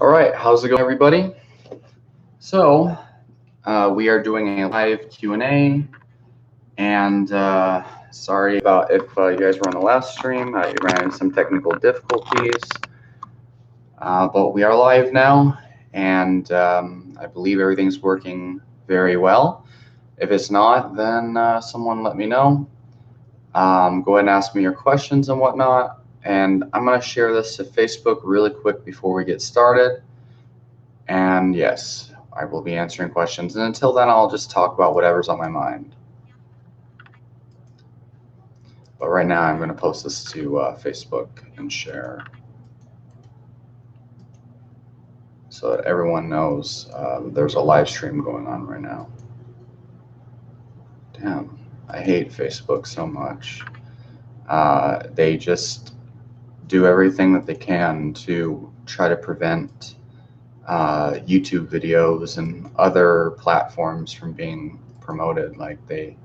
All right, how's it going, everybody? So we are doing a live Q&A, and sorry about if you guys were on the last stream. You ran into some technical difficulties, but we are live now, and I believe everything's working very well. If it's not, then someone let me know. Go ahead and ask me your questions and whatnot, and I'm going to share this to Facebook really quick before we get started. And yes, I will be answering questions. And until then, I'll just talk about whatever's on my mind. But right now, I'm going to post this to Facebook and share so that everyone knows there's a live stream going on right now. Damn, I hate Facebook so much. They just do everything that they can to try to prevent YouTube videos and other platforms from being promoted. Like they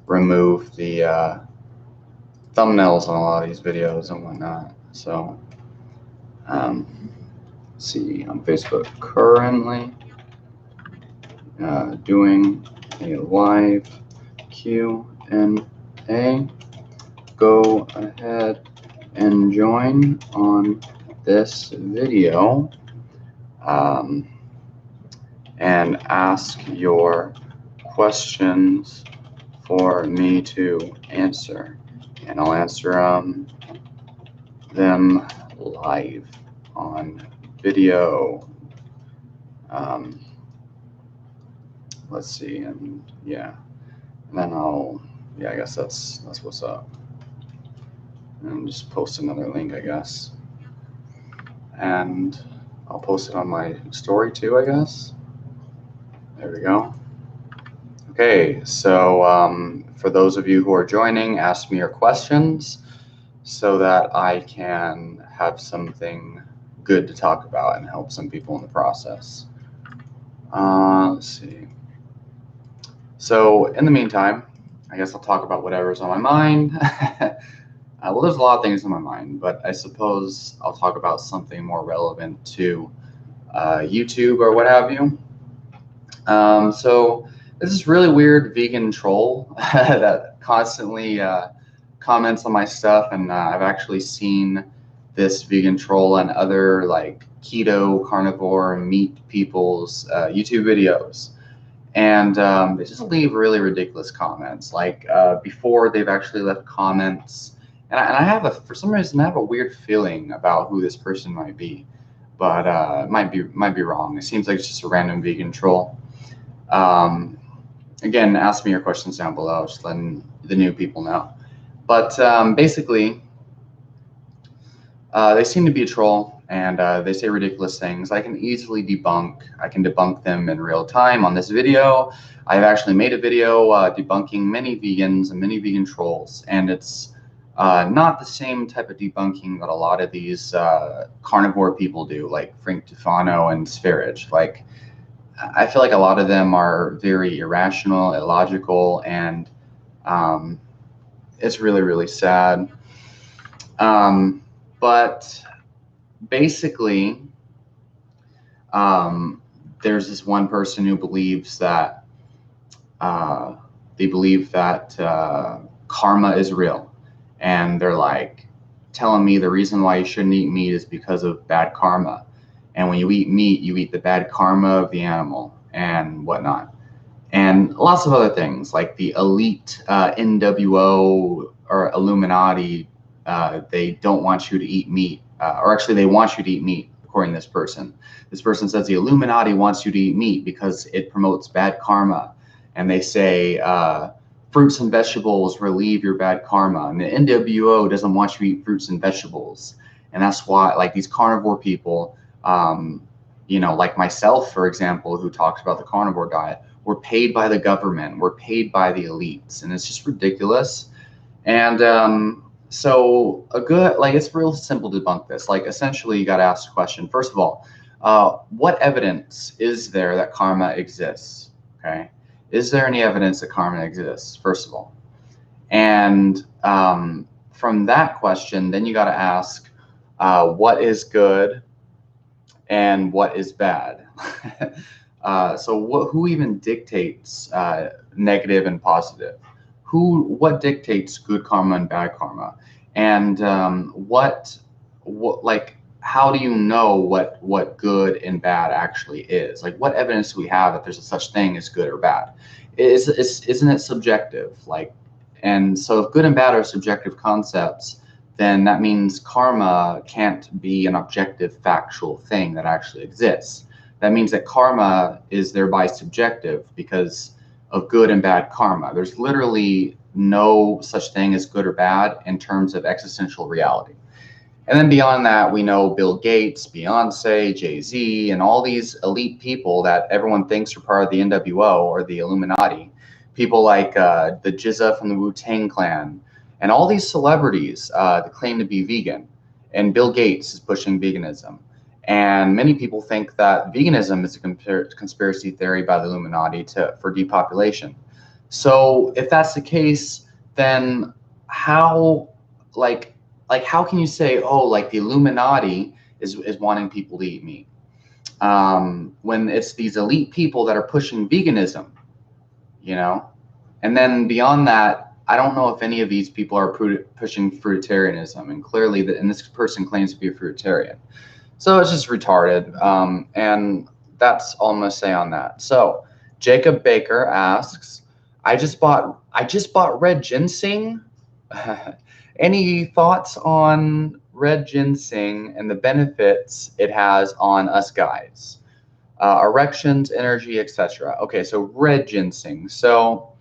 remove the thumbnails on a lot of these videos and whatnot. So let's see, on Facebook currently doing a live Q&A. Go ahead and join on this video and ask your questions for me to answer, and I'll answer them live on video. Let's see, and yeah, and then I guess that's what's up. And just post another link, I guess, and I'll post it on my story too, I guess. There we go. Okay, so for those of you who are joining, ask me your questions so that I can have something good to talk about and help some people in the process. Let's see. So in the meantime, I guess I'll talk about whatever's on my mind. Well, there's a lot of things on my mind, but I suppose I'll talk about something more relevant to YouTube or what have you. So there's this really weird vegan troll that constantly comments on my stuff, and I've actually seen this vegan troll and other like keto, carnivore, meat people's YouTube videos, and they just leave really ridiculous comments. Like before, they've actually left comments, and I have for some reason I have a weird feeling about who this person might be, but it might be wrong. It seems like it's just a random vegan troll. Again, ask me your questions down below, just letting the new people know. But basically, they seem to be a troll, and they say ridiculous things. I can easily debunk them in real time on this video. I've actually made a video debunking many vegans and many vegan trolls, and it's not the same type of debunking that a lot of these carnivore people do, like Frank Tufano and Sverige. Like, I feel like a lot of them are very irrational, illogical, and it's really, really sad. But basically, there's this one person who believes that karma is real, and they're like telling me the reason why you shouldn't eat meat is because of bad karma. And when you eat meat, you eat the bad karma of the animal and whatnot. And lots of other things like the elite NWO or Illuminati, they don't want you to eat meat, or actually they want you to eat meat, according to this person. This person says the Illuminati wants you to eat meat because it promotes bad karma. And they say fruits and vegetables relieve your bad karma. And the NWO doesn't want you to eat fruits and vegetables. And that's why, like, these carnivore people, you know, like myself, for example, who talks about the carnivore diet, we're paid by the government, we're paid by the elites, and it's just ridiculous. And so it's real simple to debunk this. Like, essentially, you got to ask the question, first of all, what evidence is there that karma exists? Okay, is there any evidence that karma exists, first of all? And from that question, then you got to ask, what is good and what is bad. So who even dictates negative and positive? What dictates good karma and bad karma? And like, how do you know what good and bad actually is? Like, what evidence do we have that there's a such thing as good or bad? Isn't it subjective? Like, and so if good and bad are subjective concepts, then that means karma can't be an objective, factual thing that actually exists. That means that karma is thereby subjective because of good and bad karma. There's literally no such thing as good or bad in terms of existential reality. And then beyond that, we know Bill Gates, Beyonce, Jay-Z, and all these elite people that everyone thinks are part of the NWO or the Illuminati. People like the GZA from the Wu-Tang Clan, and all these celebrities that claim to be vegan. And Bill Gates is pushing veganism. And many people think that veganism is a conspiracy theory by the Illuminati for depopulation. So if that's the case, then how, like how can you say, oh, like the Illuminati is wanting people to eat meat, when it's these elite people that are pushing veganism, you know? And then beyond that, I don't know if any of these people are pushing fruitarianism, and clearly, and this person claims to be a fruitarian. So it's just retarded, and that's all I'm gonna say on that. So Jacob Baker asks, I just bought red ginseng. Any thoughts on red ginseng and the benefits it has on us guys? Erections, energy, etc. Okay, so red ginseng. So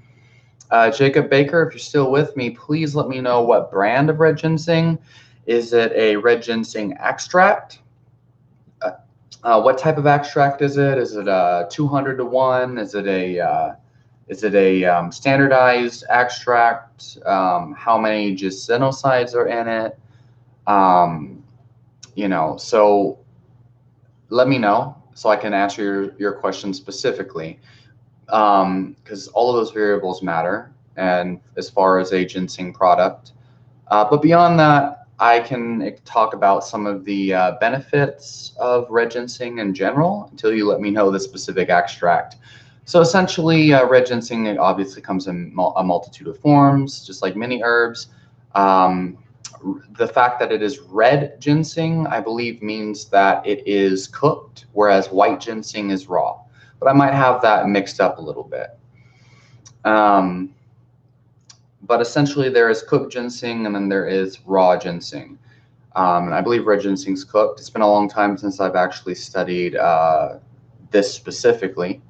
Jacob Baker, if you're still with me, please let me know what brand of red ginseng. Is it a red ginseng extract? What type of extract is it? Is it a 200 to 1? Is it a standardized extract? How many ginsenosides are in it? So let me know so I can answer your question specifically, because all of those variables matter, and as far as a ginseng product. But beyond that, I can talk about some of the benefits of red ginseng in general until you let me know the specific extract. So essentially, red ginseng obviously comes in a multitude of forms, just like many herbs. The fact that it is red ginseng, I believe, means that it is cooked, whereas white ginseng is raw. But I might have that mixed up a little bit. But essentially, there is cooked ginseng, and then there is raw ginseng. And I believe red ginseng's cooked. It's been a long time since I've actually studied this specifically.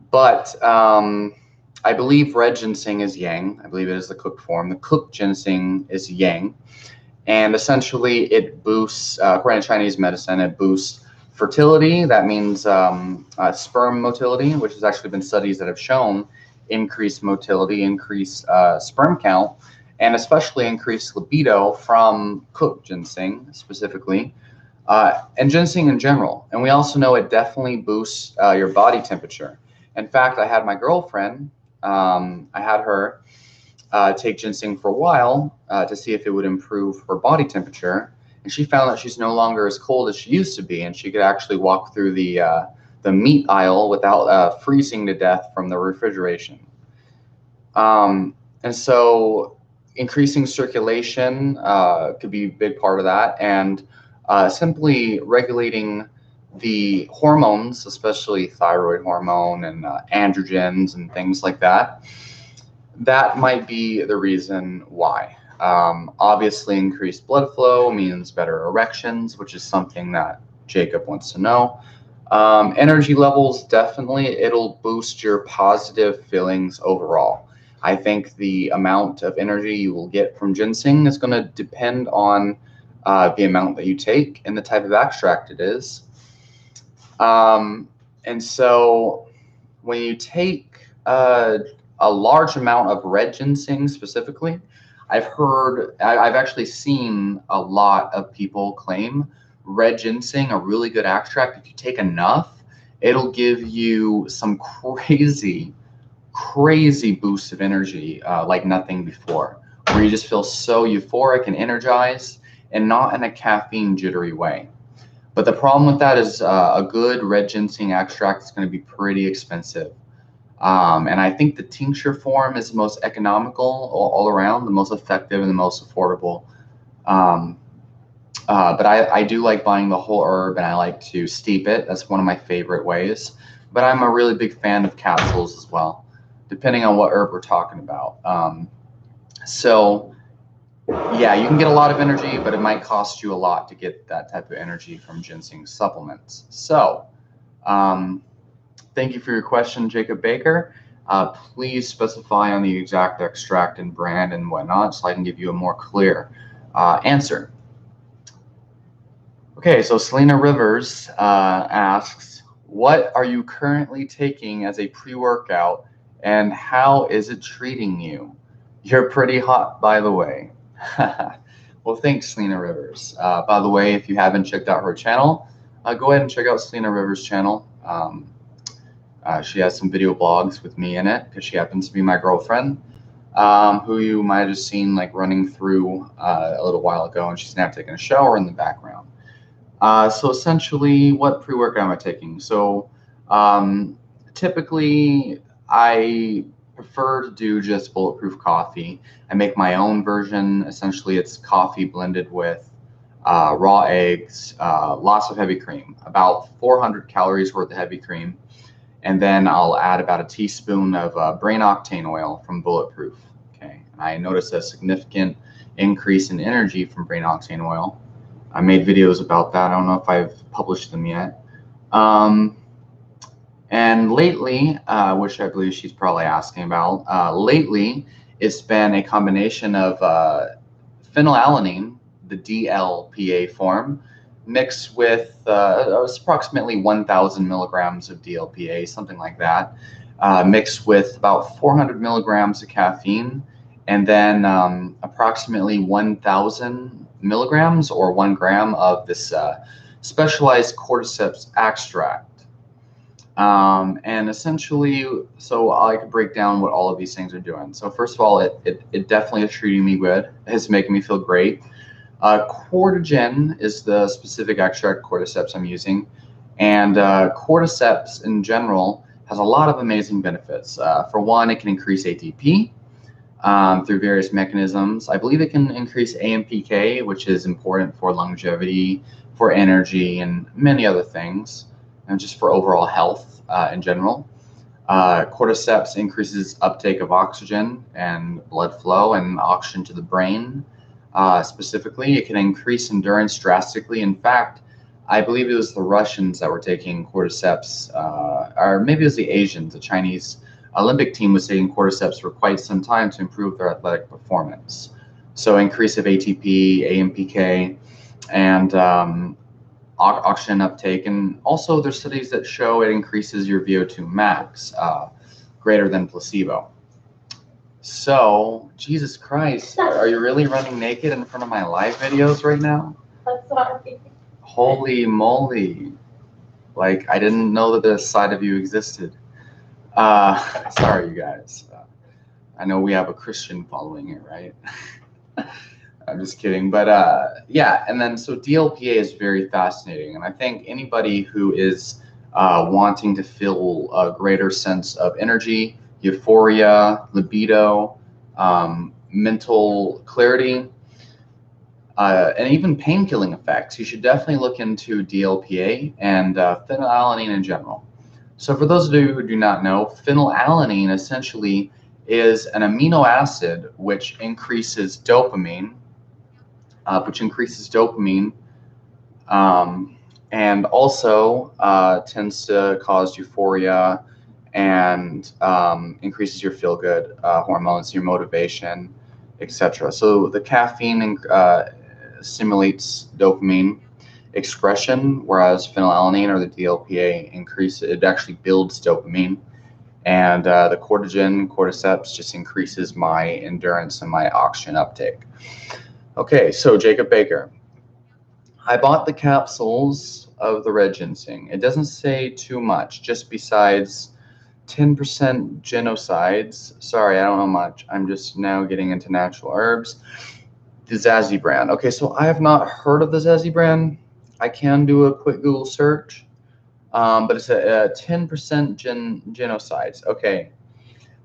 But I believe red ginseng is yang. I believe it is the cooked form. The cooked ginseng is yang. And essentially, it boosts, according to Chinese medicine, it boosts fertility. That means sperm motility, which has actually been studies that have shown increased motility, increased sperm count, and especially increased libido from cooked ginseng specifically, and ginseng in general. And we also know it definitely boosts your body temperature. In fact, I had my girlfriend, I had her take ginseng for a while to see if it would improve her body temperature. And she found that she's no longer as cold as she used to be, and she could actually walk through the meat aisle without freezing to death from the refrigeration. And so increasing circulation could be a big part of that, and simply regulating the hormones, especially thyroid hormone and androgens and things like that. That might be the reason why. Obviously, increased blood flow means better erections, which is something that Jacob wants to know. Energy levels, definitely, it'll boost your positive feelings overall. I think the amount of energy you will get from ginseng is going to depend on the amount that you take and the type of extract it is. And so when you take a large amount of red ginseng specifically, I've actually seen a lot of people claim red ginseng, a really good extract. If you take enough, it'll give you some crazy boost of energy like nothing before, where you just feel so euphoric and energized, and not in a caffeine jittery way. But the problem with that is a good red ginseng extract is going to be pretty expensive. And I think the tincture form is the most economical all around, the most effective and the most affordable. Um, but I do like buying the whole herb, and I like to steep it. That's one of my favorite ways. But I'm a really big fan of capsules as well, depending on what herb we're talking about. So yeah, you can get a lot of energy, but it might cost you a lot to get that type of energy from ginseng supplements. So thank you for your question, Jacob Baker. Please specify on the exact extract and brand and whatnot so I can give you a more clear answer. Okay, so Selena Rivers asks, what are you currently taking as a pre-workout and how is it treating you? You're pretty hot, by the way. Well, thanks, Selena Rivers. By the way, if you haven't checked out her channel, go ahead and check out Selena Rivers' channel. She has some video blogs with me in it because she happens to be my girlfriend, who you might have just seen like running through a little while ago, and she's now taking a shower in the background. So essentially, what pre-workout am I taking? So typically, I prefer to do just bulletproof coffee. I make my own version. Essentially, it's coffee blended with raw eggs, lots of heavy cream, about 400 calories worth of heavy cream. And then I'll add about a teaspoon of brain octane oil from Bulletproof. Okay, and I noticed a significant increase in energy from brain octane oil. I made videos about that. I don't know if I've published them yet. And lately, which I believe she's probably asking about, lately it's been a combination of phenylalanine, the DLPA form, mixed with approximately 1,000 milligrams of DLPA, something like that, mixed with about 400 milligrams of caffeine, and then approximately 1,000 milligrams or 1 gram of this specialized cordyceps extract. And essentially, so I could break down what all of these things are doing. So first of all, it definitely is treating me good. It's making me feel great. Cortigen is the specific extract cordyceps I'm using, and cordyceps in general has a lot of amazing benefits. For one, it can increase ATP through various mechanisms. I believe it can increase AMPK, which is important for longevity, for energy, and many other things, and just for overall health in general. Cordyceps increases uptake of oxygen and blood flow and oxygen to the brain. Specifically, it can increase endurance drastically. In fact, I believe it was the Russians that were taking cordyceps, or maybe it was the Asians. The Chinese Olympic team was taking cordyceps for quite some time to improve their athletic performance. So increase of ATP, AMPK, and oxygen uptake. And also there's studies that show it increases your VO2 max greater than placebo. So, Jesus Christ, are you really running naked in front of my live videos right now? I'm sorry. Holy moly. Like, I didn't know that this side of you existed. Sorry, you guys. I know we have a Christian following here, right? I'm just kidding. But yeah, and then so DLPA is very fascinating. And I think anybody who is wanting to feel a greater sense of energy, euphoria, libido, mental clarity, and even pain-killing effects, you should definitely look into DLPA and phenylalanine in general. So for those of you who do not know, phenylalanine essentially is an amino acid which increases dopamine, and also tends to cause euphoria and increases your feel-good hormones, your motivation, etc. So the caffeine stimulates dopamine excretion, whereas phenylalanine or the DLPA it actually builds dopamine. And the cordyceps just increases my endurance and my oxygen uptake. Okay, so Jacob Baker. I bought the capsules of the red ginseng. It doesn't say too much, just besides 10% genocides. Sorry, I don't know much. I'm just now getting into natural herbs. The Zazie brand. Okay, so I have not heard of the Zazie brand. I can do a quick Google search, but it's a 10% genocides. Okay,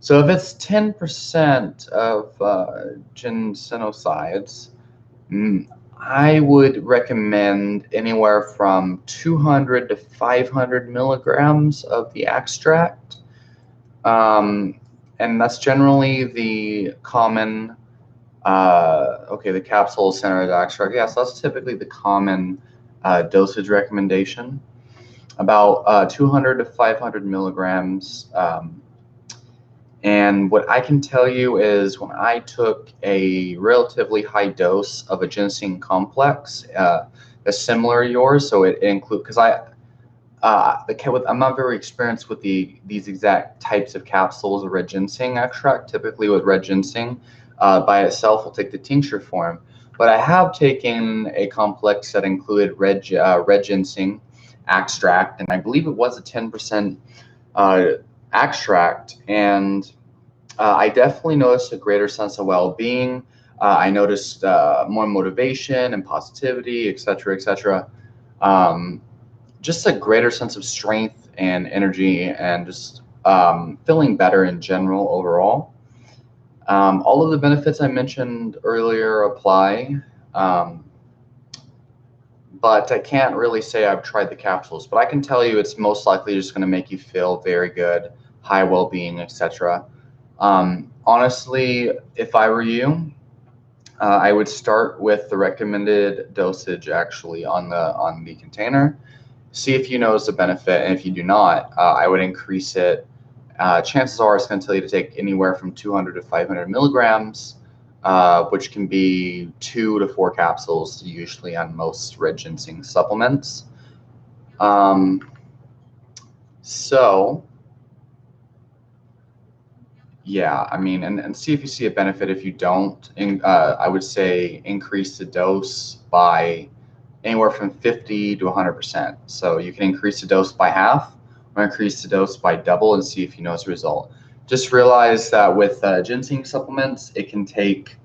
so if it's 10% of genocides, I would recommend anywhere from 200 to 500 milligrams of the extract. And that's generally the common, okay, the capsule centered extract. Yeah, so that's typically the common dosage recommendation, about 200 to 500 milligrams. And what I can tell you is when I took a relatively high dose of a ginseng complex, that's similar to yours, so it includes, because I'm not very experienced with these exact types of capsules of red ginseng extract. Typically with red ginseng by itself, we'll take the tincture form. But I have taken a complex that included red ginseng extract, and I believe it was a 10% extract, and I definitely noticed a greater sense of well-being. I noticed more motivation and positivity, etc., etc. Just a greater sense of strength and energy, and just feeling better in general overall. All of the benefits I mentioned earlier apply. But I can't really say I've tried the capsules, but I can tell you it's most likely just going to make you feel very good, high well-being, etc. Honestly, if I were you, I would start with the recommended dosage actually on the container. See if you notice the benefit, and if you do not, I would increase it. Chances are it's going to tell you to take anywhere from 200 to 500 milligrams. Which can be 2 to 4 capsules usually on most red ginseng supplements. So yeah, I mean, and see if you see a benefit. If you don't, I would say increase the dose by anywhere from 50 to 100%. So you can increase the dose by half or increase the dose by double and see if you notice a result. Just realize that with ginseng supplements, it can take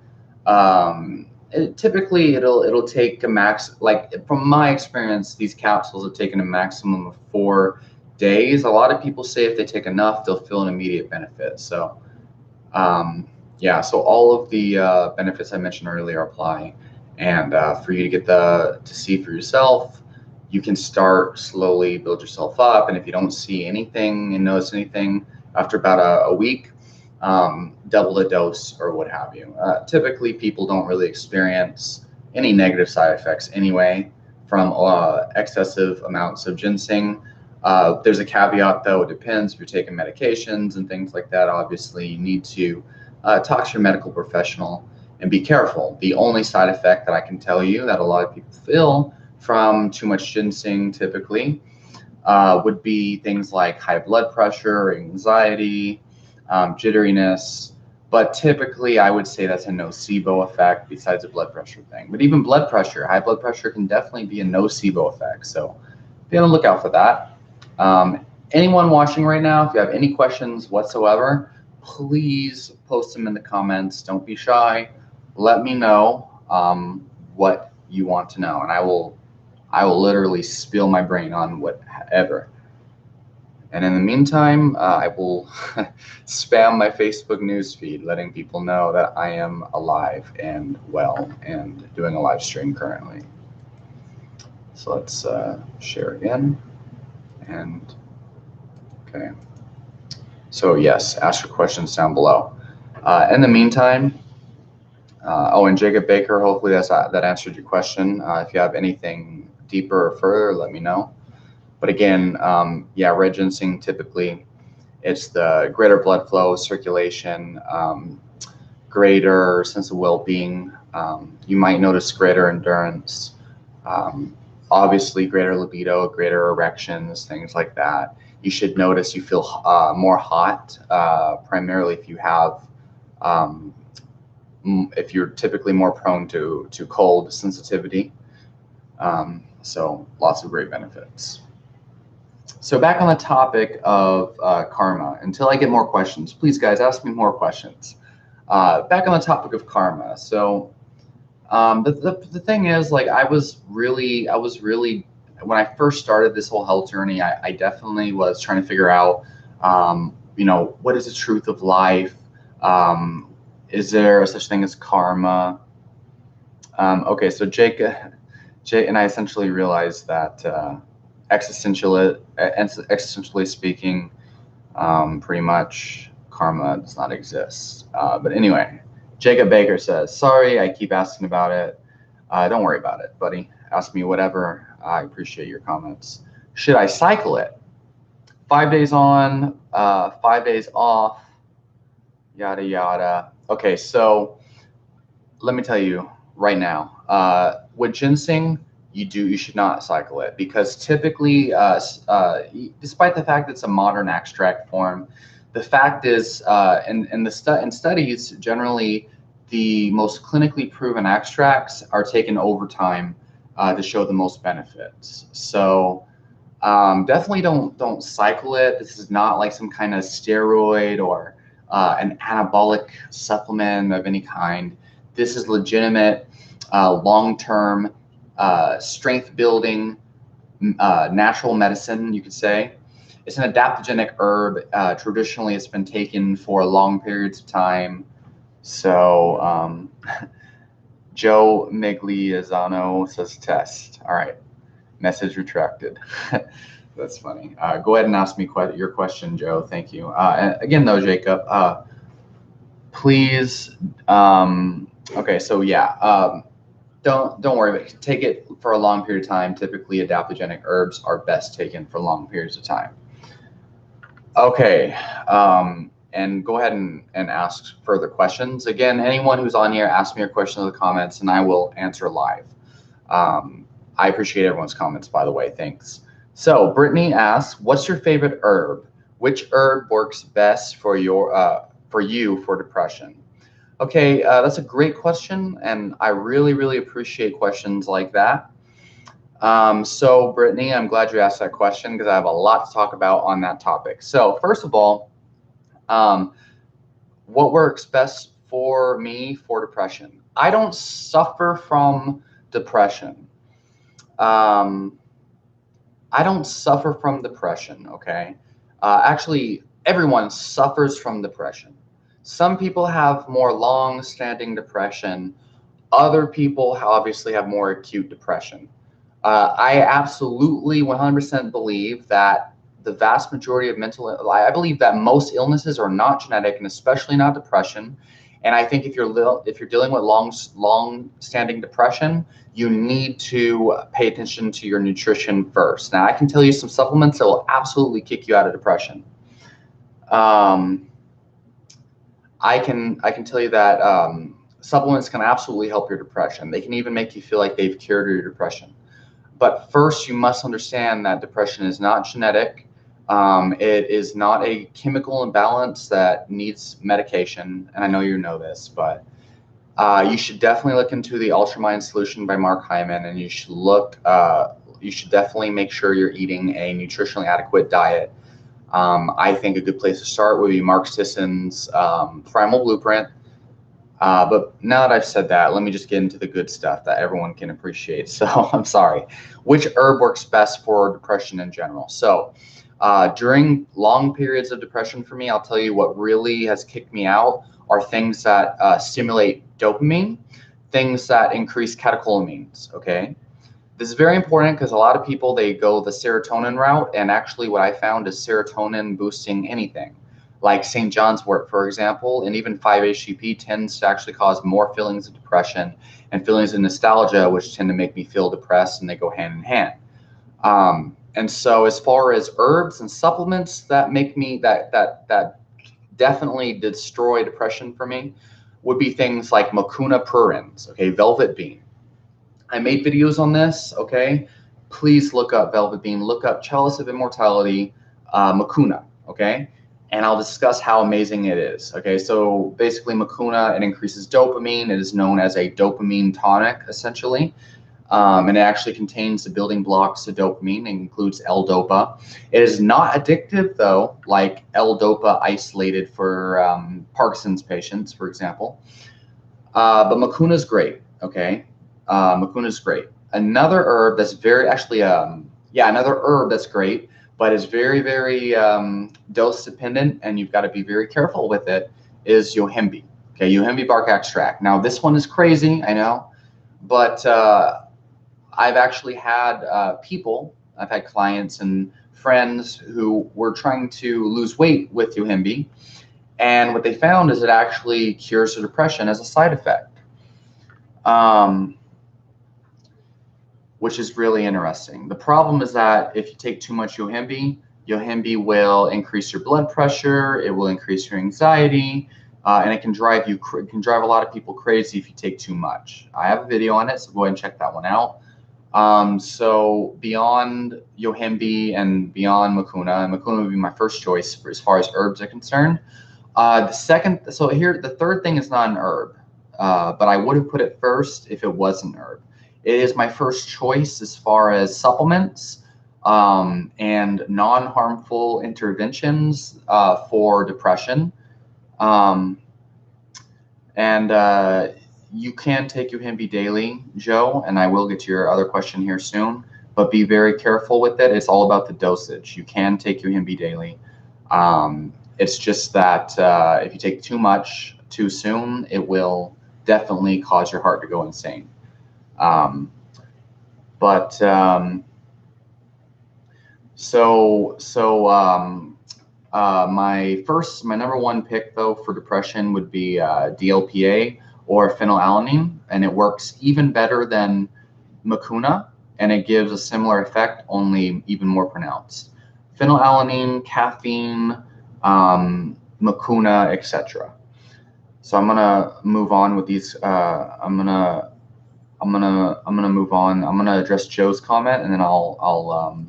typically it'll take a max, like from my experience, these capsules have taken a maximum of 4 days. A lot of people say if they take enough, they'll feel an immediate benefit. So yeah, so all of the benefits I mentioned earlier apply. And for you to get to see for yourself, you can start slowly, build yourself up. And if you don't see anything and notice anything after about a week, double the dose or what have you. Typically, people don't really experience any negative side effects anyway from excessive amounts of ginseng. There's a caveat though, it depends if you're taking medications and things like that. Obviously, you need to talk to your medical professional and be careful. The only side effect that I can tell you that a lot of people feel from too much ginseng typically would be things like high blood pressure, anxiety, jitteriness. But typically, I would say that's a nocebo effect besides a blood pressure thing. But even blood pressure, high blood pressure can definitely be a nocebo effect. So be on the lookout for that. Anyone watching right now, if you have any questions whatsoever, please post them in the comments. Don't be shy. Let me know what you want to know, and I will literally spill my brain on whatever. And in the meantime, I will spam my Facebook newsfeed, letting people know that I am alive and well and doing a live stream currently. So let's share again. And okay. So yes, ask your questions down below. In the meantime, oh, and Jacob Baker, hopefully that answered your question. If you have anything deeper or further, let me know. But again, yeah, red ginseng typically, it's the greater blood flow, circulation, greater sense of well-being. You might notice greater endurance, obviously greater libido, greater erections, things like that. You should notice you feel more hot, primarily if you have, if you're typically more prone to cold sensitivity. So lots of great benefits. So back on the topic of karma, until I get more questions, please guys, ask me more questions. Back on the topic of karma. So The thing is, like, I was really, when I first started this whole health journey, I definitely was trying to figure out, what is the truth of life? Is there a such thing as karma? Okay, so Jake and I essentially realized that existentially speaking, pretty much karma does not exist. But anyway, Jacob Baker says, sorry, I keep asking about it. Don't worry about it, buddy. Ask me whatever. I appreciate your comments. Should I cycle it? 5 days on, 5 days off, yada, yada. Okay, so let me tell you right now, with ginseng, you should not cycle it, because typically, despite the fact that it's a modern extract form, the fact is, in studies, generally, the most clinically proven extracts are taken over time to show the most benefits. So definitely don't cycle it. This is not like some kind of steroid or an anabolic supplement of any kind. This is legitimate, long-term strength building, natural medicine, you could say. It's an adaptogenic herb. Traditionally, it's been taken for long periods of time. So Joe Migliazzano says test. All right, message retracted. That's funny. Go ahead and ask me your question, Joe. Thank you. And again, though, Jacob, please. Okay, so yeah, don't worry about it. Take it for a long period of time. Typically, adaptogenic herbs are best taken for long periods of time. Okay, and go ahead and ask further questions. Again, anyone who's on here, ask me your question in the comments, and I will answer live. I appreciate everyone's comments, by the way. Thanks. So Brittany asks, "What's your favorite herb? Which herb works best for you for depression?" Okay, that's a great question, and I really appreciate questions like that. So Brittany, I'm glad you asked that question, because I have a lot to talk about on that topic. So first of all, what works best for me for depression? I don't suffer from depression. I don't suffer from depression, okay? Actually, everyone suffers from depression. Some people have more long-standing depression. Other people obviously have more acute depression. I absolutely 100% believe that the vast majority of I believe that most illnesses are not genetic, and especially not depression. And I think if you're dealing with long-standing depression, you need to pay attention to your nutrition first. Now, I can tell you some supplements that will absolutely kick you out of depression. I can tell you that supplements can absolutely help your depression. They can even make you feel like they've cured your depression. But first, you must understand that depression is not genetic. It is not a chemical imbalance that needs medication. And I know you know this, but you should definitely look into the Ultramind Solution by Mark Hyman, and you should definitely make sure you're eating a nutritionally adequate diet. I think a good place to start would be Mark Sisson's Primal Blueprint. But now that I've said that, let me just get into the good stuff that everyone can appreciate. So I'm sorry. Which herb works best for depression in general? So during long periods of depression for me, I'll tell you what really has kicked me out are things that stimulate dopamine, things that increase catecholamines, okay? This is very important because a lot of people, they go the serotonin route, and actually what I found is serotonin boosting anything. Like St. John's wort, for example, and even 5-HTP tends to actually cause more feelings of depression and feelings of nostalgia, which tend to make me feel depressed, and they go hand in hand. And so as far as herbs and supplements that make me, that definitely destroy depression for me, would be things like Mucuna pruriens, okay, velvet bean. I made videos on this, okay? Please look up velvet bean, look up Chalice of Immortality, Mucuna, okay? And I'll discuss how amazing it is, okay? So basically Mucuna, it increases dopamine. It is known as a dopamine tonic, essentially. And it actually contains the building blocks of dopamine. It includes L-Dopa. It is not addictive, though, like L-Dopa isolated for Parkinson's patients, for example. But Mucuna is great. Okay, mucuna is great. Another herb that's very another herb that's great, but is very dose dependent, and you've got to be very careful with it, is yohimbe. Okay, yohimbe bark extract. Now this one is crazy, I know, but I've actually had I've had clients and friends who were trying to lose weight with yohimbe, and what they found is it actually cures their depression as a side effect. Which is really interesting. The problem is that if you take too much yohimbe, yohimbe will increase your blood pressure, it will increase your anxiety, and it can drive a lot of people crazy if you take too much. I have a video on it, so go ahead and check that one out. So beyond yohimbe and beyond mucuna, and mucuna would be my first choice as far as herbs are concerned. The third thing is not an herb, but I would have put it first if it was an herb. It is my first choice as far as supplements and non-harmful interventions for depression. You can take yohimbe daily, Joe, and I will get to your other question here soon, but be very careful with it. It's all about the dosage. You can take yohimbe daily. It's just that if you take too much too soon, it will definitely cause your heart to go insane. My number one pick though for depression would be DLPA or phenylalanine, and it works even better than mucuna, and it gives a similar effect, only even more pronounced. Phenylalanine, caffeine, mucuna, etc. So I'm gonna move on with these. I'm gonna move on. I'm gonna address Joe's comment, and then I'll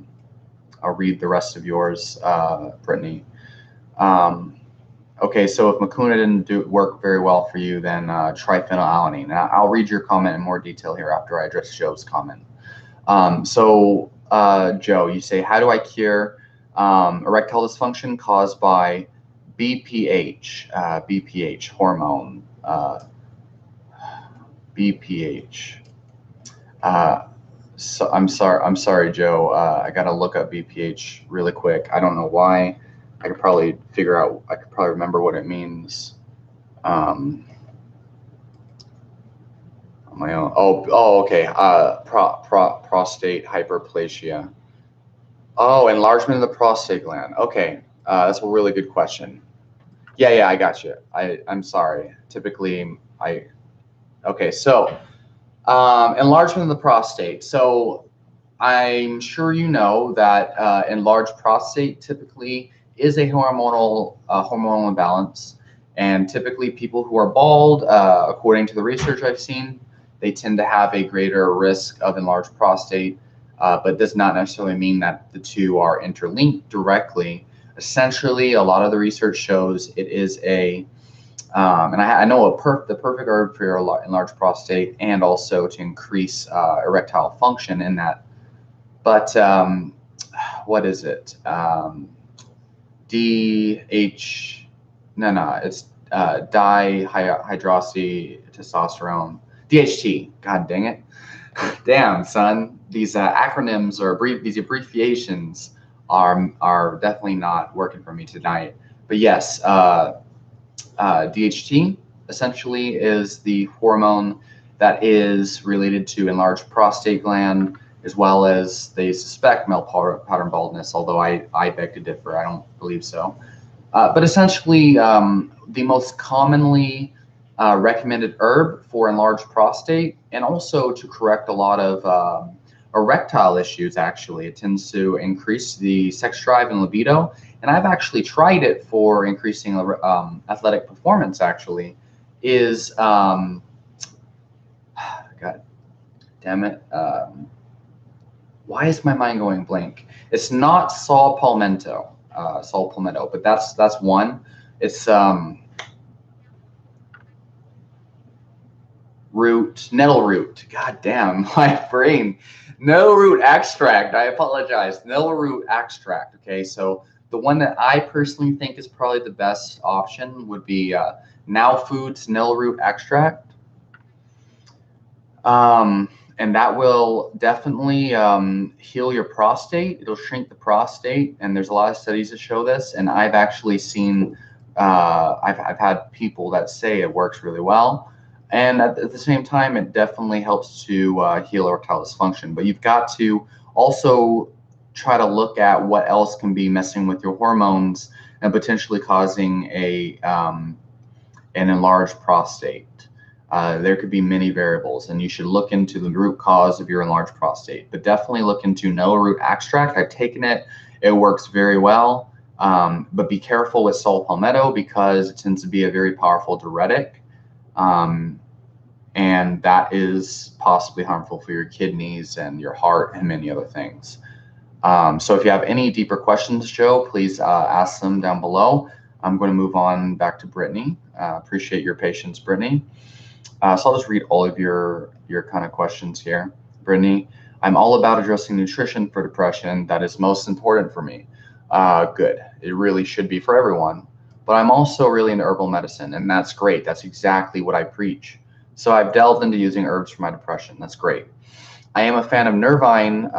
read the rest of yours, Brittany. Okay, so if mucuna didn't work very well for you, then try phenylalanine. I'll read your comment in more detail here after I address Joe's comment. Joe, you say, how do I cure erectile dysfunction caused by BPH hormone? BPH. So I'm sorry, Joe. I gotta look up BPH really quick. I don't know why. I could probably remember what it means on my own. Okay. Prostate hyperplasia. Oh, enlargement of the prostate gland. Okay, that's a really good question. Yeah, I got you. I'm sorry. Typically, okay. So, enlargement of the prostate. So, I'm sure you know that enlarged prostate typically is a hormonal imbalance, and typically people who are bald, according to the research I've seen, they tend to have a greater risk of enlarged prostate, but does not necessarily mean that the two are interlinked directly. Essentially, a lot of the research shows it is and I know the perfect herb for your enlarged prostate, and also to increase erectile function in that. But what is it? It's dihydroxytestosterone. DHT. God dang it. Damn, son. These acronyms or these abbreviations are definitely not working for me tonight. But yes, DHT essentially is the hormone that is related to enlarged prostate gland, as well as they suspect male pattern baldness, although I beg to differ. I don't believe so. But essentially, the most commonly recommended herb for enlarged prostate, and also to correct a lot of erectile issues, actually. It tends to increase the sex drive and libido. And I've actually tried it for increasing athletic performance, actually, is, God damn it. Why is my mind going blank? It's not saw palmetto, but that's one. It's nettle root. God damn, my brain. Nettle root extract. I apologize. Nettle root extract. Okay, so the one that I personally think is probably the best option would be Now Foods nettle root extract. And that will definitely heal your prostate. It'll shrink the prostate, and there's a lot of studies that show this. And I've actually seen, I've had people that say it works really well. And at the same time, it definitely helps to heal erectile dysfunction. But you've got to also try to look at what else can be messing with your hormones and potentially causing an enlarged prostate. There could be many variables, and you should look into the root cause of your enlarged prostate. But definitely look into no root extract. I've taken it; it works very well. But be careful with saw palmetto because it tends to be a very powerful diuretic, and that is possibly harmful for your kidneys and your heart and many other things. So if you have any deeper questions, Joe, please ask them down below. I'm going to move on back to Brittany. Appreciate your patience, Brittany. So I'll just read all of your kind of questions here. Brittany, I'm all about addressing nutrition for depression. That is most important for me. Good. It really should be for everyone. But I'm also really into herbal medicine, and that's great. That's exactly what I preach. So I've delved into using herbs for my depression. That's great. I am a fan of Nervine.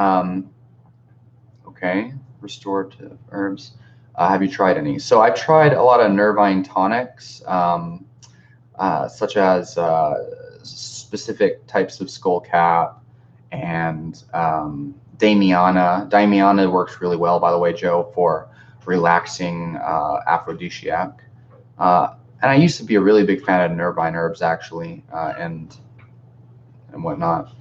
Okay, restorative herbs. Have you tried any? So I've tried a lot of Nervine tonics, such as specific types of skullcap and Damiana. Damiana works really well, by the way, Joe, for relaxing aphrodisiac. And I used to be a really big fan of Nervine herbs, actually, and whatnot.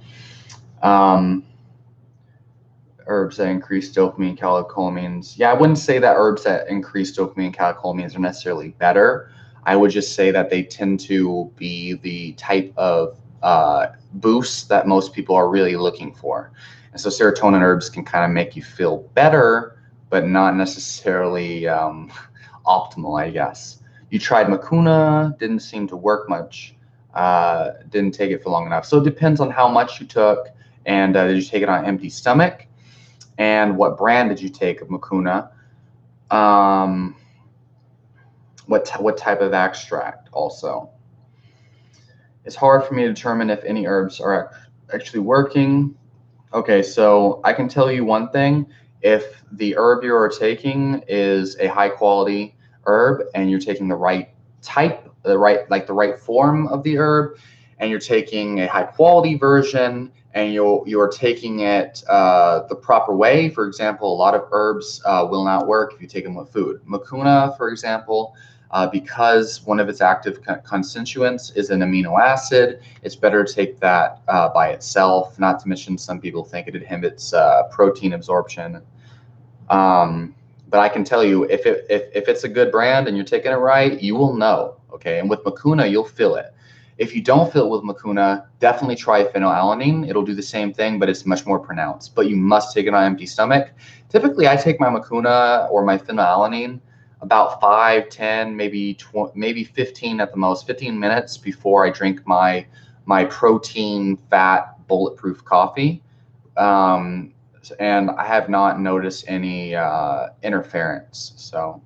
Herbs that increase dopamine, catecholamines. Yeah, I wouldn't say that herbs that increase dopamine and catecholamines are necessarily better. I would just say that they tend to be the type of boost that most people are really looking for. And so serotonin herbs can kind of make you feel better, but not necessarily optimal, I guess. You tried Mucuna, didn't seem to work much, didn't take it for long enough. So it depends on how much you took, and did you take it on an empty stomach? And what brand did you take of Mucuna? What type of extract also? It's hard for me to determine if any herbs are actually working. Okay, so I can tell you one thing. If the herb you are taking is a high quality herb and you're taking the right type, the right form of the herb, and you're taking a high quality version and you're taking it the proper way. For example, a lot of herbs will not work if you take them with food. Mucuna, for example, because one of its active constituents is an amino acid, it's better to take that by itself. Not to mention, some people think it inhibits protein absorption. But I can tell you, if it's a good brand and you're taking it right, you will know. Okay, and with Mucuna, you'll feel it. If you don't feel it with Mucuna, definitely try phenylalanine. It'll do the same thing, but it's much more pronounced. But you must take it on an empty stomach. Typically, I take my Mucuna or my phenylalanine about 5, 10, maybe 15 at the most, 15 minutes before I drink my protein fat bulletproof coffee. And I have not noticed any interference. So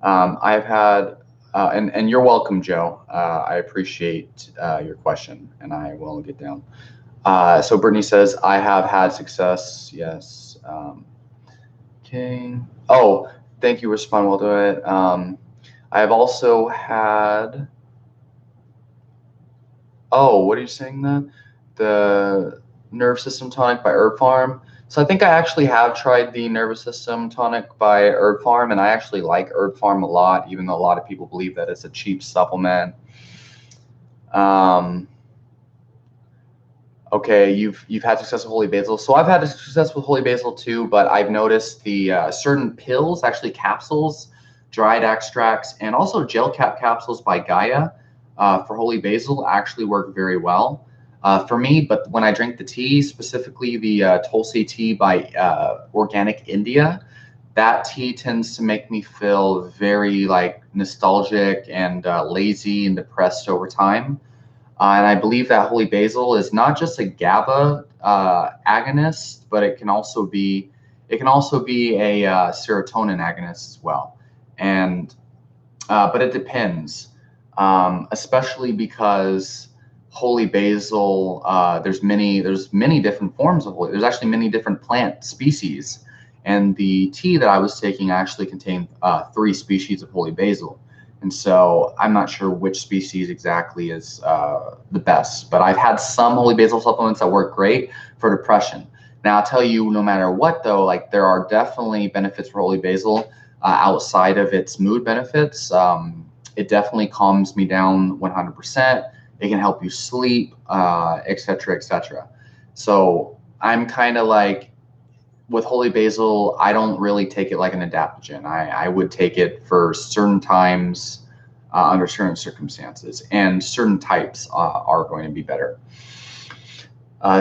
I've had, and you're welcome, Joe. I appreciate your question, and I will get down. So Brittany says, I have had success. Yes. Okay. Oh, thank you. Respond well to it. I have also had, oh, what are you saying then? The nerve system tonic by Herb Farm. So I think I actually have tried the nervous system tonic by Herb Farm, and I actually like Herb Farm a lot, even though a lot of people believe that it's a cheap supplement. Okay, you've had success with Holy Basil. So I've had success with Holy Basil too, but I've noticed the certain pills, actually capsules, dried extracts, and also gel cap capsules by Gaia for Holy Basil actually work very well for me. But when I drink the tea, specifically the Tulsi tea by Organic India, that tea tends to make me feel very like nostalgic and lazy and depressed over time. And I believe that Holy Basil is not just a GABA agonist, but it can also be a serotonin agonist as well. And but it depends, especially because holy basil. There's many different forms of holy. There's actually many different plant species, and the tea that I was taking actually contained 3 species of holy basil. And so I'm not sure which species exactly is the best, but I've had some holy basil supplements that work great for depression. Now I'll tell you, no matter what though, like there are definitely benefits for holy basil outside of its mood benefits. It definitely calms me down 100%. It can help you sleep, et cetera, et cetera. So I'm kind of like, with holy basil, I don't really take it like an adaptogen. I would take it for certain times, under certain circumstances, and certain types are going to be better.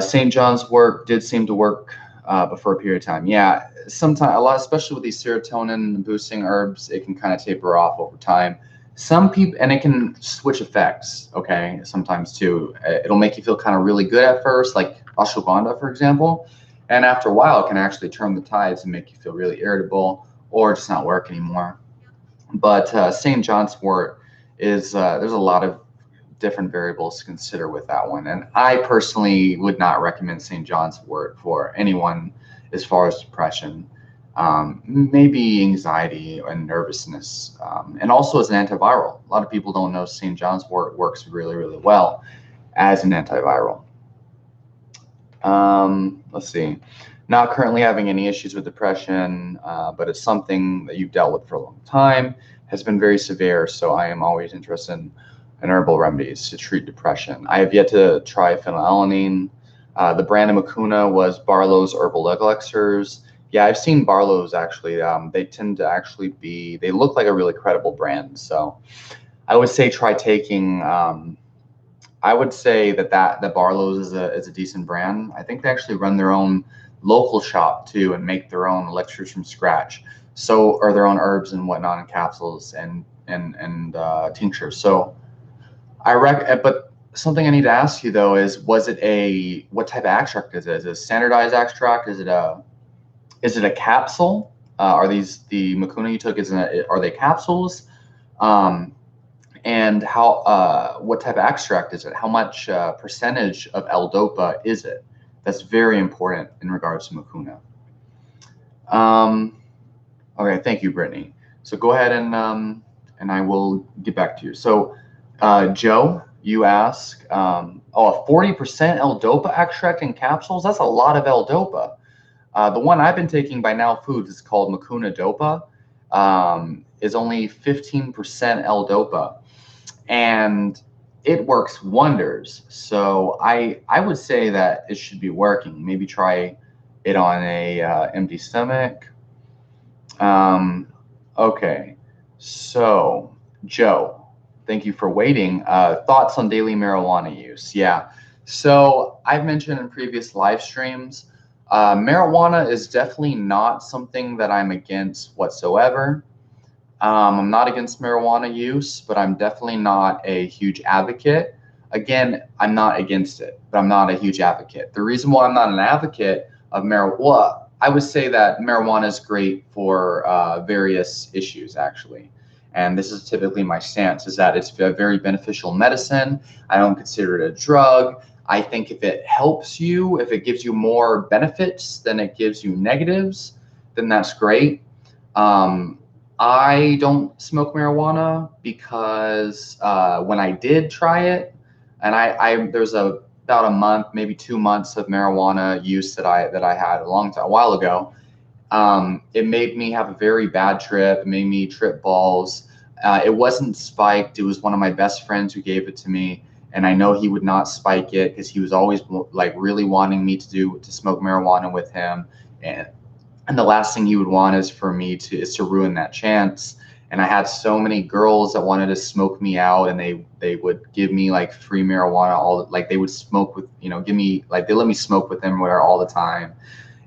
St. John's wort did seem to work, but for a period of time. Yeah, sometimes a lot, especially with these serotonin boosting herbs, it can kind of taper off over time. Some people, and it can switch effects. Okay, sometimes too. It'll make you feel kind of really good at first, like ashwagandha, for example, and after a while, it can actually turn the tides and make you feel really irritable or just not work anymore. But St. John's wort is there's a lot of different variables to consider with that one. And I personally would not recommend St. John's wort for anyone as far as depression, maybe anxiety and nervousness, and also as an antiviral. A lot of people don't know St. John's wort works really, really well as an antiviral. Let's see. Not currently having any issues with depression, but it's something that you've dealt with for a long time, has been very severe. So I am always interested in herbal remedies to treat depression. I have yet to try phenylalanine. The brand of Mucuna was Barlow's Herbal Elixirs. Yeah, I've seen Barlow's actually. They tend to actually be, they look like a really credible brand. So I would say try taking, I would say that Barlow's is a decent brand. I think they actually run their own local shop too and make their own elixirs from scratch. So, or their own herbs and whatnot in capsules and tinctures. So but something I need to ask you though is, what type of extract is it? Is it a standardized extract? Is it a capsule? Are these the Mucuna you took? Are they capsules? Um, and what type of extract is it? How much percentage of L-DOPA is it? That's very important in regards to Mucuna. Okay, thank you, Brittany. So go ahead and I will get back to you. So Joe, you ask, a 40% L-DOPA extract in capsules? That's a lot of L-DOPA. The one I've been taking by Now Foods is called Mucuna Dopa, is only 15% L-DOPA, and it works wonders. So I would say that it should be working. Maybe try it on a empty stomach. Okay, so Joe, thank you for waiting. Thoughts on daily marijuana use? Yeah. So I've mentioned in previous live streams, marijuana is definitely not something that I'm against whatsoever. I'm not against marijuana use, but I'm definitely not a huge advocate. Again, I'm not against it, but I'm not a huge advocate. The reason why I'm not an advocate of marijuana, well, I would say that marijuana is great for various issues, actually. And this is typically my stance, is that it's a very beneficial medicine. I don't consider it a drug. I think if it helps you, if it gives you more benefits than it gives you negatives, then that's great. I don't smoke marijuana because when I did try it, and there's about a month, maybe 2 months of marijuana use that I had a while ago. It made me have a very bad trip. It made me trip balls. It wasn't spiked. It was one of my best friends who gave it to me, and I know he would not spike it because he was always like really wanting me to smoke marijuana with him, and the last thing he would want is for me to ruin that chance. And I had so many girls that wanted to smoke me out, and they would give me like free marijuana, like they would smoke with, give me, like they let me smoke with them all the time.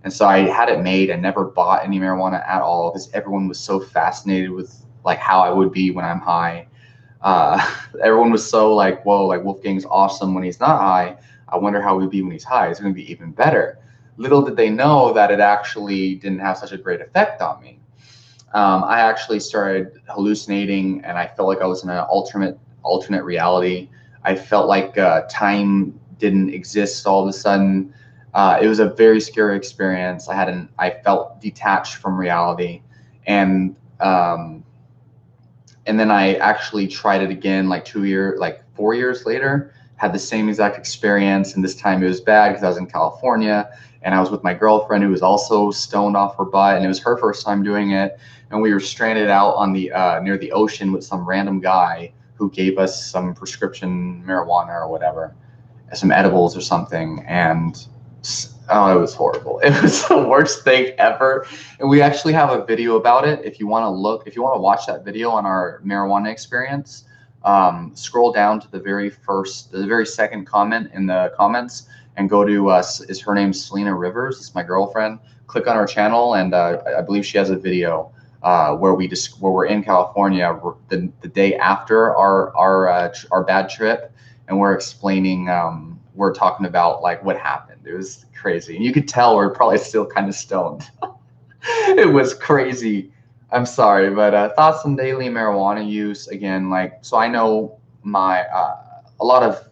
And so I had it made. I never bought any marijuana at all because everyone was so fascinated with like how I would be when I'm high. Everyone was so like, whoa, like Wolfgang's awesome when he's not high. I wonder how he'd be when he's high. It's going to be even better. Little did they know that it actually didn't have such a great effect on me. I actually started hallucinating, and I felt like I was in an alternate reality. I felt like time didn't exist all of a sudden. It was a very scary experience. I felt detached from reality, and and then I actually tried it again like 4 years later, had the same exact experience, and this time it was bad because I was in California and I was with my girlfriend who was also stoned off her butt, and it was her first time doing it, and we were stranded out on the near the ocean with some random guy who gave us some prescription marijuana or whatever, some edibles or something, and oh, it was horrible. It was the worst thing ever. And we actually have a video about it. If you want to look, if you want to watch that video on our marijuana experience, scroll down to the very second comment in the comments and go to us. Is her name Selena Rivers? It's my girlfriend. Click on our channel, and I believe she has a video where we're in California the day after our bad trip, and we're explaining. We're talking about like what happened. It was crazy, and you could tell we're probably still kind of stoned. It was crazy. I'm sorry, but thoughts on daily marijuana use again. Like, so I know a lot of,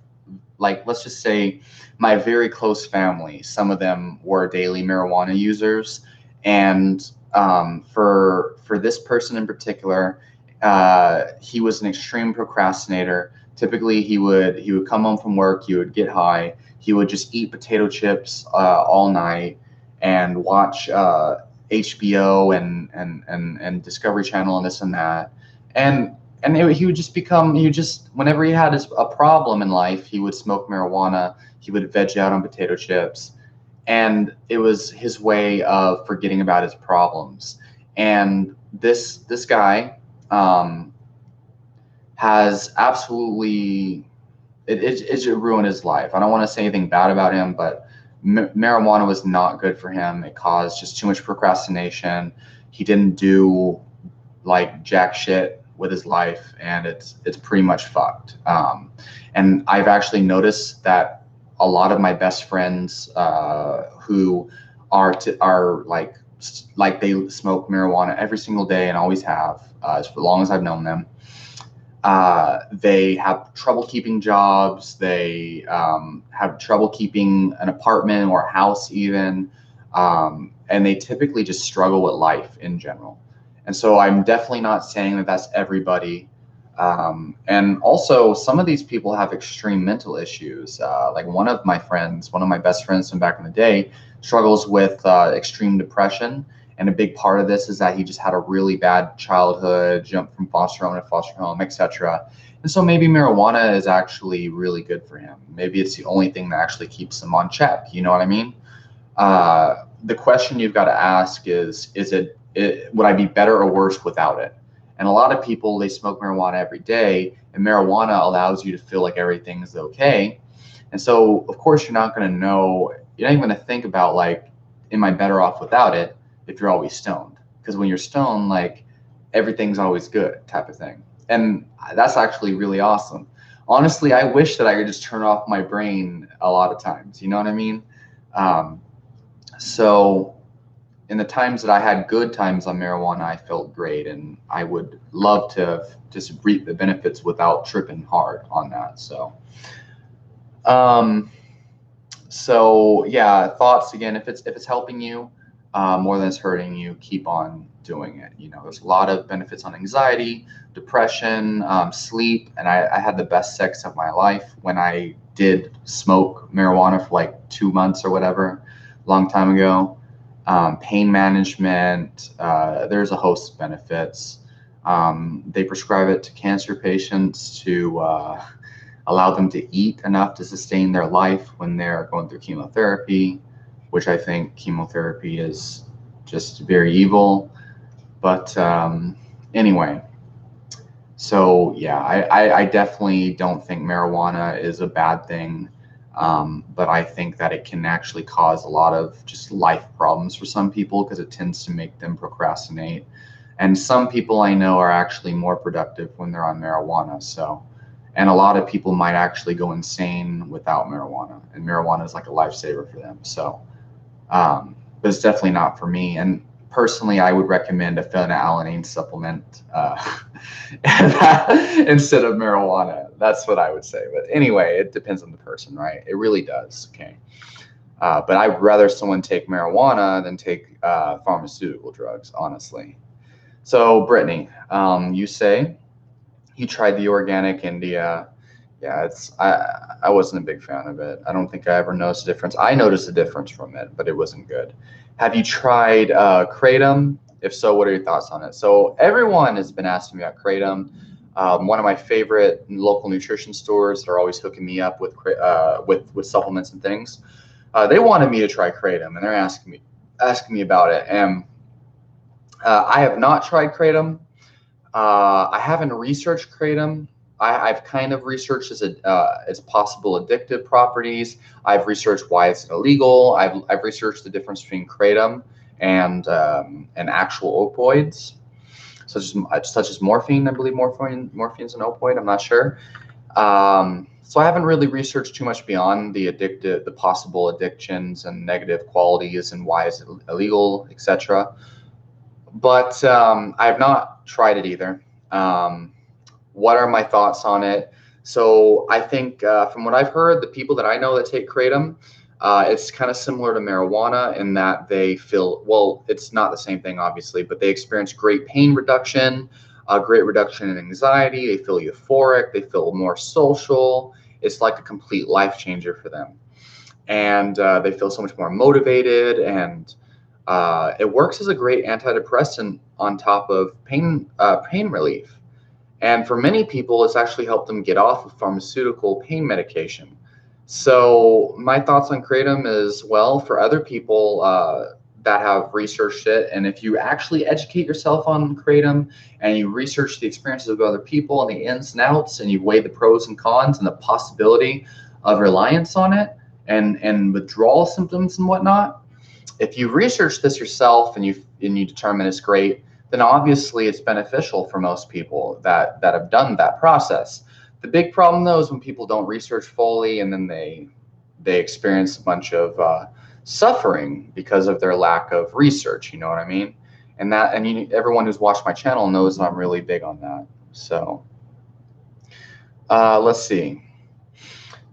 like, let's just say my very close family. Some of them were daily marijuana users, and for this person in particular, he was an extreme procrastinator. Typically, he would come home from work, he would get high, he would just eat potato chips all night and watch HBO and Discovery Channel and this and that, he would just whenever he had a problem in life, he would smoke marijuana, he would veg out on potato chips, and it was his way of forgetting about his problems. And this guy. Has absolutely it ruined his life. I don't want to say anything bad about him, but marijuana was not good for him. It caused just too much procrastination. He didn't do like jack shit with his life, and it's pretty much fucked. And I've actually noticed that a lot of my best friends who are like they smoke marijuana every single day and always have as long as I've known them. They have trouble keeping jobs. They have trouble keeping an apartment or a house even. And they typically just struggle with life in general. And so I'm definitely not saying that that's everybody. And also some of these people have extreme mental issues. Like one of my best friends from back in the day struggles with extreme depression. And a big part of this is that he just had a really bad childhood, jumped from foster home to foster home, etc. And so maybe marijuana is actually really good for him. Maybe it's the only thing that actually keeps him on check. You know what I mean? The question you've got to ask is would I be better or worse without it? And a lot of people, they smoke marijuana every day, and marijuana allows you to feel like everything's okay. And so, of course, you're not going to think about like, am I better off without it? If you're always stoned, because when you're stoned, like everything's always good type of thing. And that's actually really awesome. Honestly, I wish that I could just turn off my brain a lot of times. You know what I mean? So in the times that I had good times on marijuana, I felt great, and I would love to just reap the benefits without tripping hard on that. So yeah, thoughts again, if it's helping you more than it's hurting you, keep on doing it. You know, there's a lot of benefits on anxiety, depression, sleep, and I had the best sex of my life when I did smoke marijuana for like 2 months or whatever, a long time ago. Pain management, there's a host of benefits. They prescribe it to cancer patients to allow them to eat enough to sustain their life when they're going through chemotherapy, which I think chemotherapy is just very evil. But anyway, so yeah, I definitely don't think marijuana is a bad thing. But I think that it can actually cause a lot of just life problems for some people because it tends to make them procrastinate. And some people I know are actually more productive when they're on marijuana. And a lot of people might actually go insane without marijuana, and marijuana is like a lifesaver for them. But it's definitely not for me. And personally, I would recommend a phenylalanine supplement instead of marijuana. That's what I would say. But anyway, it depends on the person, right? It really does. Okay. But I'd rather someone take marijuana than take pharmaceutical drugs, honestly. So, Brittany, you say you tried the organic India. Yeah, I wasn't a big fan of it. I don't think I ever noticed a difference. I noticed a difference from it, but it wasn't good. Have you tried Kratom? If so, what are your thoughts on it? So everyone has been asking me about Kratom. One of my favorite local nutrition stores that are always hooking me up with supplements and things. They wanted me to try Kratom, and they're asking me about it. And I have not tried Kratom. I haven't researched Kratom. I've kind of researched its possible addictive properties. I've researched why it's illegal. I've researched the difference between Kratom and actual opioids, such as morphine. I believe morphine's an opioid. I'm not sure. So I haven't really researched too much beyond the possible addictions and negative qualities and why it's illegal, etc. But I have not tried it either. What are my thoughts on it? So I think from what I've heard, the people that I know that take Kratom, it's kind of similar to marijuana in that they feel, well, it's not the same thing, obviously, but they experience great pain reduction, great reduction in anxiety. They feel euphoric. They feel more social. It's like a complete life changer for them. And they feel so much more motivated, and it works as a great antidepressant on top of pain relief. And for many people, it's actually helped them get off of pharmaceutical pain medication. So my thoughts on Kratom is, well, for other people that have researched it, and if you actually educate yourself on Kratom and you research the experiences of other people and the ins and outs, and you weigh the pros and cons and the possibility of reliance on it and withdrawal symptoms and whatnot, if you research this yourself and you determine it's great, then obviously it's beneficial for most people that have done that process. The big problem, though, is when people don't research fully and then they experience a bunch of suffering because of their lack of research. You know what I mean? And everyone who's watched my channel knows I'm really big on that. So let's see.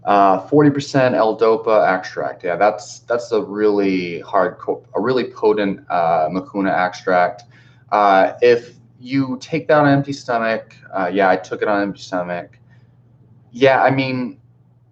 40% L-Dopa extract. Yeah, that's a really potent mucuna extract. If you take that on an empty stomach, yeah, I took it on an empty stomach. Yeah, I mean,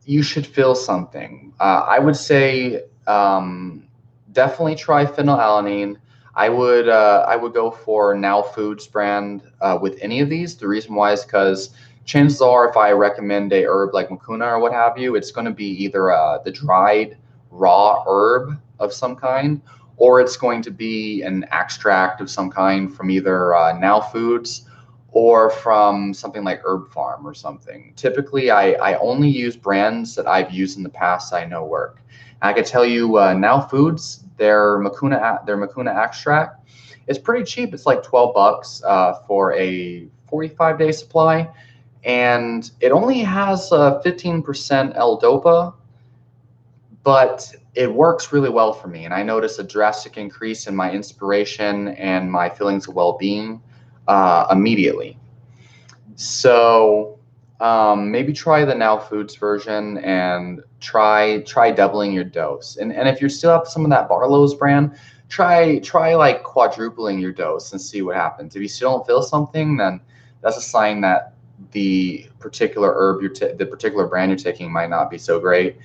you should feel something. I would say definitely try phenylalanine. I would go for Now Foods brand with any of these. The reason why is because chances are, if I recommend a herb like mucuna or what have you, it's going to be either the dried raw herb of some kind, or it's going to be an extract of some kind from either Now Foods or from something like Herb Farm or something. Typically, I only use brands that I've used in the past I know work. And I can tell you Now Foods, their mucuna extract is pretty cheap. It's like $12 for a 45-day supply. And it only has 15% L-Dopa, but it works really well for me. And I notice a drastic increase in my inspiration and my feelings of well-being immediately. So maybe try the Now Foods version and try doubling your dose. And if you still have some of that Barlow's brand, try like quadrupling your dose and see what happens. If you still don't feel something, then that's a sign that the particular herb the particular brand you're taking might not be so great.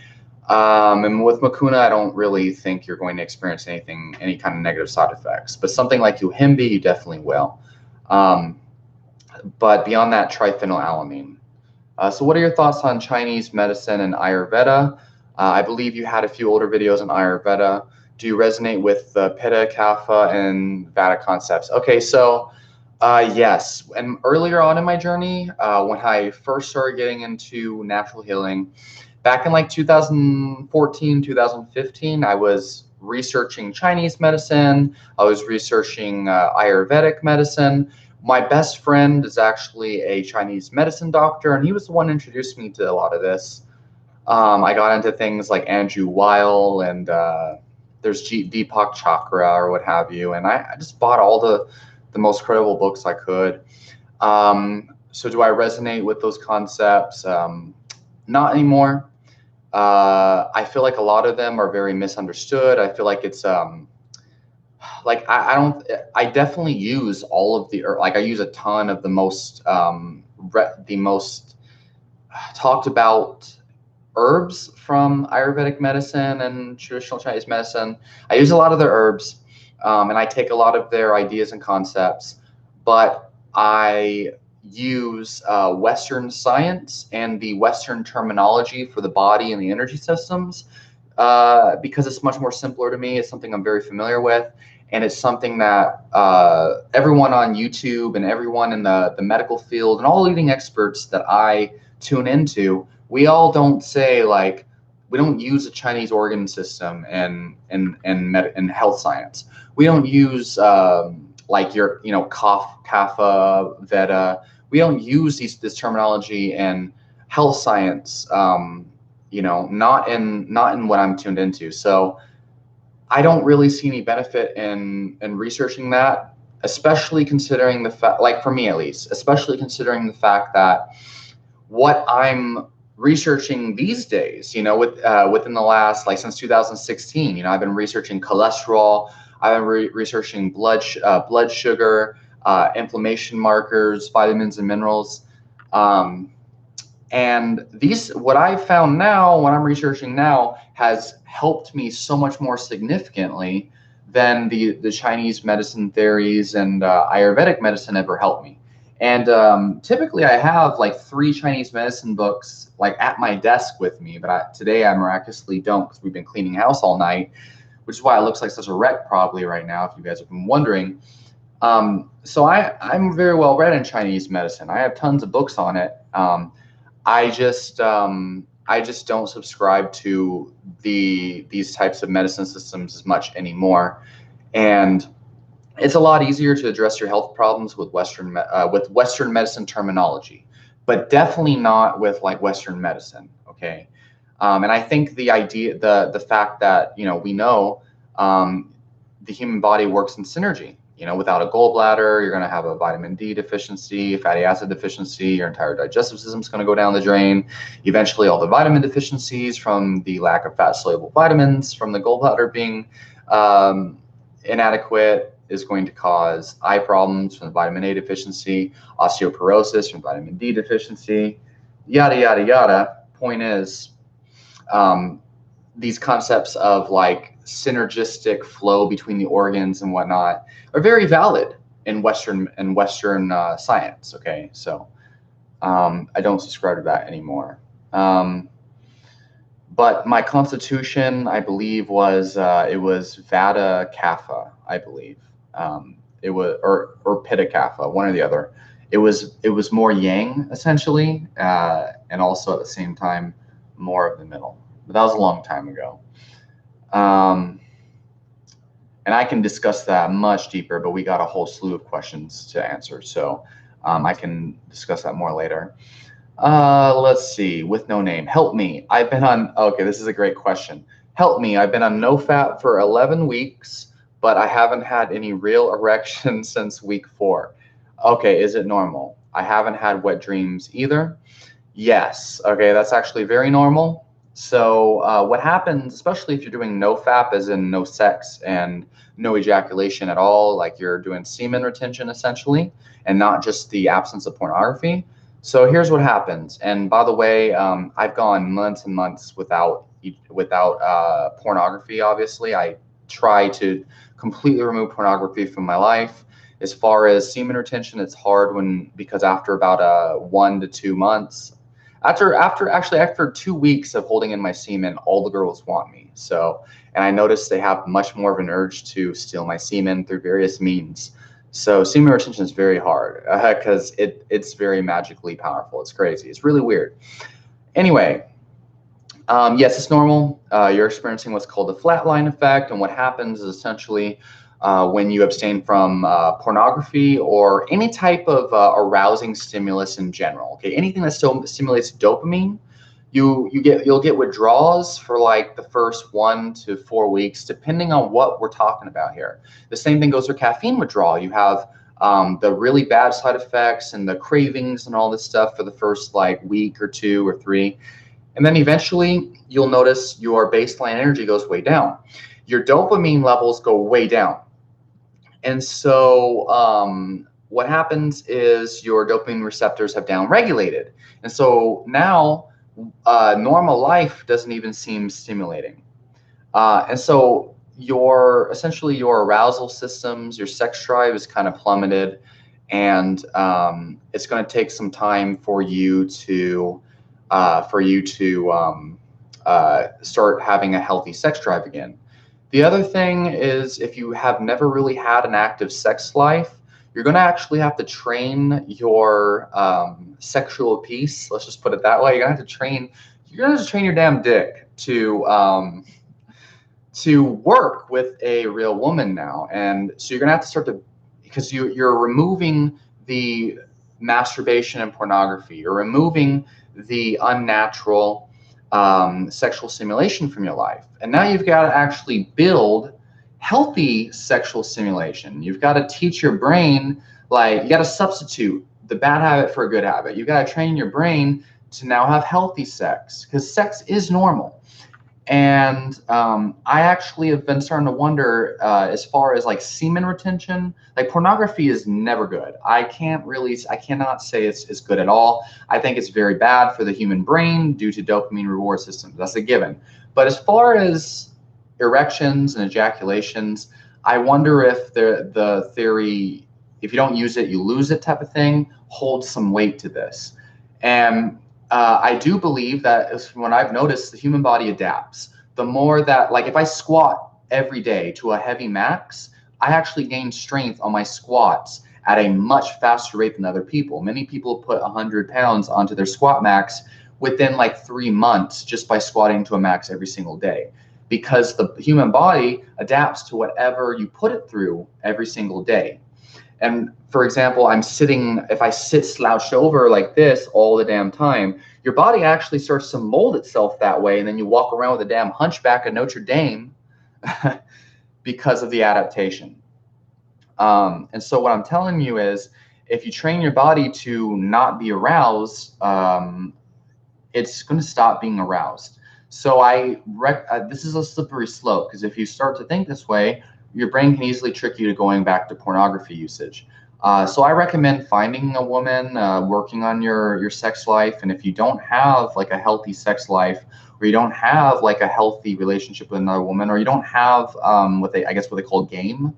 And with mucuna, I don't really think you're going to experience any kind of negative side effects. But something like Yohimbe, you definitely will. But beyond that, try phenylalanine. So what are your thoughts on Chinese medicine and Ayurveda? I believe you had a few older videos on Ayurveda. Do you resonate with the Pitta, Kapha, and Vata concepts? Okay, so yes. And earlier on in my journey, when I first started getting into natural healing, back in like 2014, 2015, I was researching Chinese medicine. I was researching Ayurvedic medicine. My best friend is actually a Chinese medicine doctor, and he was the one who introduced me to a lot of this. I got into things like Andrew Weil and there's Deepak Chakra or what have you, and I just bought all the most credible books I could. So do I resonate with those concepts? Not anymore. I feel like a lot of them are very misunderstood. I feel like it's like I don't. I definitely use all of the like I use a ton of the most talked about herbs from Ayurvedic medicine and traditional Chinese medicine. I use a lot of their herbs, and I take a lot of their ideas and concepts, but I use Western science and the Western terminology for the body and the energy systems because it's much more simpler to me. It's something I'm very familiar with. And it's something that everyone on YouTube and everyone in the medical field and all leading experts that I tune into, we all don't say like, we don't use the Chinese organ system in health science. We don't use like your, Kapha, Veda. We don't use this terminology in health science. Not in what I'm tuned into. So I don't really see any benefit in researching that, especially considering the fact, like for me at least, especially considering the fact that what I'm researching these days, within the last, like since 2016, I've been researching cholesterol, I've been researching blood sugar, inflammation markers, vitamins and minerals. And what I've found now, what I'm researching now, has helped me so much more significantly than the Chinese medicine theories and Ayurvedic medicine ever helped me. And typically I have like 3 Chinese medicine books like at my desk with me, but today I miraculously don't because we've been cleaning house all night, which is why it looks like such a wreck probably right now, if you guys have been wondering. So I'm very well read in Chinese medicine. I have tons of books on it. I just don't subscribe to these types of medicine systems as much anymore, and it's a lot easier to address your health problems with Western medicine terminology, but definitely not with like Western medicine. Okay, and I think the fact that we know the human body works in synergy. Without a gallbladder, you're going to have a vitamin D deficiency, fatty acid deficiency, your entire digestive system is going to go down the drain. Eventually, all the vitamin deficiencies from the lack of fat-soluble vitamins from the gallbladder being inadequate is going to cause eye problems from the vitamin A deficiency, osteoporosis from vitamin D deficiency, yada, yada, yada. Point is, these concepts of like synergistic flow between the organs and whatnot are very valid in Western science. Okay, so I don't subscribe to that anymore. But my constitution, I believe, was it was Vata Kapha, I believe. It was or Pitta Kapha, one or the other. It was more yang essentially, and also at the same time more of the middle. But that was a long time ago. And I can discuss that much deeper, but we got a whole slew of questions to answer. So I can discuss that more later. Let's see, with no name. Help me. Okay, this is a great question. Help me. I've been on no fat for 11 weeks, but I haven't had any real erection since week 4. Okay, is it normal? I haven't had wet dreams either. Yes. Okay, that's actually very normal. So what happens, especially if you're doing no FAP, as in no sex and no ejaculation at all, like you're doing semen retention essentially, and not just the absence of pornography. So here's what happens. And by the way, I've gone months and months without pornography. Obviously, I try to completely remove pornography from my life. As far as semen retention, it's hard because after about 1 to 2 months. After 2 weeks of holding in my semen, all the girls want me. So, and I noticed they have much more of an urge to steal my semen through various means. So semen retention is very hard because it's very magically powerful. It's crazy. It's really weird. Anyway, yes, it's normal. You're experiencing what's called the flatline effect. And what happens is essentially when you abstain from pornography or any type of arousing stimulus in general, okay, anything that still stimulates dopamine, you'll get withdrawals for like the first 1 to 4 weeks, depending on what we're talking about here. The same thing goes for caffeine withdrawal. You have the really bad side effects and the cravings and all this stuff for the first like week or 2 or 3. And then eventually you'll notice your baseline energy goes way down. Your dopamine levels go way down. And so what happens is your dopamine receptors have downregulated. And so now normal life doesn't even seem stimulating. And so essentially your arousal systems, your sex drive is kind of plummeted. And it's going to take some time for you to start having a healthy sex drive again. The other thing is, if you have never really had an active sex life, you're going to actually have to train your sexual piece. Let's just put it that way. You're going to have to train your damn dick to work with a real woman now. And so you're going to have to start to, because you're removing the masturbation and pornography. You're removing the unnatural sexual stimulation from your life. And now you've got to actually build healthy sexual stimulation. You've got to teach your brain, like, you got to substitute the bad habit for a good habit. You've got to train your brain to now have healthy sex, because sex is normal. And I actually have been starting to wonder as far as like semen retention, like pornography is never good. I cannot say it's good at all. I think it's very bad for the human brain due to dopamine reward systems. That's a given. But as far as erections and ejaculations, I wonder if the theory, if you don't use it, you lose it type of thing, holds some weight to this. And I do believe that when I've noticed, the human body adapts. The more that, like, if I squat every day to a heavy max, I actually gain strength on my squats at a much faster rate than other people. Many people put 100 pounds onto their squat max within like 3 months just by squatting to a max every single day, because the human body adapts to whatever you put it through every single day. And for example, if I sit slouched over like this all the damn time, your body actually starts to mold itself that way. And then you walk around with a damn hunchback of Notre Dame because of the adaptation. And so what I'm telling you is, if you train your body to not be aroused, it's going to stop being aroused. So this is a slippery slope, because if you start to think this way, your brain can easily trick you to going back to pornography usage. So I recommend finding a woman, working on your sex life. And if you don't have like a healthy sex life, or you don't have like a healthy relationship with another woman, or you don't have what they call game,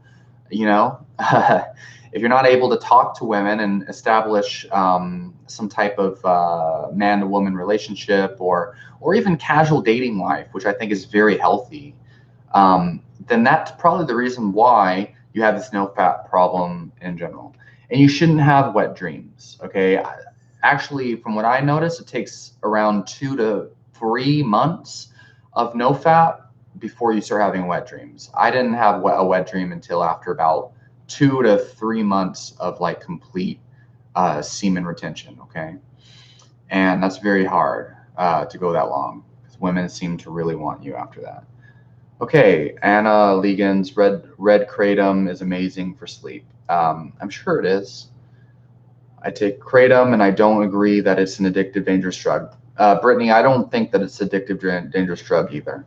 if you're not able to talk to women and establish some type of man to woman relationship, or even casual dating life, which I think is very healthy, then that's probably the reason why you have this no-fap problem in general. And you shouldn't have wet dreams, okay? Actually, from what I noticed, it takes around 2 to 3 months of no-fap before you start having wet dreams. I didn't have a wet dream until after about 2 to 3 months of like complete semen retention, okay? And that's very hard to go that long, because women seem to really want you after that. Okay, Anna Legans, red kratom is amazing for sleep. I'm sure it is. I take kratom, and I don't agree that it's an addictive, dangerous drug. Brittany, I don't think that it's addictive, dangerous drug either.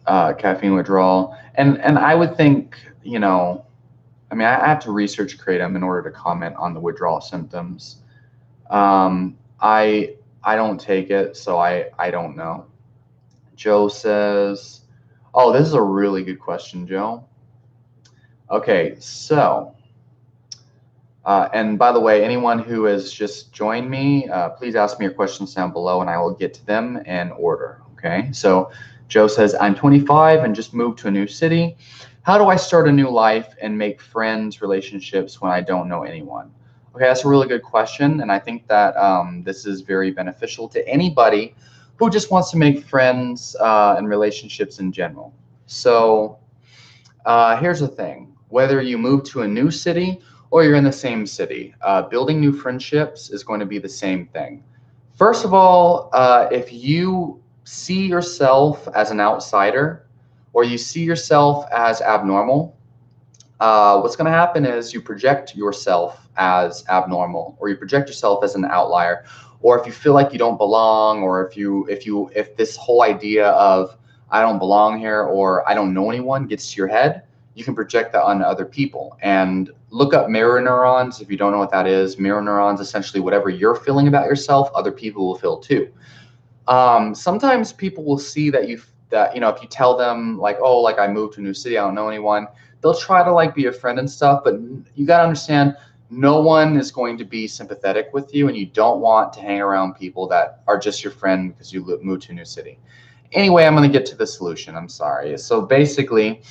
Caffeine withdrawal, and I would think, I have to research kratom in order to comment on the withdrawal symptoms. I don't take it, so I don't know. Joe says, oh, this is a really good question, Joe. Okay, so, and by the way, anyone who has just joined me, please ask me your questions down below and I will get to them in order, okay? So Joe says, I'm 25 and just moved to a new city. How do I start a new life and make friends, relationships when I don't know anyone? Okay, that's a really good question, and I think that this is very beneficial to anybody who just wants to make friends and relationships in general. So here's the thing. Whether you move to a new city or you're in the same city, building new friendships is going to be the same thing. First of all, if you see yourself as an outsider or you see yourself as abnormal, what's going to happen is you project yourself as abnormal, or you project yourself as an outlier, or if you feel like you don't belong, or if this whole idea of I don't belong here or I don't know anyone gets to your head, you can project that on other people. And look up mirror neurons if you don't know what that is. Mirror neurons, essentially whatever you're feeling about yourself, other people will feel too. Sometimes people will see that if you tell them like, oh, like I moved to a new city, I don't know anyone, they'll try to like be a friend and stuff, but you got to understand no one is going to be sympathetic with you, and you don't want to hang around people that are just your friend because you moved to a new city. Anyway, I'm going to get to the solution. I'm sorry. So basically,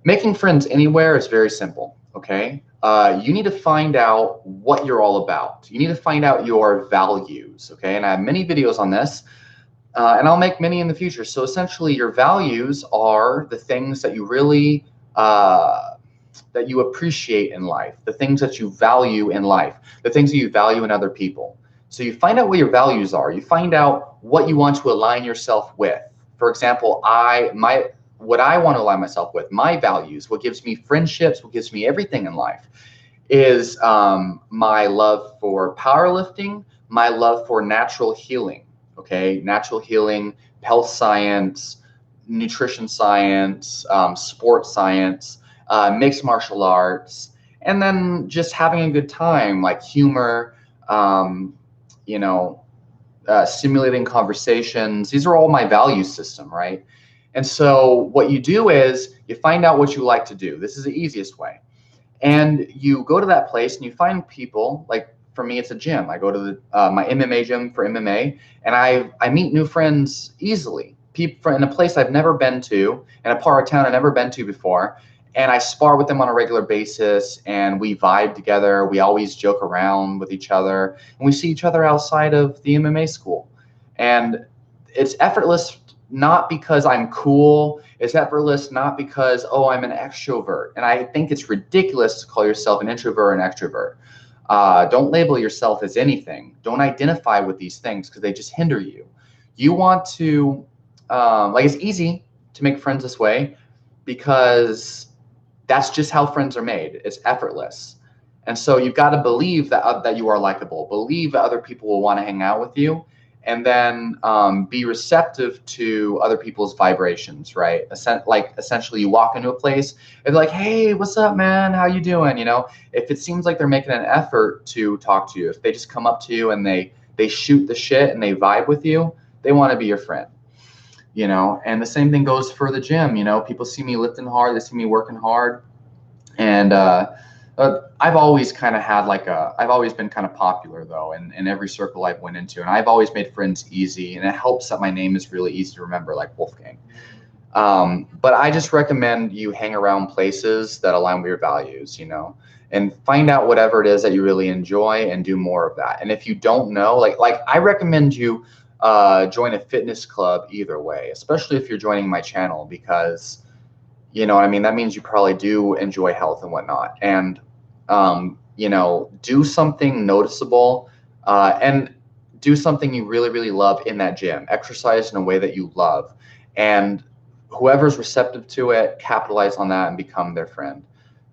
making friends anywhere is very simple. Okay. You need to find out what you're all about. You need to find out your values. Okay. And I have many videos on this, and I'll make many in the future. So essentially, your values are the things that you really that you appreciate in life, the things that you value in life, the things that you value in other people. So you find out what your values are. You find out what you want to align yourself with. For example, what I want to align myself with, my values, what gives me friendships, what gives me everything in life, is my love for powerlifting, my love for natural healing. Okay, natural healing, health science, nutrition science, sports science, mixed martial arts, and then just having a good time, like humor, um, you know, stimulating conversations. These are all my value system, right? And so what you do is you find out what you like to do. This is the easiest way. And you go to that place and you find people, like for me, it's a gym. I go to my MMA gym for MMA, and I meet new friends easily. People in a place I've never been to, in a part of town I've never been to before, and I spar with them on a regular basis, and we vibe together. We always joke around with each other, and we see each other outside of the MMA school. And it's effortless, not because I'm cool. It's effortless, not because, oh, I'm an extrovert. And I think it's ridiculous to call yourself an introvert or an extrovert. Don't label yourself as anything. Don't identify with these things because they just hinder you. You want to, it's easy to make friends this way because that's just how friends are made. It's effortless. And so you've got to believe that you are likable, believe that other people will want to hang out with you, and then be receptive to other people's vibrations, right? Essentially, you walk into a place and they're like, "Hey, what's up, man? How you doing?" If it seems like they're making an effort to talk to you, if they just come up to you and they shoot the shit and they vibe with you, they want to be your friend. And the same thing goes for the gym. People see me lifting hard, they see me working hard, and I've always kind of I've always been kind of popular though in every circle I've went into, and I've always made friends easy, and it helps that my name is really easy to remember, like Wolfgang. But I just recommend you hang around places that align with your values, and find out whatever it is that you really enjoy and do more of that. And if you don't know, like I recommend you join a fitness club either way, especially if you're joining my channel, because that means you probably do enjoy health and whatnot. And, do something noticeable and do something you really, really love in that gym. Exercise in a way that you love. And whoever's receptive to it, capitalize on that and become their friend.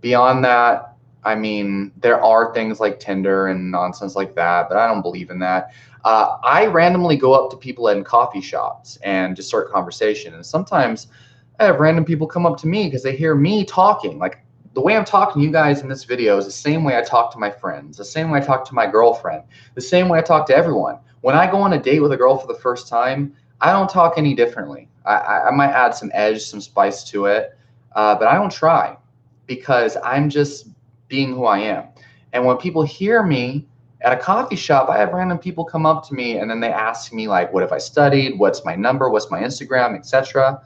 Beyond that, there are things like Tinder and nonsense like that, but I don't believe in that. I randomly go up to people in coffee shops and just start conversation. And sometimes I have random people come up to me because they hear me talking. Like the way I'm talking to you guys in this video is the same way I talk to my friends, the same way I talk to my girlfriend, the same way I talk to everyone. When I go on a date with a girl for the first time, I don't talk any differently. I might add some edge, some spice to it, but I don't try because I'm just being who I am. And when people hear me at a coffee shop, I have random people come up to me and then they ask me like, what have I studied? What's my number? What's my Instagram, etc.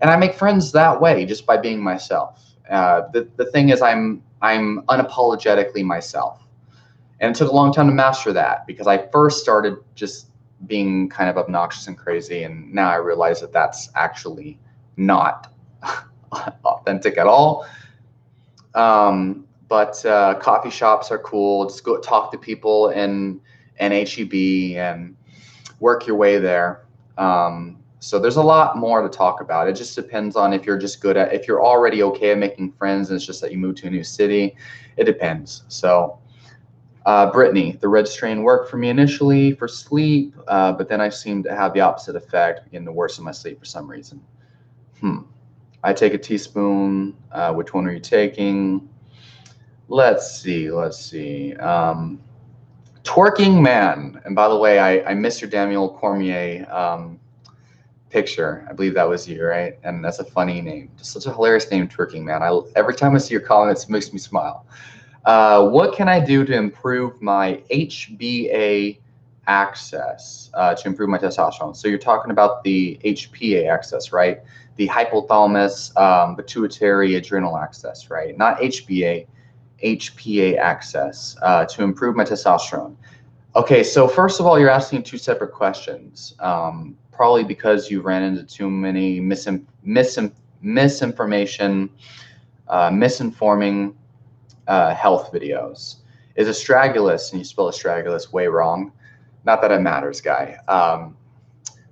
And I make friends that way just by being myself. The thing is, I'm unapologetically myself, and it took a long time to master that because I first started just being kind of obnoxious and crazy, and now I realize that that's actually not authentic at all. But coffee shops are cool. Just go talk to people and HEB and work your way there. So there's a lot more to talk about. It just depends on if you're just good at, if you're already okay at making friends and it's just that you moved to a new city. It depends. So Brittany, the red strain worked for me initially for sleep, but then I seemed to have the opposite effect, begin to worsen my sleep for some reason. I take a teaspoon. Which one are you taking? Let's see. Twerking Man. And by the way, I missed your Daniel Cormier picture. I believe that was you, right? And that's a funny name. Just such a hilarious name, Twerking Man. Every time I see your comments, it makes me smile. What can I do to improve my HBA axis, to improve my testosterone? So you're talking about the HPA axis, right? The hypothalamus, pituitary adrenal axis, right? Not HBA, HPA axis, to improve my testosterone. Okay, so first of all, you're asking two separate questions, probably because you ran into too many misinformation, misinforming health videos. Is astragalus, and you spell astragalus way wrong. Not that it matters, guy.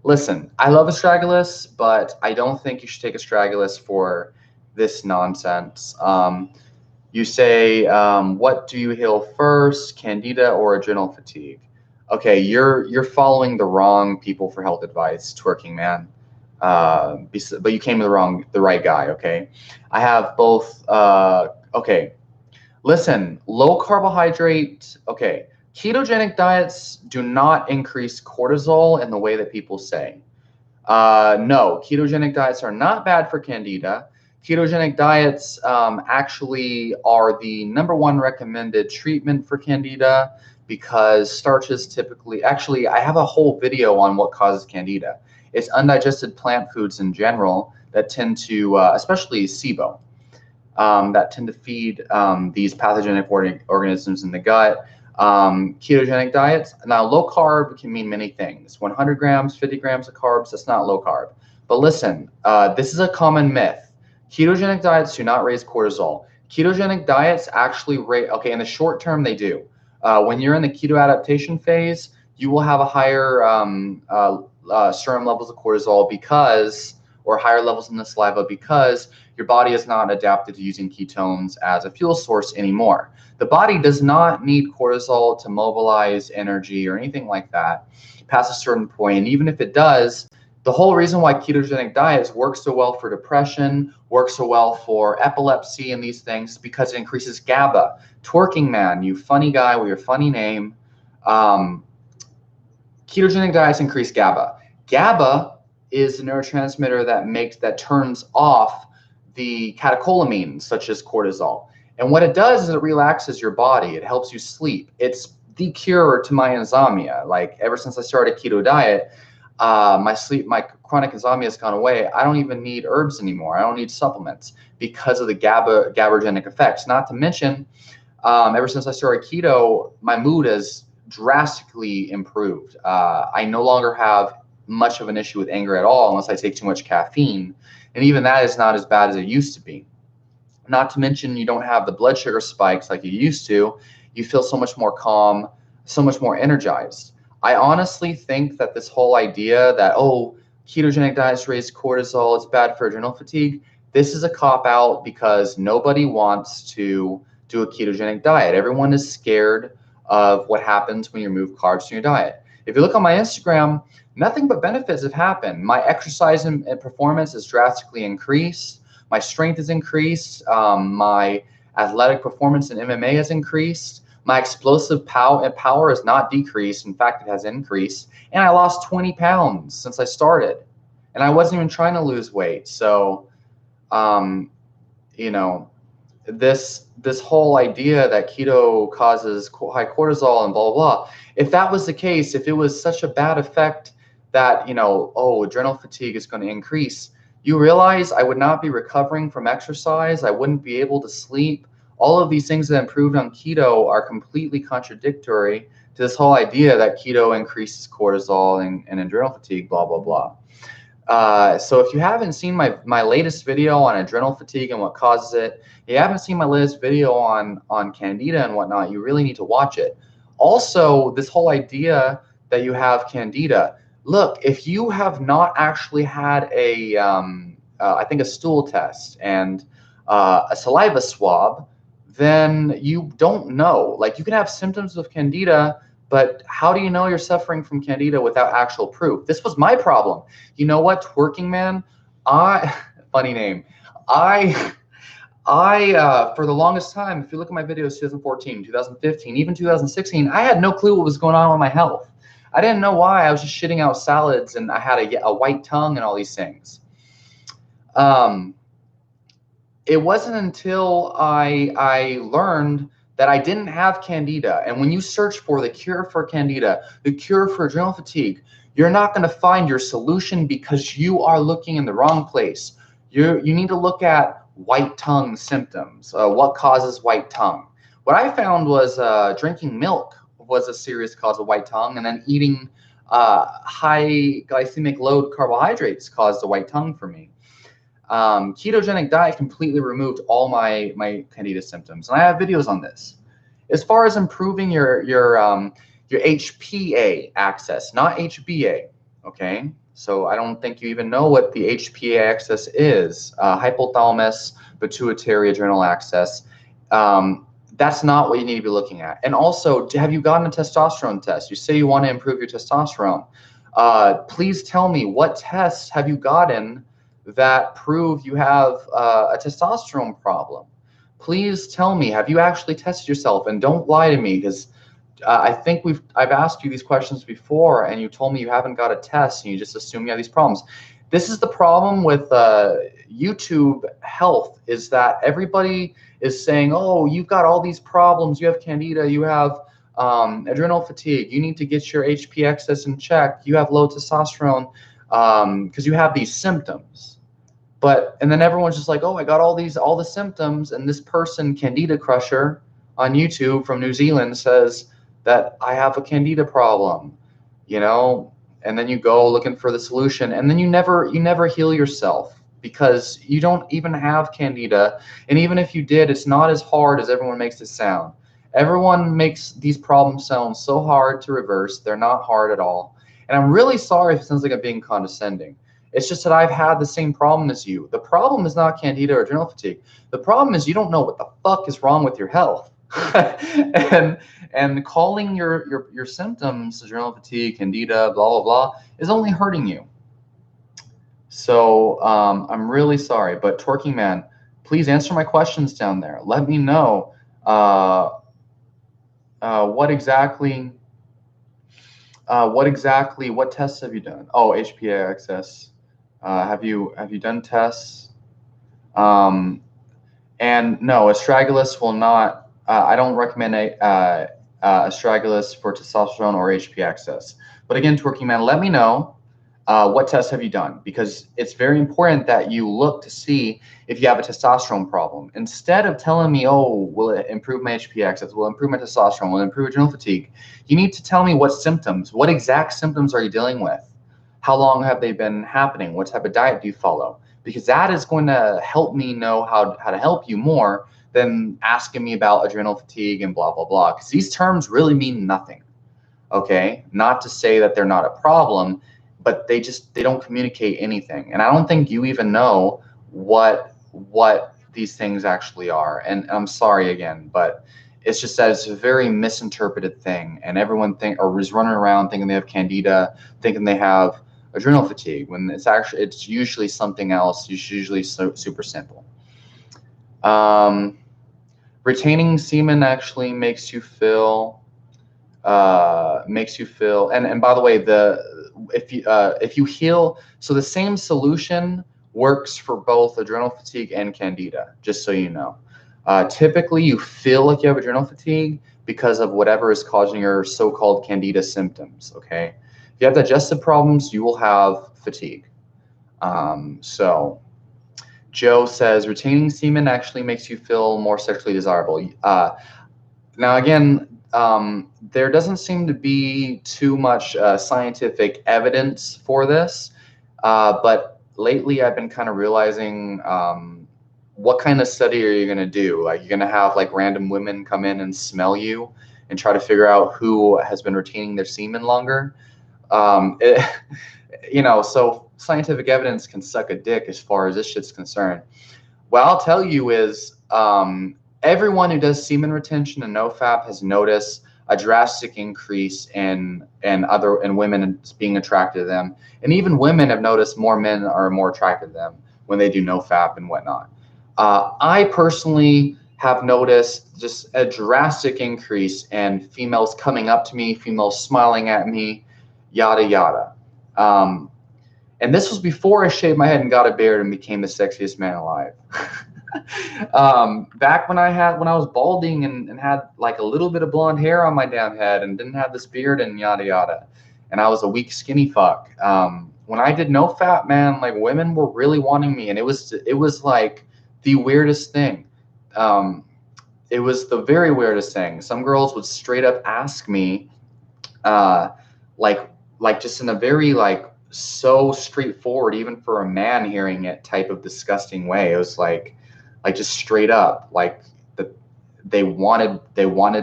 Listen, I love astragalus, but I don't think you should take astragalus for this nonsense. You say, what do you heal first, candida or adrenal fatigue? Okay, you're following the wrong people for health advice, Twerking Man. But you came to the right guy. Okay, I have both. Okay, listen, low carbohydrate. Okay, ketogenic diets do not increase cortisol in the way that people say. No, ketogenic diets are not bad for candida. Ketogenic diets actually are the #1 recommended treatment for candida because starches typically, actually, I have a whole video on what causes candida. It's undigested plant foods in general that tend to, especially SIBO, that tend to feed these pathogenic organisms in the gut. Ketogenic diets, now low carb can mean many things. 100 grams, 50 grams of carbs, that's not low carb. But listen, this is a common myth. Ketogenic diets do not raise cortisol. Ketogenic diets actually raise, okay, in the short term they do. When you're in the keto adaptation phase, you will have a higher serum levels of cortisol because, or higher levels in the saliva because your body is not adapted to using ketones as a fuel source anymore. The body does not need cortisol to mobilize energy or anything like that past a certain point. And even if it does, the whole reason why ketogenic diets work so well for depression, work so well for epilepsy and these things is because it increases GABA. Twerking Man, you funny guy with your funny name. Ketogenic diets increase GABA. GABA is a neurotransmitter that turns off the catecholamines, such as cortisol. And what it does is it relaxes your body. It helps you sleep. It's the cure to my insomnia. Like ever since I started keto diet, my chronic insomnia has gone away. I don't even need herbs anymore. I don't need supplements because of the GABAergic effects. Not to mention, ever since I started keto, my mood has drastically improved. I no longer have much of an issue with anger at all unless I take too much caffeine. And even that is not as bad as it used to be. Not to mention you don't have the blood sugar spikes like you used to. You feel so much more calm, so much more energized. I honestly think that this whole idea that, oh, ketogenic diets raise cortisol, it's bad for adrenal fatigue, this is a cop-out because nobody wants to do a ketogenic diet. Everyone is scared of what happens when you remove carbs from your diet. If you look on my Instagram, nothing but benefits have happened. My exercise and performance has drastically increased. My strength has increased. My athletic performance in MMA has increased. My explosive power has not decreased. In fact, it has increased. And I lost 20 pounds since I started. And I wasn't even trying to lose weight. So, you know, this whole idea that keto causes high cortisol and blah, blah, blah. If that was the case, if it was such a bad effect that, you know, oh, adrenal fatigue is going to increase, you realize I would not be recovering from exercise. I wouldn't be able to sleep. All of these things that improved on keto are completely contradictory to this whole idea that keto increases cortisol and adrenal fatigue, blah, blah, blah. So if you haven't seen my latest video on adrenal fatigue and what causes it, you haven't seen my latest video on candida and whatnot, you really need to watch it. Also, this whole idea that you have candida. Look, if you have not actually had I think a stool test and a saliva swab, then you don't know. Like, you can have symptoms of candida, but how do you know you're suffering from candida without actual proof? This was my problem. You know what, Twerking Man? Funny name. I for the longest time, if you look at my videos, 2014, 2015, even 2016, I had no clue what was going on with my health. I didn't know why. I was just shitting out salads and I had a white tongue and all these things. It wasn't until I learned that I didn't have candida. And when you search for the cure for candida, the cure for adrenal fatigue, you're not going to find your solution because you are looking in the wrong place. You need to look at white tongue symptoms. What causes white tongue? What I found was drinking milk was a serious cause of white tongue, and then eating high glycemic load carbohydrates caused a white tongue for me. Ketogenic diet completely removed all my candida symptoms, and I have videos on this. As far as improving your HPA axis, not HBA, okay? So I don't think you even know what the HPA axis is. Hypothalamus pituitary adrenal axis. That's not what you need to be looking at. And also, have you gotten a testosterone test? You say you want to improve your testosterone. Please tell me, what tests have you gotten that prove you have a testosterone problem? Please tell me, have you actually tested yourself? And don't lie to me, because I think I've asked you these questions before and you told me you haven't got a test and you just assume you have these problems. This is the problem with YouTube health, is that everybody is saying, oh, you've got all these problems, you have candida, you have adrenal fatigue, you need to get your HP excess in check, you have low testosterone because you have these symptoms. And then everyone's just like, oh, I got all the symptoms, and this person, Candida Crusher on YouTube from New Zealand, says that I have a candida problem, and then you go looking for the solution, and then you never heal yourself because you don't even have candida. And even if you did, it's not as hard as everyone makes it sound. Everyone makes these problems sound so hard to reverse. They're not hard at all. And I'm really sorry if it sounds like I'm being condescending. It's just that I've had the same problem as you. The problem is not candida or adrenal fatigue. The problem is you don't know what the fuck is wrong with your health. and calling your symptoms adrenal fatigue, candida, blah, blah, blah, is only hurting you. So I'm really sorry. But Twerking Man, please answer my questions down there. Let me know what tests have you done? Oh, HPA excess. Have you done tests? And no, astragalus will not. I don't recommend astragalus for testosterone or HPA excess. But again, Twerking Man, let me know what tests have you done, because it's very important that you look to see if you have a testosterone problem. Instead of telling me, oh, will it improve my HPA excess? Will it improve my testosterone? Will it improve adrenal fatigue? You need to tell me what exact symptoms are you dealing with? How long have they been happening? What type of diet do you follow? Because that is going to help me know how to help you more than asking me about adrenal fatigue and blah, blah, blah. Because these terms really mean nothing, okay? Not to say that they're not a problem, but they don't communicate anything. And I don't think you even know what these things actually are. And I'm sorry again, but it's just that it's a very misinterpreted thing. And everyone is running around thinking they have candida, thinking they have adrenal fatigue, when it's usually something else. It's usually super simple. Retaining semen actually makes you feel and by the way, if you heal, so the same solution works for both adrenal fatigue and candida, just so you know. Typically you feel like you have adrenal fatigue because of whatever is causing your so-called candida symptoms, okay? If you have digestive problems, you will have fatigue. So Joe says, retaining semen actually makes you feel more sexually desirable. Now again, there doesn't seem to be too much scientific evidence for this, but lately I've been kind of realizing what kind of study are you going to do? Like, you're going to have like random women come in and smell you and try to figure out who has been retaining their semen longer. It, so scientific evidence can suck a dick as far as this shit's concerned. What I'll tell you is everyone who does semen retention and nofap has noticed a drastic increase in women being attracted to them, and even women have noticed more men are more attracted to them when they do nofap and whatnot. I personally have noticed just a drastic increase in females coming up to me, females smiling at me, yada yada. And this was before I shaved my head and got a beard and became the sexiest man alive. Back when I was balding and had like a little bit of blonde hair on my damn head and didn't have this beard and yada yada, and I was a weak skinny fuck. When I did nofap, man, like women were really wanting me, and it was like the weirdest thing. It was the very weirdest thing. Some girls would straight up ask me, like just in a very like so straightforward, even for a man hearing it, type of disgusting way. It was like just straight up, like they wanted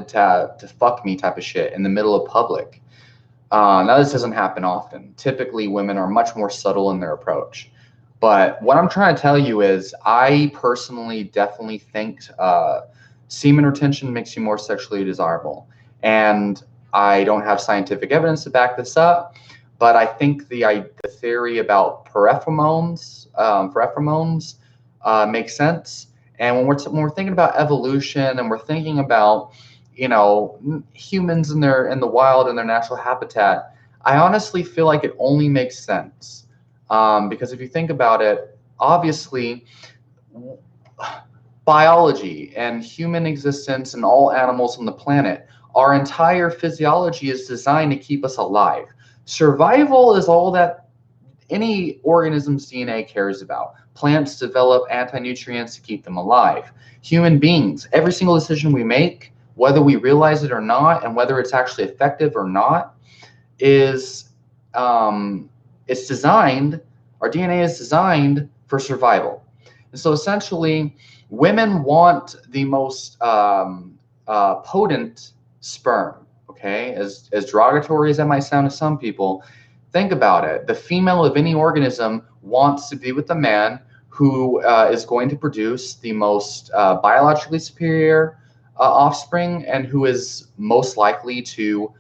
to fuck me type of shit in the middle of public. Now this doesn't happen often. Typically, women are much more subtle in their approach. But what I'm trying to tell you is, I personally definitely think semen retention makes you more sexually desirable, and I don't have scientific evidence to back this up. But I think the theory about pheromones makes sense. And when we're thinking about evolution, and we're thinking about humans in the wild in their natural habitat, I honestly feel like it only makes sense, because if you think about it, obviously biology and human existence and all animals on the planet, our entire physiology is designed to keep us alive. Survival is all that any organism's DNA cares about. Plants develop anti-nutrients to keep them alive. Human beings, every single decision we make, whether we realize it or not, and whether it's actually effective or not, it's designed, our DNA is designed for survival. And so essentially, women want the most potent sperm. Okay, as derogatory as that might sound to some people, think about it. The female of any organism wants to be with the man who is going to produce the most biologically superior offspring, and who is most likely to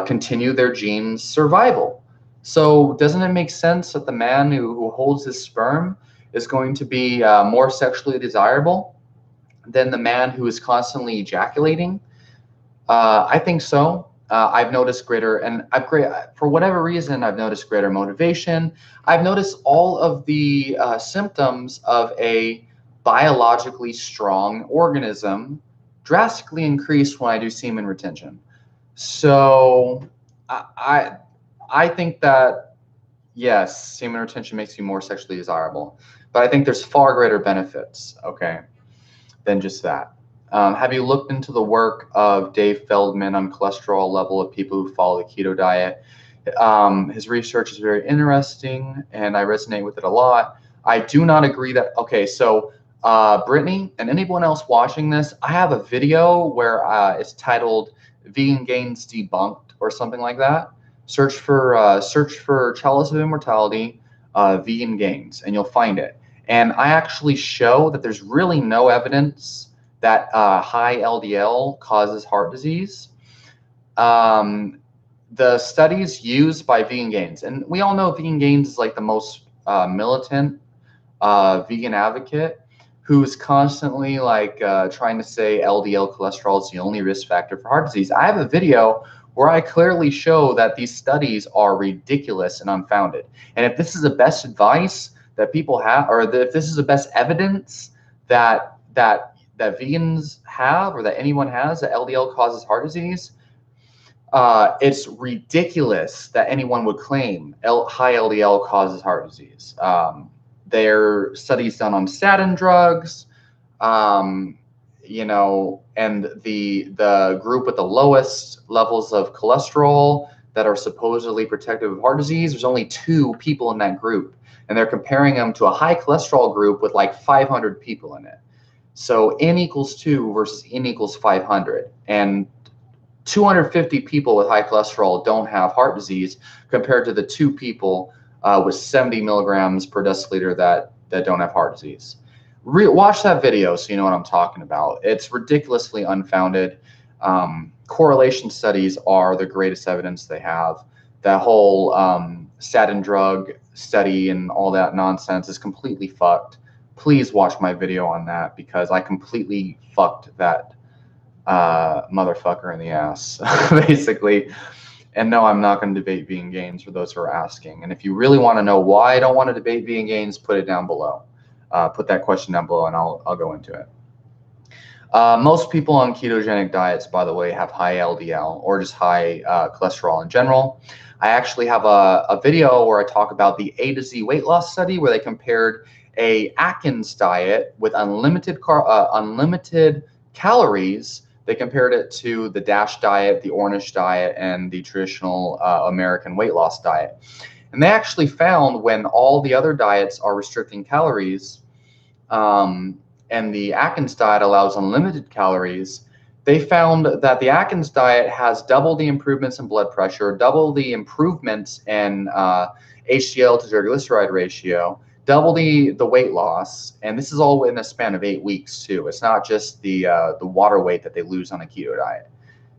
continue their genes' survival. So doesn't it make sense that the man who holds his sperm is going to be more sexually desirable than the man who is constantly ejaculating? I think so. I've noticed for whatever reason, I've noticed greater motivation. I've noticed all of the symptoms of a biologically strong organism drastically increase when I do semen retention. So I think that, yes, semen retention makes you more sexually desirable, but I think there's far greater benefits, okay, than just that. Have you looked into the work of Dave Feldman on cholesterol level of people who follow the keto diet? His research is very interesting, and I resonate with it a lot. I do not agree that, okay, so Brittany and anyone else watching this, I have a video where it's titled Vegan Gains Debunked or something like that. Search for Chalice of Immortality, Vegan Gains, and you'll find it. And I actually show that there's really no evidence that high LDL causes heart disease. The studies used by Vegan Gains, and we all know Vegan Gains is like the most militant vegan advocate, who's constantly like trying to say LDL cholesterol is the only risk factor for heart disease. I have a video where I clearly show that these studies are ridiculous and unfounded. And if this is the best advice that people have, or if this is the best evidence that vegans have, or that anyone has, that LDL causes heart disease, it's ridiculous that anyone would claim high LDL causes heart disease. There are studies done on statin drugs, and the group with the lowest levels of cholesterol that are supposedly protective of heart disease, there's only 2 people in that group, and they're comparing them to a high cholesterol group with like 500 people in it. So N equals 2 versus N equals 500. And 250 people with high cholesterol don't have heart disease compared to the 2 people with 70 milligrams per deciliter that don't have heart disease. Watch that video so you know what I'm talking about. It's ridiculously unfounded. Correlation studies are the greatest evidence they have. That whole statin drug study and all that nonsense is completely fucked. Please watch my video on that because I completely fucked that motherfucker in the ass, basically. And no, I'm not going to debate vegan gains for those who are asking. And if you really want to know why I don't want to debate vegan gains, put it down below. Put that question down below and I'll go into it. Most people on ketogenic diets, by the way, have high LDL or just high cholesterol in general. I actually have a video where I talk about the A to Z weight loss study where they compared a Atkins diet with unlimited calories. They compared it to the DASH diet, the Ornish diet, and the traditional American weight loss diet. And they actually found when all the other diets are restricting calories, and the Atkins diet allows unlimited calories, they found that the Atkins diet has double the improvements in blood pressure, double the improvements in HDL to triglyceride ratio, double the weight loss, and this is all in a span of 8 weeks too. It's not just the water weight that they lose on a keto diet.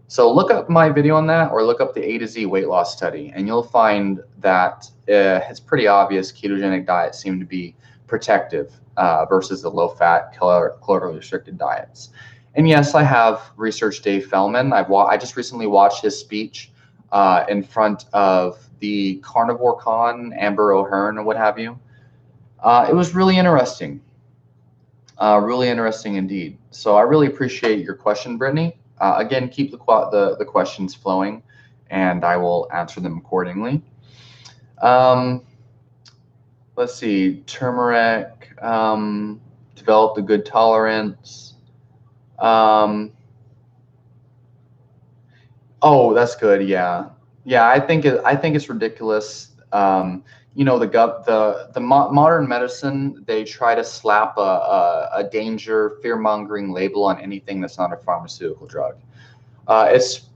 So look up my video on that, or look up the A to Z weight loss study, and you'll find that it's pretty obvious ketogenic diets seem to be protective versus the low-fat, caloric-restricted diets. And yes, I have researched Dave Fellman. I just recently watched his speech in front of the Carnivore Con, Amber O'Hearn, or what have you. It was really interesting. Really interesting indeed. So I really appreciate your question, Brittany. Again, keep the questions flowing, and I will answer them accordingly. Let's see. Turmeric developed a good tolerance. Oh, that's good. Yeah, I think it's ridiculous. You know, the modern medicine, they try to slap a danger, fear-mongering label on anything that's not a pharmaceutical drug. It's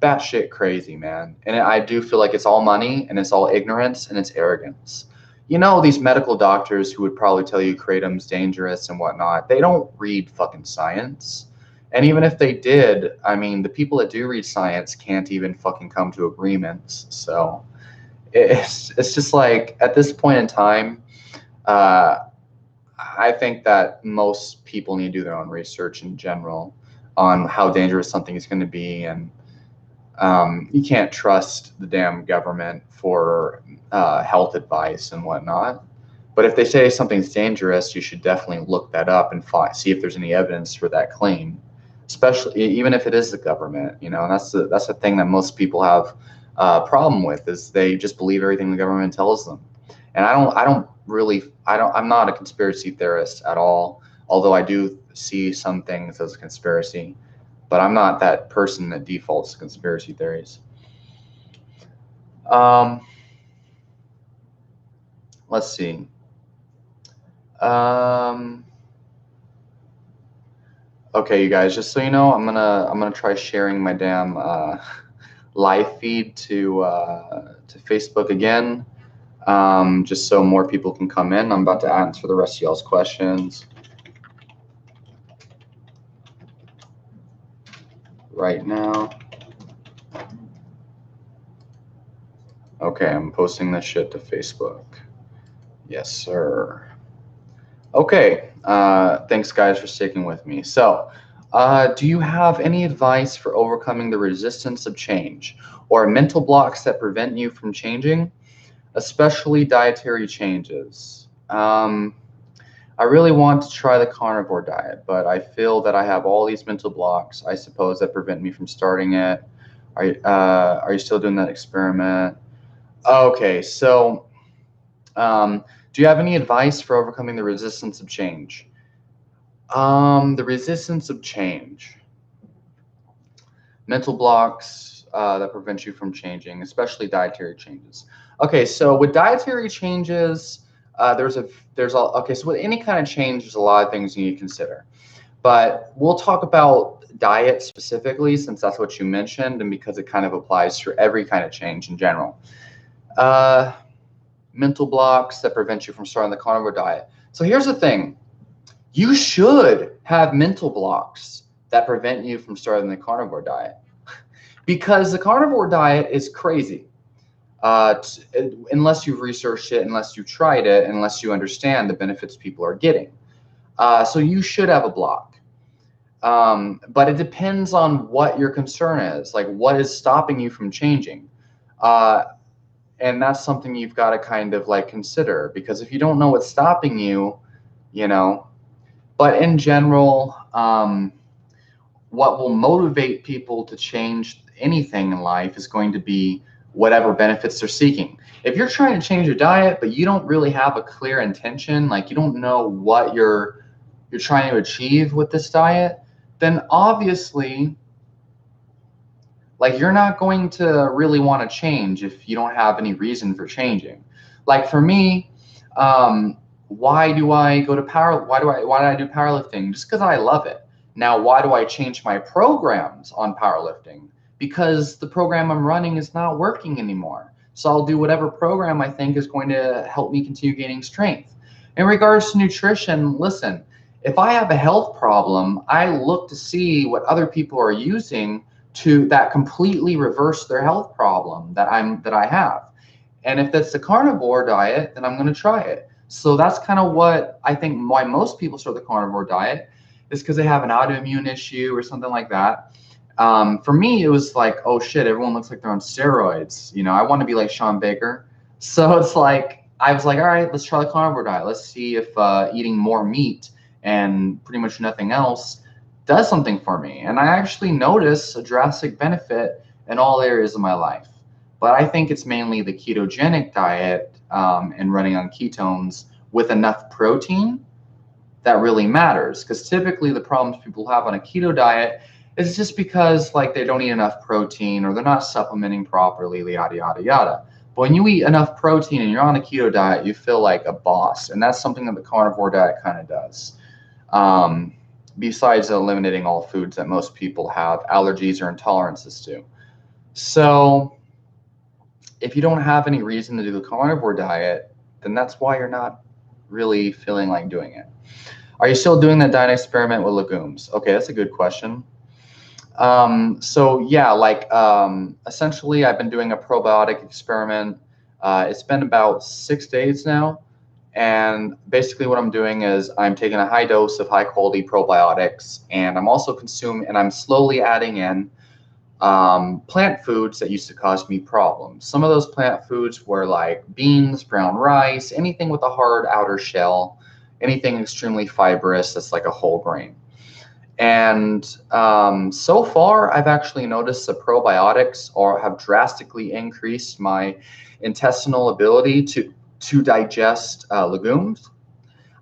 batshit crazy, man. And I do feel like it's all money, and it's all ignorance, and it's arrogance. You know, these medical doctors who would probably tell you kratom's dangerous and whatnot, they don't read fucking science. And even if they did, I mean, the people that do read science can't even fucking come to agreements. So it's just like, at this point in time, I think that most people need to do their own research in general on how dangerous something is going to be. And you can't trust the damn government for health advice and whatnot. But if they say something's dangerous, you should definitely look that up and see if there's any evidence for that claim, especially even if it is the government. You know, and that's the thing that most people have a problem with, is they just believe everything the government tells them. And I'm not a conspiracy theorist at all, although I do see some things as a conspiracy. But I'm not that person that defaults to conspiracy theories. Let's see. Okay, you guys, just so you know, I'm gonna try sharing my damn live feed to Facebook again, just so more people can come in. I'm about to answer the rest of y'all's questions right now. Okay, I'm posting this shit to Facebook. Yes, sir. Okay, thanks guys for sticking with me. So, do you have any advice for overcoming the resistance of change or mental blocks that prevent you from changing, especially dietary changes? I really want to try the carnivore diet, but I feel that I have all these mental blocks, I suppose, that prevent me from starting it. Are you still doing that experiment? Okay, so do you have any advice for overcoming the resistance of change? The resistance of change. Mental blocks that prevent you from changing, especially dietary changes. Okay, so with dietary changes, okay, so with any kind of change, there's a lot of things you need to consider. But we'll talk about diet specifically, since that's what you mentioned, and because it kind of applies to every kind of change in general. Mental blocks that prevent you from starting the carnivore diet. So here's the thing. You should have mental blocks that prevent you from starting the carnivore diet, because the carnivore diet is crazy. Unless you've researched it, unless you've tried it, unless you understand the benefits people are getting. So you should have a block. But it depends on what your concern is, like what is stopping you from changing. And that's something you've got to kind of like consider, because if you don't know what's stopping you, you know, but in general, what will motivate people to change anything in life is going to be whatever benefits they're seeking. If you're trying to change your diet, but you don't really have a clear intention, like you don't know what you're trying to achieve with this diet, then obviously, like, you're not going to really want to change if you don't have any reason for changing. Like for me, why do I go to why did I do powerlifting? Just because I love it. Now, why do I change my programs on powerlifting? Because the program I'm running is not working anymore. So I'll do whatever program I think is going to help me continue gaining strength. In regards to nutrition, listen, if I have a health problem, I look to see what other people are using that completely reverse their health problem that I have. And if that's the carnivore diet, then I'm going to try it. So that's kind of what I think why most people start the carnivore diet, is because they have an autoimmune issue or something like that. For me, it was like, oh shit, everyone looks like they're on steroids. You know, I want to be like Sean Baker. So it's like, I was like, all right, let's try the carnivore diet. Let's see if eating more meat and pretty much nothing else does something for me. And I actually notice a drastic benefit in all areas of my life. But I think it's mainly the ketogenic diet and running on ketones with enough protein that really matters. Because typically the problems people have on a keto diet is just because like they don't eat enough protein or they're not supplementing properly, yada, yada, yada. But when you eat enough protein and you're on a keto diet, you feel like a boss. And that's something that the carnivore diet kind of does. Besides eliminating all foods that most people have allergies or intolerances to. So if you don't have any reason to do the carnivore diet, then that's why you're not really feeling like doing it. Are you still doing that diet experiment with legumes? Okay, that's a good question. So yeah, like essentially I've been doing a probiotic experiment. It's been about 6 days now. And basically what I'm doing is I'm taking a high dose of high quality probiotics, and I'm also consuming, and I'm slowly adding in plant foods that used to cause me problems. Some of those plant foods were like beans, brown rice, anything with a hard outer shell, anything extremely fibrous that's like a whole grain. And so far, I've actually noticed the probiotics have drastically increased my intestinal ability to digest legumes.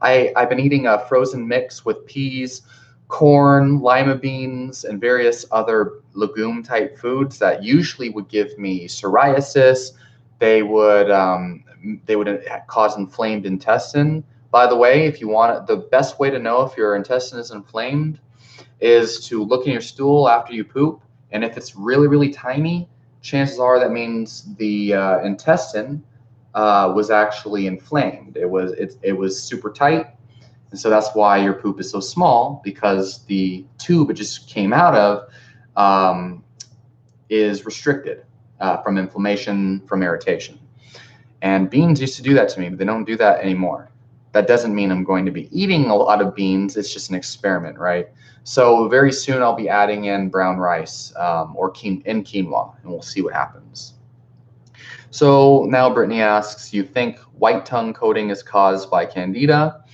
I've been eating a frozen mix with peas, corn, lima beans, and various other legume type foods that usually would give me psoriasis. They would cause inflamed intestine. By the way, if you want it, the best way to know if your intestine is inflamed is to look in your stool after you poop, and if it's really, really tiny, chances are that means the intestine was actually inflamed. It was super tight, and so that's why your poop is so small, because the tube it just came out of is restricted from inflammation, from irritation. And beans used to do that to me, but they don't do that anymore. That doesn't mean I'm going to be eating a lot of beans. It's just an experiment, right? So very soon I'll be adding in brown rice or quinoa, and we'll see what happens. So now Brittany asks, you think white tongue coating is caused by candida?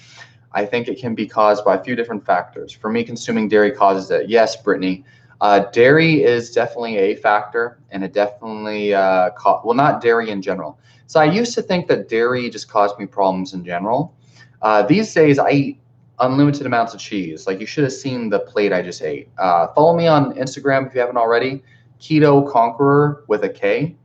I think it can be caused by a few different factors. For me, consuming dairy causes it. Yes, Brittany. Dairy is definitely a factor, and it definitely, well, not dairy in general. So I used to think that dairy just caused me problems in general. These days, I eat unlimited amounts of cheese. Like, you should have seen the plate I just ate. Follow me on Instagram if you haven't already. Keto Conqueror with a K.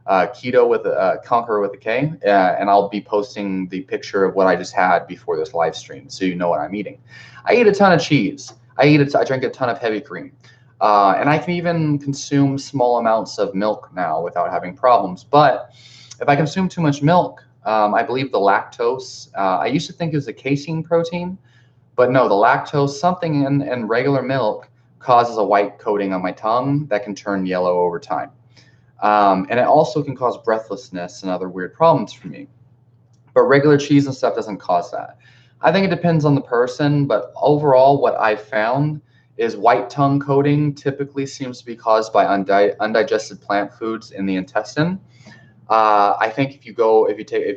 Keto with a Conqueror with a K, and I'll be posting the picture of what I just had before this live stream, so you know what I'm eating. I eat a ton of cheese. I drink a ton of heavy cream. And I can even consume small amounts of milk now without having problems. But if I consume too much milk, I believe the lactose, I used to think it was a casein protein, but no, the lactose, something in regular milk causes a white coating on my tongue that can turn yellow over time. And it also can cause breathlessness and other weird problems for me. But regular cheese and stuff doesn't cause that. I think it depends on the person, but overall, what I've found is white tongue coating typically seems to be caused by undigested plant foods in the intestine. I think if you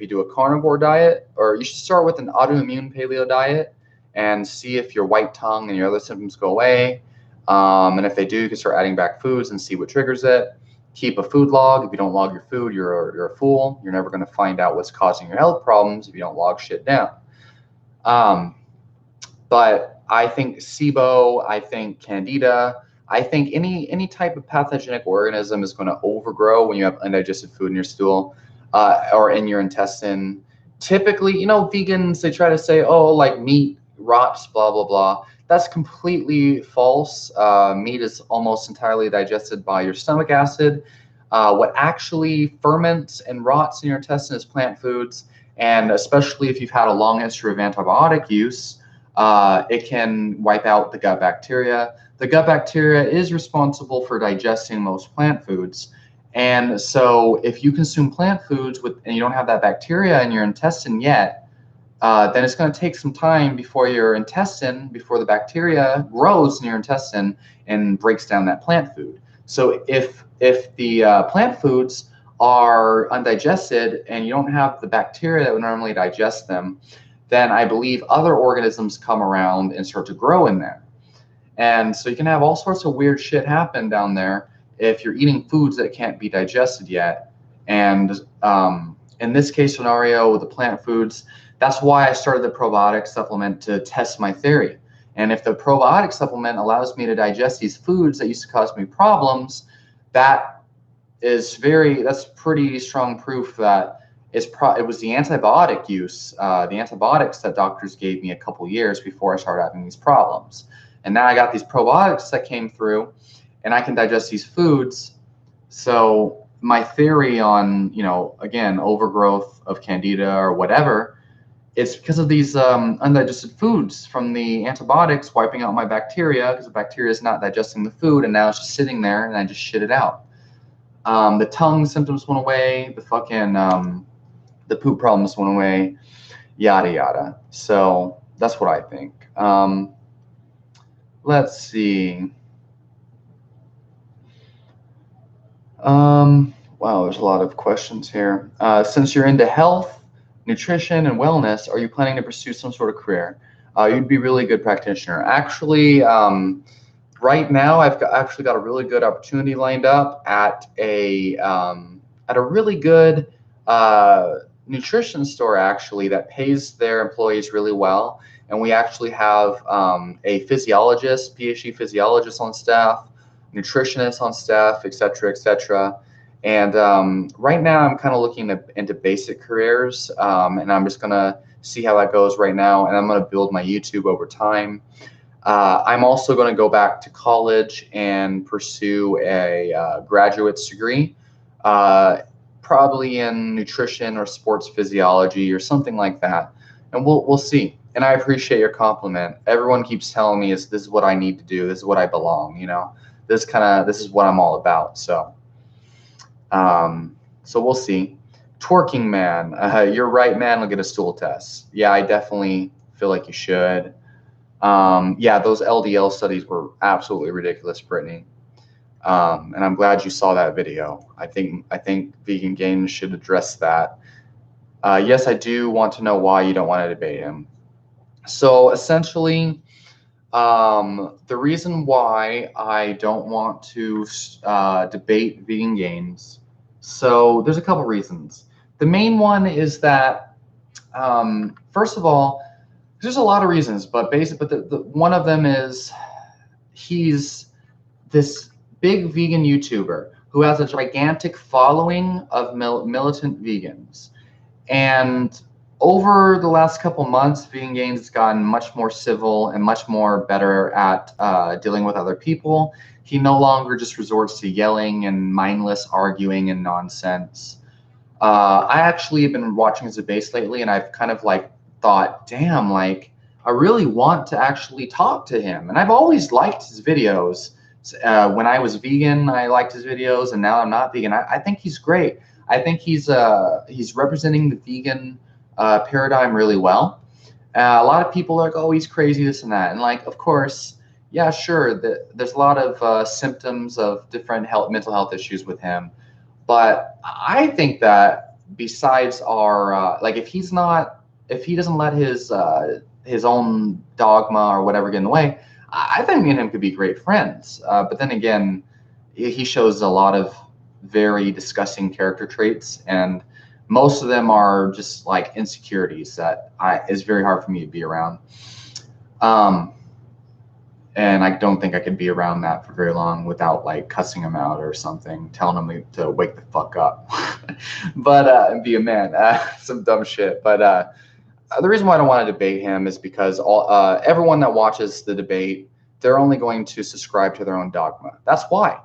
do a carnivore diet, or you should start with an autoimmune paleo diet and see if your white tongue and your other symptoms go away. And if they do, you can start adding back foods and see what triggers it. Keep a food log. If you don't log your food, you're a fool. You're never going to find out what's causing your health problems if you don't log shit down. But I think SIBO, I think Candida, I think any type of pathogenic organism is going to overgrow when you have undigested food in your stool or in your intestine. Typically, vegans, they try to say, oh, like meat rots, blah, blah, blah. That's completely false. Meat is almost entirely digested by your stomach acid. What actually ferments and rots in your intestine is plant foods. And especially if you've had a long history of antibiotic use, it can wipe out the gut bacteria. The gut bacteria is responsible for digesting most plant foods. And so if you consume plant foods and you don't have that bacteria in your intestine yet, then it's going to take some time before the bacteria grows in your intestine and breaks down that plant food. So if the plant foods are undigested and you don't have the bacteria that would normally digest them, then I believe other organisms come around and start to grow in there. And so you can have all sorts of weird shit happen down there if you're eating foods that can't be digested yet. And in this case scenario with the plant foods, that's why I started the probiotic supplement to test my theory. And if the probiotic supplement allows me to digest these foods that used to cause me problems, that's pretty strong proof that it was the antibiotic use, the antibiotics that doctors gave me a couple years before I started having these problems. And now I got these probiotics that came through and I can digest these foods. So my theory on, again, overgrowth of Candida or whatever, it's because of these undigested foods from the antibiotics wiping out my bacteria, because the bacteria is not digesting the food and now it's just sitting there and I just shit it out. The tongue symptoms went away, the poop problems went away, yada, yada. So that's what I think. Let's see. Wow, there's a lot of questions here. Since you're into health, nutrition, and wellness, are you planning to pursue some sort of career? You'd be a really good practitioner. Actually, right now, I've actually got a really good opportunity lined up at a really good nutrition store, actually, that pays their employees really well. And we actually have a physiologist, PhD physiologist on staff, nutritionist on staff, et cetera, et cetera. And right now I'm kind of looking into basic careers, and I'm just going to see how that goes right now. And I'm going to build my YouTube over time. I'm also going to go back to college and pursue a graduate's degree, probably in nutrition or sports physiology or something like that. And we'll see. And I appreciate your compliment. Everyone keeps telling me this is what I need to do. This is what I belong. This is what I'm all about. So we'll see. Twerking man, you're right, man. I'll get a stool test. Yeah, I definitely feel like you should. Yeah, those LDL studies were absolutely ridiculous, Brittany. And I'm glad you saw that video. I think Vegan Gains should address that. Yes, I do want to know why you don't want to debate him. So essentially, the reason why I don't want to debate Vegan Gains, so there's a couple reasons. The main one is that, first of all, there's a lot of reasons, but one of them is he's this big vegan YouTuber who has a gigantic following of militant vegans. And over the last couple months, Vegan Gains has gotten much more civil and much more better at dealing with other people. He no longer just resorts to yelling and mindless arguing and nonsense. I actually have been watching his debates lately, and I've kind of like thought, damn, like I really want to actually talk to him. And I've always liked his videos. When I was vegan, I liked his videos, and now I'm not vegan. I think he's great. I think he's representing the vegan paradigm really well. A lot of people are like, oh, he's crazy, this and that. And like, of course, yeah, sure, there's a lot of symptoms of different mental health issues with him. But I think that besides our like, if he doesn't let his own dogma or whatever get in the way, I think me and him could be great friends. But then again, he shows a lot of very disgusting character traits, and most of them are just like insecurities that it's very hard for me to be around. And I don't think I could be around that for very long without like cussing him out or something, telling him to wake the fuck up, and be a man, some dumb shit. But the reason why I don't want to debate him is because everyone that watches the debate, they're only going to subscribe to their own dogma. That's why.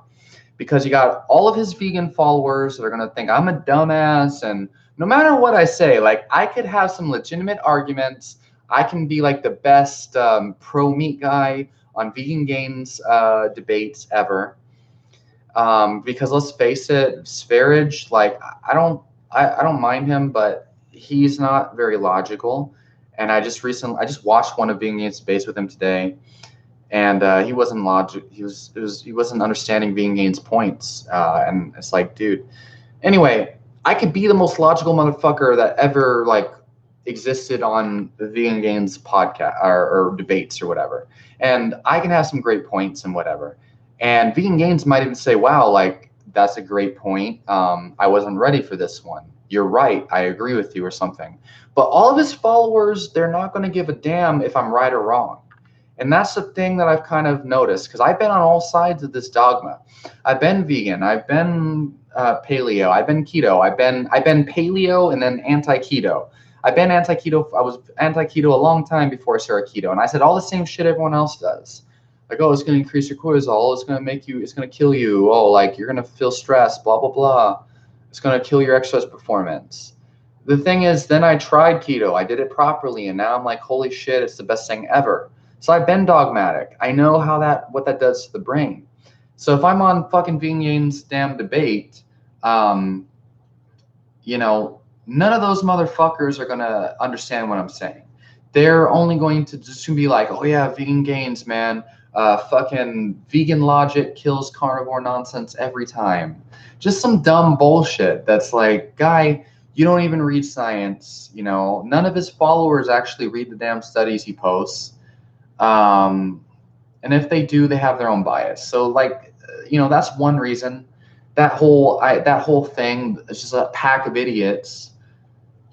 Because you got all of his vegan followers that are going to think I'm a dumbass, and no matter what I say, like I could have some legitimate arguments. I can be like the best pro meat guy on Vegan Gains debates ever. Because let's face it, Sverige, like I don't mind him, but he's not very logical. And I just watched one of Vegan Gains debates with him today, and he wasn't logic. He wasn't understanding Vegan Gains' points, and it's like, dude. Anyway, I could be the most logical motherfucker that ever like existed on the Vegan Gains podcast or debates or whatever, and I can have some great points and whatever. And Vegan Gains might even say, "Wow, like that's a great point. I wasn't ready for this one. You're right. I agree with you," or something. But all of his followers, they're not going to give a damn if I'm right or wrong. And that's the thing that I've kind of noticed, because I've been on all sides of this dogma. I've been vegan. I've been paleo. I've been keto. I've been paleo and then anti-keto. I've been anti-keto. I was anti-keto a long time before I started keto. And I said all the same shit everyone else does. Like, oh, it's going to increase your cortisol. It's going to kill you. Oh, like you're going to feel stressed, blah, blah, blah. It's going to kill your exercise performance. The thing is, then I tried keto. I did it properly. And now I'm like, holy shit, it's the best thing ever. So I've been dogmatic. I know what that does to the brain. So if I'm on fucking Vegan Gains' damn debate, none of those motherfuckers are gonna understand what I'm saying. They're only going to just be like, oh yeah, Vegan Gains, man. Fucking vegan logic kills carnivore nonsense every time. Just some dumb bullshit that's like, guy, you don't even read science. None of his followers actually read the damn studies he posts. And if they do, they have their own bias. So like, that's one reason. That whole thing is just a pack of idiots.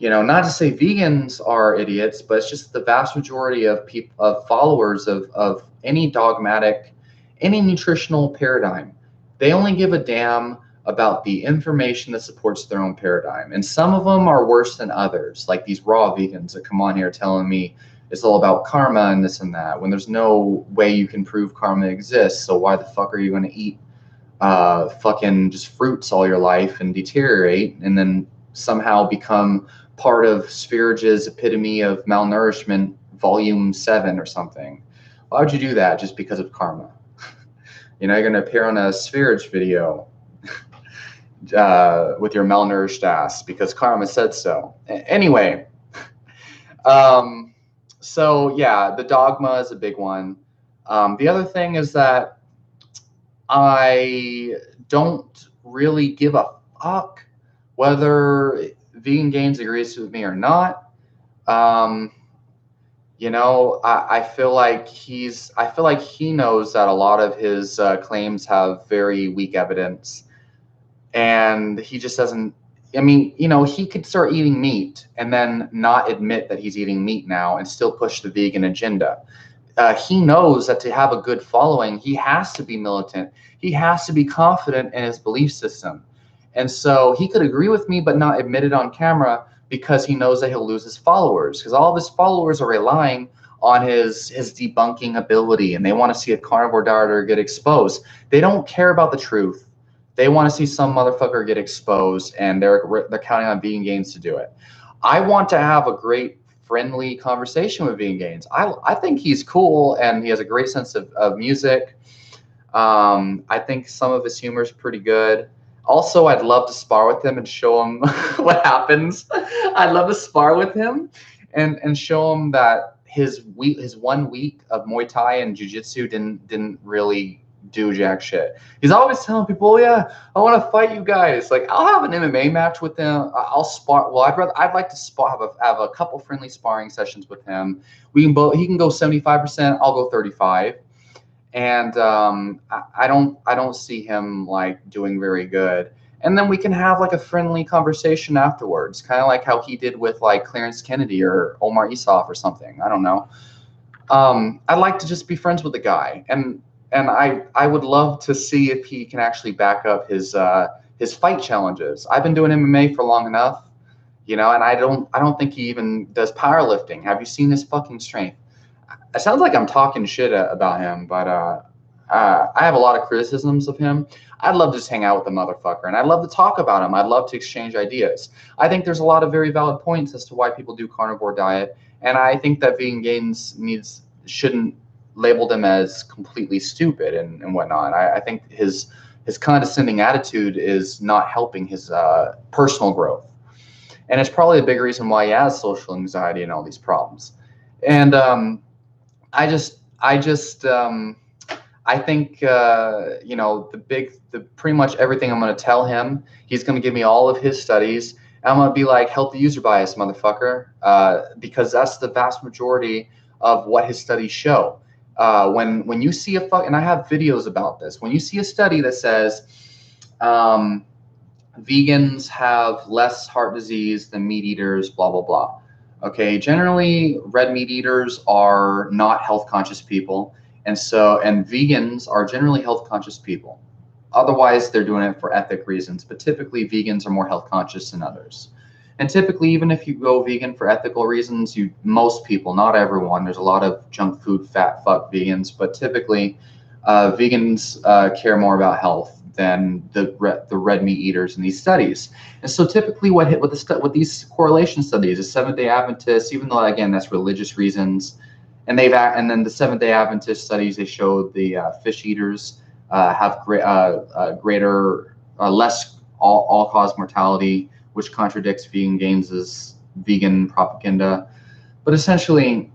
Not to say vegans are idiots, but it's just the vast majority of followers of any dogmatic, any nutritional paradigm. They only give a damn about the information that supports their own paradigm. And some of them are worse than others, like these raw vegans that come on here telling me it's all about karma and this and that, when there's no way you can prove karma exists. So why the fuck are you going to eat fucking just fruits all your life and deteriorate and then somehow become part of Sverige's epitome of malnourishment, volume 7 or something? Why would you do that just because of karma? You're going to appear on a Sverige video with your malnourished ass because karma said so. Anyway, so yeah, the dogma is a big one. The other thing is that I don't really give a fuck whether Vegan Gains agrees with me or not. I feel like he knows that a lot of his claims have very weak evidence, and he just doesn't. I mean, he could start eating meat and then not admit that he's eating meat now and still push the vegan agenda. He knows that to have a good following, he has to be militant. He has to be confident in his belief system. And so he could agree with me but not admit it on camera, because he knows that he'll lose his followers, because all of his followers are relying on his debunking ability, and they want to see a carnivore dieter get exposed. They don't care about the truth. They want to see some motherfucker get exposed, and they're counting on Vegan Gains to do it. I want to have a great friendly conversation with Vegan Gains. I think he's cool, and he has a great sense of music. I think some of his humor is pretty good. Also, I'd love to spar with him and show him what happens. I'd love to spar with him and show him that his 1 week of Muay Thai and Jiu Jitsu didn't really do jack shit. He's always telling people, "Oh yeah, I want to fight you guys." Like, I'll have an MMA match with him. I'll spar. Well, I'd like to have a couple friendly sparring sessions with him. He can go 75%. I'll go 35. And I don't see him like doing very good. And then we can have like a friendly conversation afterwards, kind of like how he did with like Clarence Kennedy or Omar Isuf or something. I don't know. I'd like to just be friends with the guy, and I would love to see if he can actually back up his fight challenges. I've been doing MMA for long enough, and I don't think he even does powerlifting. Have you seen his fucking strength? It sounds like I'm talking shit about him, but I have a lot of criticisms of him. I'd love to just hang out with the motherfucker, and I'd love to talk about him. I'd love to exchange ideas. I think there's a lot of very valid points as to why people do carnivore diet, and I think that Vegan Gains shouldn't label them as completely stupid and whatnot. I think his condescending attitude is not helping his personal growth, and it's probably a big reason why he has social anxiety and all these problems. And I think pretty much everything I'm going to tell him, he's going to give me all of his studies, and I'm going to be like, healthy user bias, motherfucker, because that's the vast majority of what his studies show. When you see and I have videos about this, when you see a study that says vegans have less heart disease than meat eaters, blah blah blah. Okay, generally red meat eaters are not health conscious people, and vegans are generally health conscious people. Otherwise, they're doing it for ethic reasons, but typically vegans are more health conscious than others. And typically, even if you go vegan for ethical reasons, most people, not everyone, there's a lot of junk food, fat fuck vegans, but typically vegans care more about health than the red meat eaters in these studies. And so typically what these correlation studies, the Seventh-day Adventists, even though again that's religious reasons, and then the Seventh-day Adventist studies, they showed the fish eaters have less all-cause mortality, which contradicts Vegan Gains' vegan propaganda. But essentially,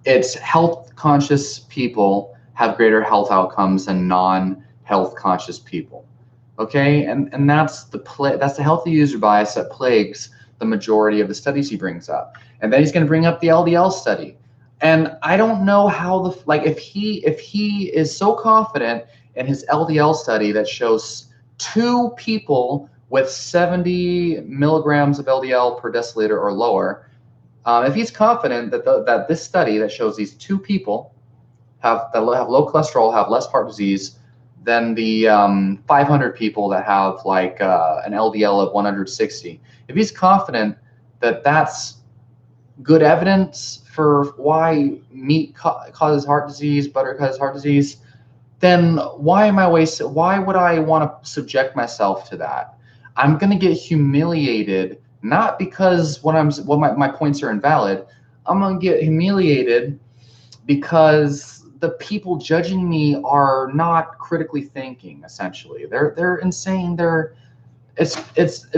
it's health conscious people have greater health outcomes than non-health conscious people. Okay, and that's the healthy user bias that plagues the majority of the studies he brings up. And then he's going to bring up the LDL study. And I don't know how if he is so confident in his LDL study that shows 2 people with 70 milligrams of LDL per deciliter or lower, if he's confident that this study that shows these 2 people have low cholesterol, have less heart disease than the 500 people that have like an LDL of 160. If he's confident that that's good evidence for why meat causes heart disease, butter causes heart disease, then why would I want to subject myself to that? I'm going to get humiliated, not because my points are invalid. I'm going to get humiliated because the people judging me are not critically thinking. Essentially, they're insane. It's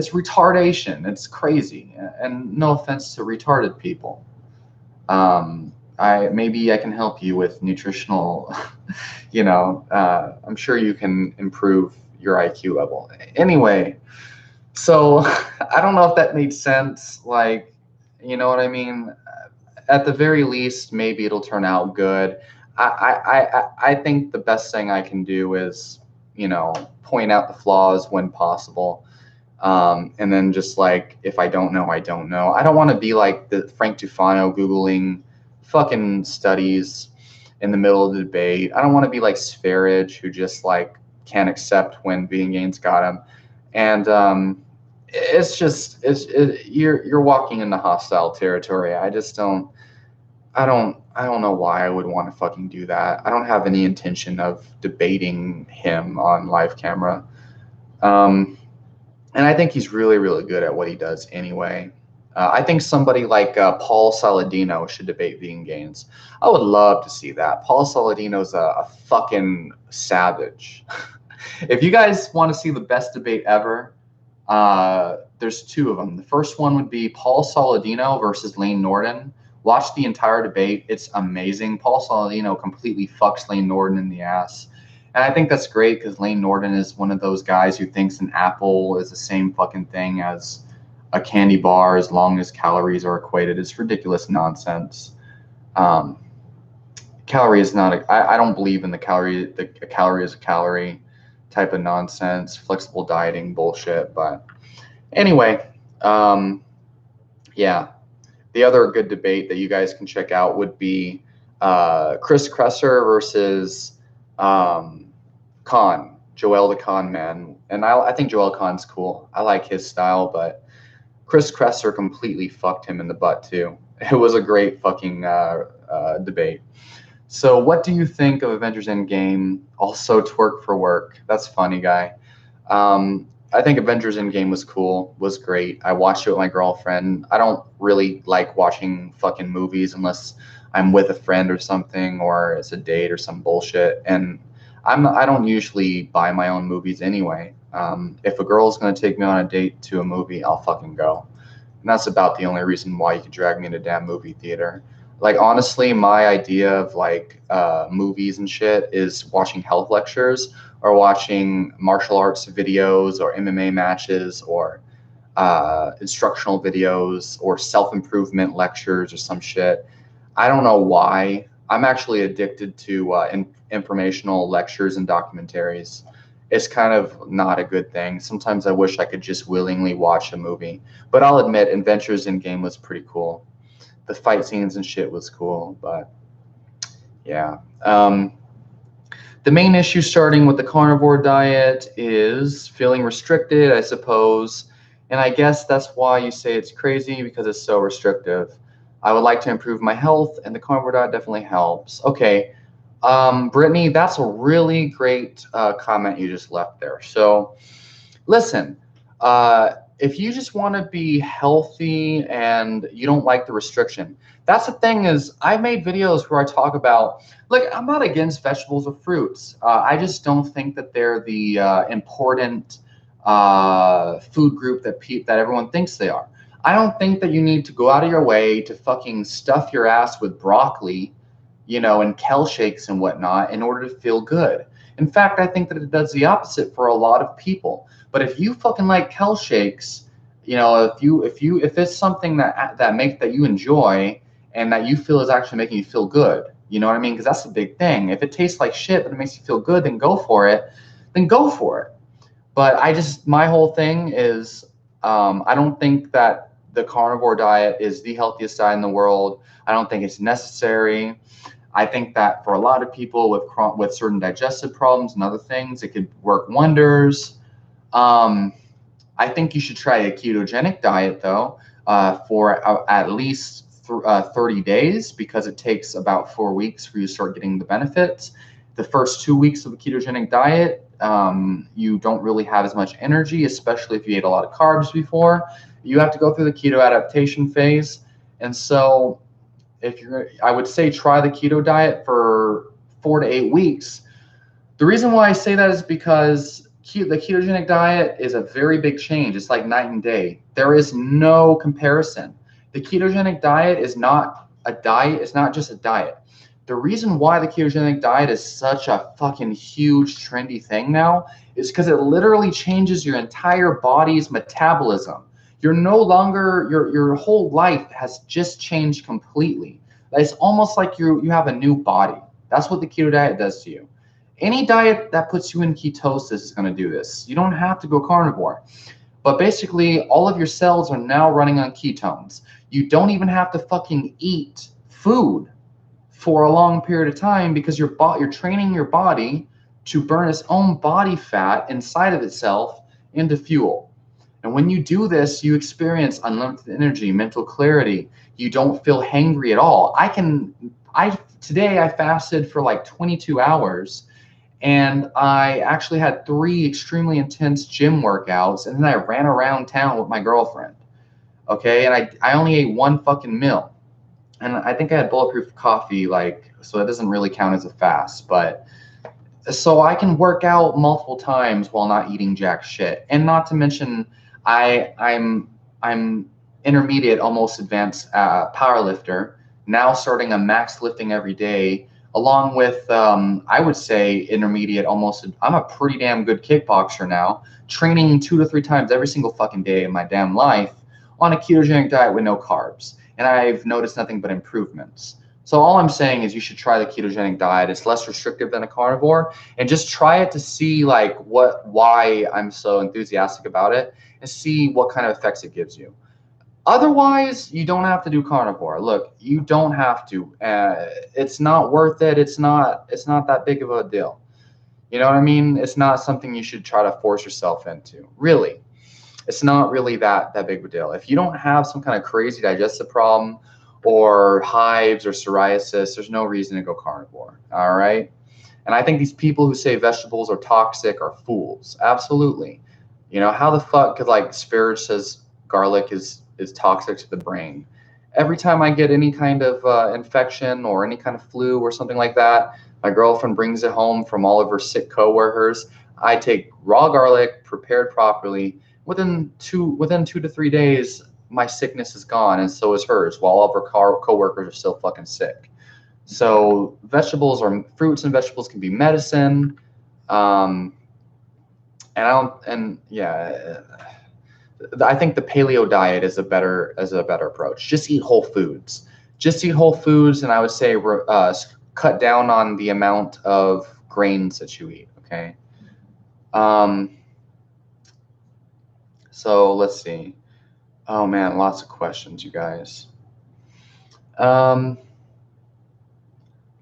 retardation. It's crazy. And no offense to retarded people. Maybe I can help you with nutritional. I'm sure you can improve your IQ level. Anyway, so I don't know if that made sense. Like, you know what I mean? At the very least, maybe it'll turn out good. I think the best thing I can do is, point out the flaws when possible. And then just like, if I don't know, I don't know. I don't want to be like the Frank Tufano Googling fucking studies in the middle of the debate. I don't want to be like Sfarage, who just like can't accept when Vegan Gains got him. And it's just you're walking into hostile territory. I don't know why I would want to fucking do that. I don't have any intention of debating him on live camera. Um, and I think he's really, really good at what he does anyway. I think somebody like Paul Saladino should debate vegan gains. I would love to see that. Paul Saladino's a fucking savage. If you guys want to see the best debate ever, there's two of them. The first one would be Paul Saladino versus Lane Norton. Watch the entire debate. It's amazing. Paul Saladino completely fucks Lane Norton in the ass. And I think that's great because Lane Norton is one of those guys who thinks an apple is the same fucking thing as a candy bar as long as calories are equated. It's ridiculous nonsense. Um, Calorie is not I don't believe in a calorie is a calorie type of nonsense, flexible dieting bullshit. But anyway, yeah. The other good debate that you guys can check out would be Chris Kresser versus Khan, Joel the Con Man. And I think Joel Khan's cool. I like his style, but Chris Kresser completely fucked him in the butt too. It was a great fucking debate. So what do you think of Avengers Endgame? Also Twerk for Work. That's funny, guy. I think Avengers Endgame was cool, was great. I watched it with my girlfriend. I don't really like watching fucking movies unless I'm with a friend or something, or it's a date or some bullshit. And I don't usually buy my own movies anyway. If a girl's gonna take me on a date to a movie, I'll fucking go. And that's about the only reason why you could drag me in a damn movie theater. Like honestly, my idea of like movies and shit is watching health lectures or watching martial arts videos or MMA matches or instructional videos or self-improvement lectures or some shit. I don't know why. I'm actually addicted to informational lectures and documentaries. It's kind of not a good thing. Sometimes I wish I could just willingly watch a movie. But I'll admit, Adventures in Game was pretty cool. The fight scenes and shit was cool, but yeah. The main issue starting with the carnivore diet is feeling restricted, I suppose. And I guess that's why you say it's crazy, because it's so restrictive. I would like to improve my health, and the carnivore diet definitely helps. Okay, Brittany, that's a really great comment you just left there. So listen, if you just want to be healthy and you don't like the restriction, that's the thing is I've made videos where I talk about, look, I'm not against vegetables or fruits. I just don't think that they're the important food group that everyone thinks they are. I don't think that you need to go out of your way to fucking stuff your ass with broccoli, and kale shakes and whatnot in order to feel good. In fact, I think that it does the opposite for a lot of people. But if you fucking like kale shakes, if it's something that you enjoy and that you feel is actually making you feel good, you know what I mean? Because that's the big thing. If it tastes like shit but it makes you feel good, then go for it. But my whole thing is, I don't think that the carnivore diet is the healthiest diet in the world. I don't think it's necessary. I think that for a lot of people with certain digestive problems and other things, it could work wonders. I think you should try a ketogenic diet though, for at least 30 days, because it takes about 4 weeks for you to start getting the benefits. The first 2 weeks of a ketogenic diet, you don't really have as much energy, especially if you ate a lot of carbs before. You have to go through the keto adaptation phase. And so I would say try the keto diet for 4 to 8 weeks. The reason why I say that is because the ketogenic diet is a very big change. It's like night and day. There is no comparison. The ketogenic diet is not a diet. It's not just a diet. The reason why the ketogenic diet is such a fucking huge trendy thing now is because it literally changes your entire body's metabolism. You're no longer, your whole life has just changed completely. It's almost like you have a new body. That's what the keto diet does to you. Any diet that puts you in ketosis is going to do this. You don't have to go carnivore. But basically, all of your cells are now running on ketones. You don't even have to fucking eat food for a long period of time, because you're training your body to burn its own body fat inside of itself into fuel. And when you do this, you experience unlimited energy, mental clarity. You don't feel hangry at all. Today I fasted for like 22 hours, and I actually had 3 extremely intense gym workouts, and then I ran around town with my girlfriend. Okay, and I only ate 1 fucking meal. And I think I had bulletproof coffee, like, so that doesn't really count as a fast, but so I can work out multiple times while not eating jack shit. And not to mention, I'm intermediate, almost advanced power lifter. Now starting a max lifting every day, along with I would say intermediate, almost. I'm a pretty damn good kickboxer now, training 2 to 3 times every single fucking day in my damn life on a ketogenic diet with no carbs, and I've noticed nothing but improvements. So all I'm saying is you should try the ketogenic diet. It's less restrictive than a carnivore, and just try it to see like why I'm so enthusiastic about it, and see what kind of effects it gives you. Otherwise, you don't have to do carnivore. Look, you don't have to. It's not worth it. It's not that big of a deal. You know what I mean? It's not something you should try to force yourself into. Really, it's not really that big of a deal. If you don't have some kind of crazy digestive problem or hives or psoriasis, there's no reason to go carnivore. All right. And I think these people who say vegetables are toxic are fools. Absolutely. You know, how the fuck could like Spirit says garlic is toxic to the brain? Every time I get any kind of infection or any kind of flu or something like that, my girlfriend brings it home from all of her sick coworkers. I take raw garlic, prepared properly. Within 2 to 3 days, my sickness is gone, and so is hers, while all of her coworkers are still fucking sick. So fruits and vegetables can be medicine. Um, and yeah, I think the paleo diet is a better approach. Just eat whole foods. Just eat whole foods, and I would say cut down on the amount of grains that you eat. Okay. So let's see. Oh man, lots of questions, you guys.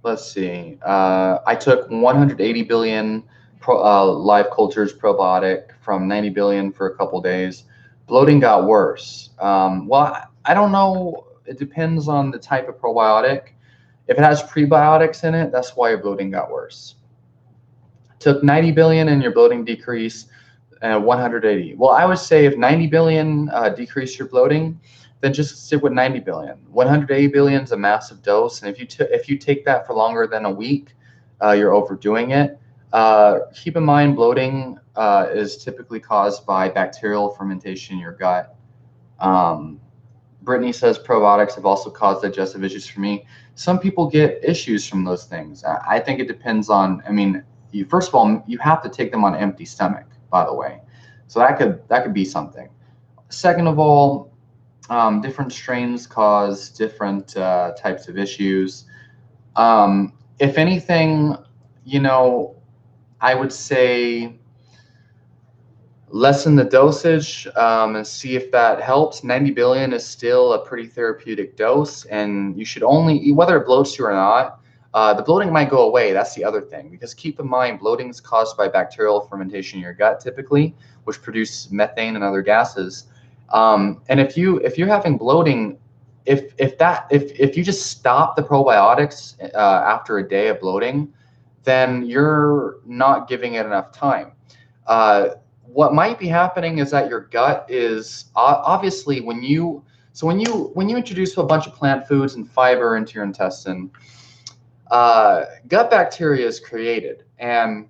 Let's see. I took 180 billion live cultures probiotic from 90 billion for a couple days. Bloating got worse. Well, I don't know. It depends on the type of probiotic. If it has prebiotics in it, that's why your bloating got worse. Took 90 billion and your bloating decreased 180. Well, I would say if 90 billion decreased your bloating, then just stick with 90 billion. 180 billion is a massive dose, and if you take that for longer than a week, you're overdoing it. Keep in mind, bloating is typically caused by bacterial fermentation in your gut. Brittany says probiotics have also caused digestive issues for me. Some people get issues from those things. I think it depends on. I mean, first of all, you have to take them on an empty stomach, by the way, so that could be something. Second of all, different strains cause different types of issues. If anything, I would say lessen the dosage and see if that helps. 90 billion is still a pretty therapeutic dose, and you should only, whether it bloats you or not, the bloating might go away. That's the other thing, because keep in mind, bloating is caused by bacterial fermentation in your gut typically, which produce methane and other gases. And if you're having bloating, if you just stop the probiotics after a day of bloating, then you're not giving it enough time. What might be happening is that your gut is obviously when you introduce a bunch of plant foods and fiber into your intestine, gut bacteria is created, and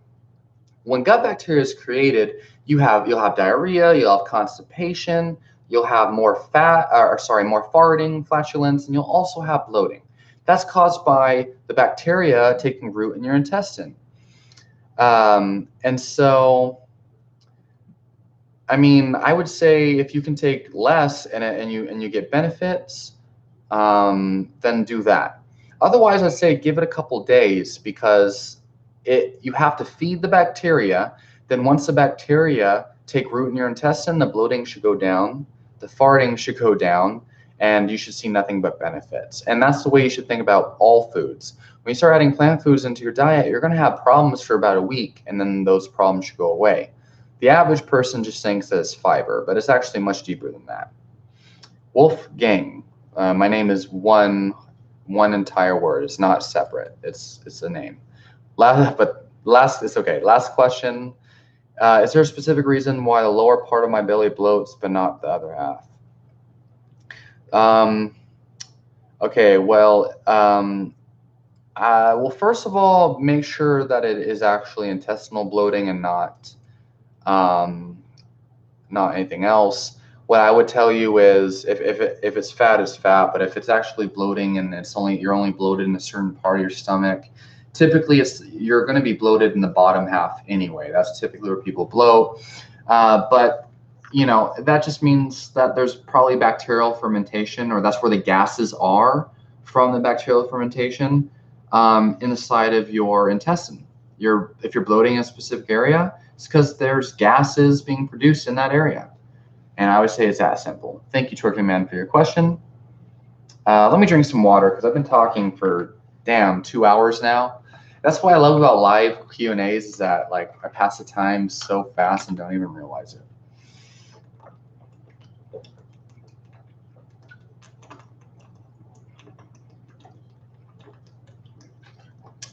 when gut bacteria is created, you'll have diarrhea, you'll have constipation, you'll have more farting, flatulence, and you'll also have bloating. That's caused by the bacteria taking root in your intestine. And so, I mean, I would say if you can take less and you get benefits, then do that. Otherwise, I'd say give it a couple days, because you have to feed the bacteria. Then once the bacteria take root in your intestine, the bloating should go down, the farting should go down, and you should see nothing but benefits. And that's the way you should think about all foods. When you start adding plant foods into your diet, you're going to have problems for about a week, and then those problems should go away. The average person just thinks that it's fiber, but it's actually much deeper than that. Wolfgang. My name is one entire word. It's not separate. It's a name. It's okay. Last question. Is there a specific reason why the lower part of my belly bloats but not the other half? Okay, well, first of all, make sure that it is actually intestinal bloating and not anything else. What I would tell you is if it's fat, it's fat, but if it's actually bloating and you're only bloated in a certain part of your stomach, typically you're going to be bloated in the bottom half anyway. That's typically where people bloat. But that just means that there's probably bacterial fermentation, or that's where the gases are from the bacterial fermentation in the side of your intestine. If you're bloating in a specific area, it's because there's gases being produced in that area. And I would say it's that simple. Thank you, Twerking Man, for your question. Let me drink some water because I've been talking for 2 hours now. That's what I love about live Q&As is that I pass the time so fast and don't even realize it.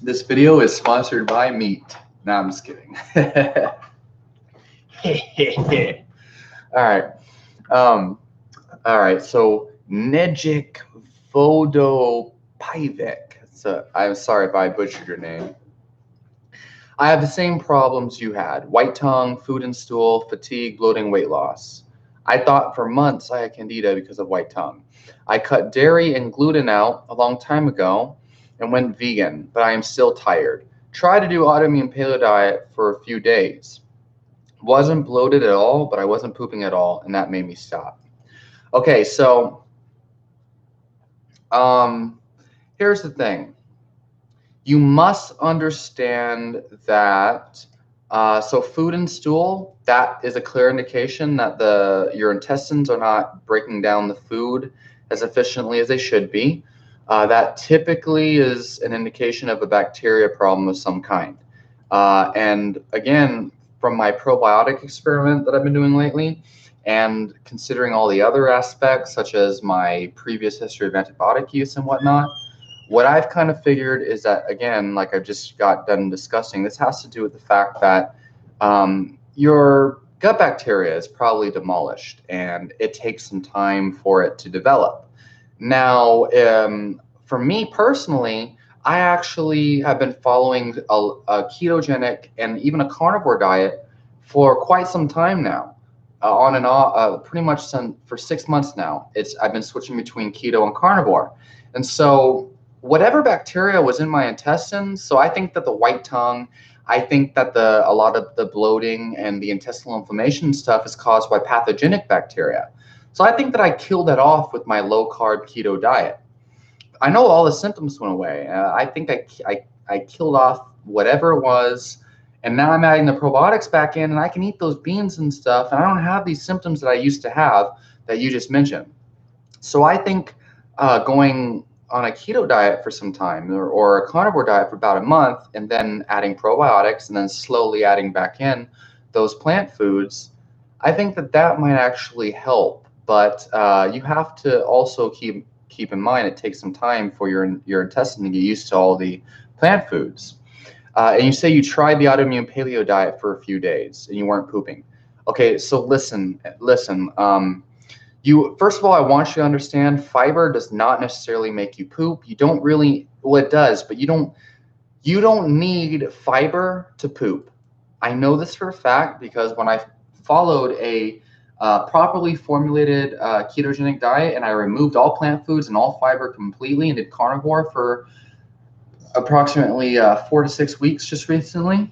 This video is sponsored by meat. No, I'm just kidding. All right. So Nedjik Vodopivic. So I'm sorry if I butchered your name. I have the same problems you had: white tongue, food and stool, fatigue, bloating, weight loss. I thought for months I had candida because of white tongue. I cut dairy and gluten out a long time ago and went vegan, but I am still tired. Tried to do autoimmune paleo diet for a few days. Wasn't bloated at all, but I wasn't pooping at all, and that made me stop. Okay, so here's the thing. You must understand that so food and stool, that is a clear indication that your intestines are not breaking down the food as efficiently as they should be. That typically is an indication of a bacteria problem of some kind. And again, from my probiotic experiment that I've been doing lately, and considering all the other aspects, such as my previous history of antibiotic use and whatnot, what I've kind of figured is that, again, like I just got done discussing, this has to do with the fact that your gut bacteria is probably demolished, and it takes some time for it to develop. Now, for me personally, I actually have been following a ketogenic and even a carnivore diet for quite some time now, on and off, pretty much for 6 months now. I've been switching between keto and carnivore. And so whatever bacteria was in my intestines, so I think that the white tongue, I think that a lot of the bloating and the intestinal inflammation stuff is caused by pathogenic bacteria. So I think that I killed that off with my low-carb keto diet. I know all the symptoms went away. I think I killed off whatever it was, and now I'm adding the probiotics back in, and I can eat those beans and stuff, and I don't have these symptoms that I used to have that you just mentioned. So I think going on a keto diet for some time or a carnivore diet for about a month, and then adding probiotics and then slowly adding back in those plant foods, I think that might actually help. But you have to also keep in mind it takes some time for your intestine to get used to all the plant foods. And you say you tried the autoimmune paleo diet for a few days and you weren't pooping. Okay, so listen. First of all, I want you to understand fiber does not necessarily make you poop. You don't really, well, it does, but you don't need fiber to poop. I know this for a fact because when I followed a properly formulated ketogenic diet and I removed all plant foods and all fiber completely and did carnivore for approximately 4 to 6 weeks just recently,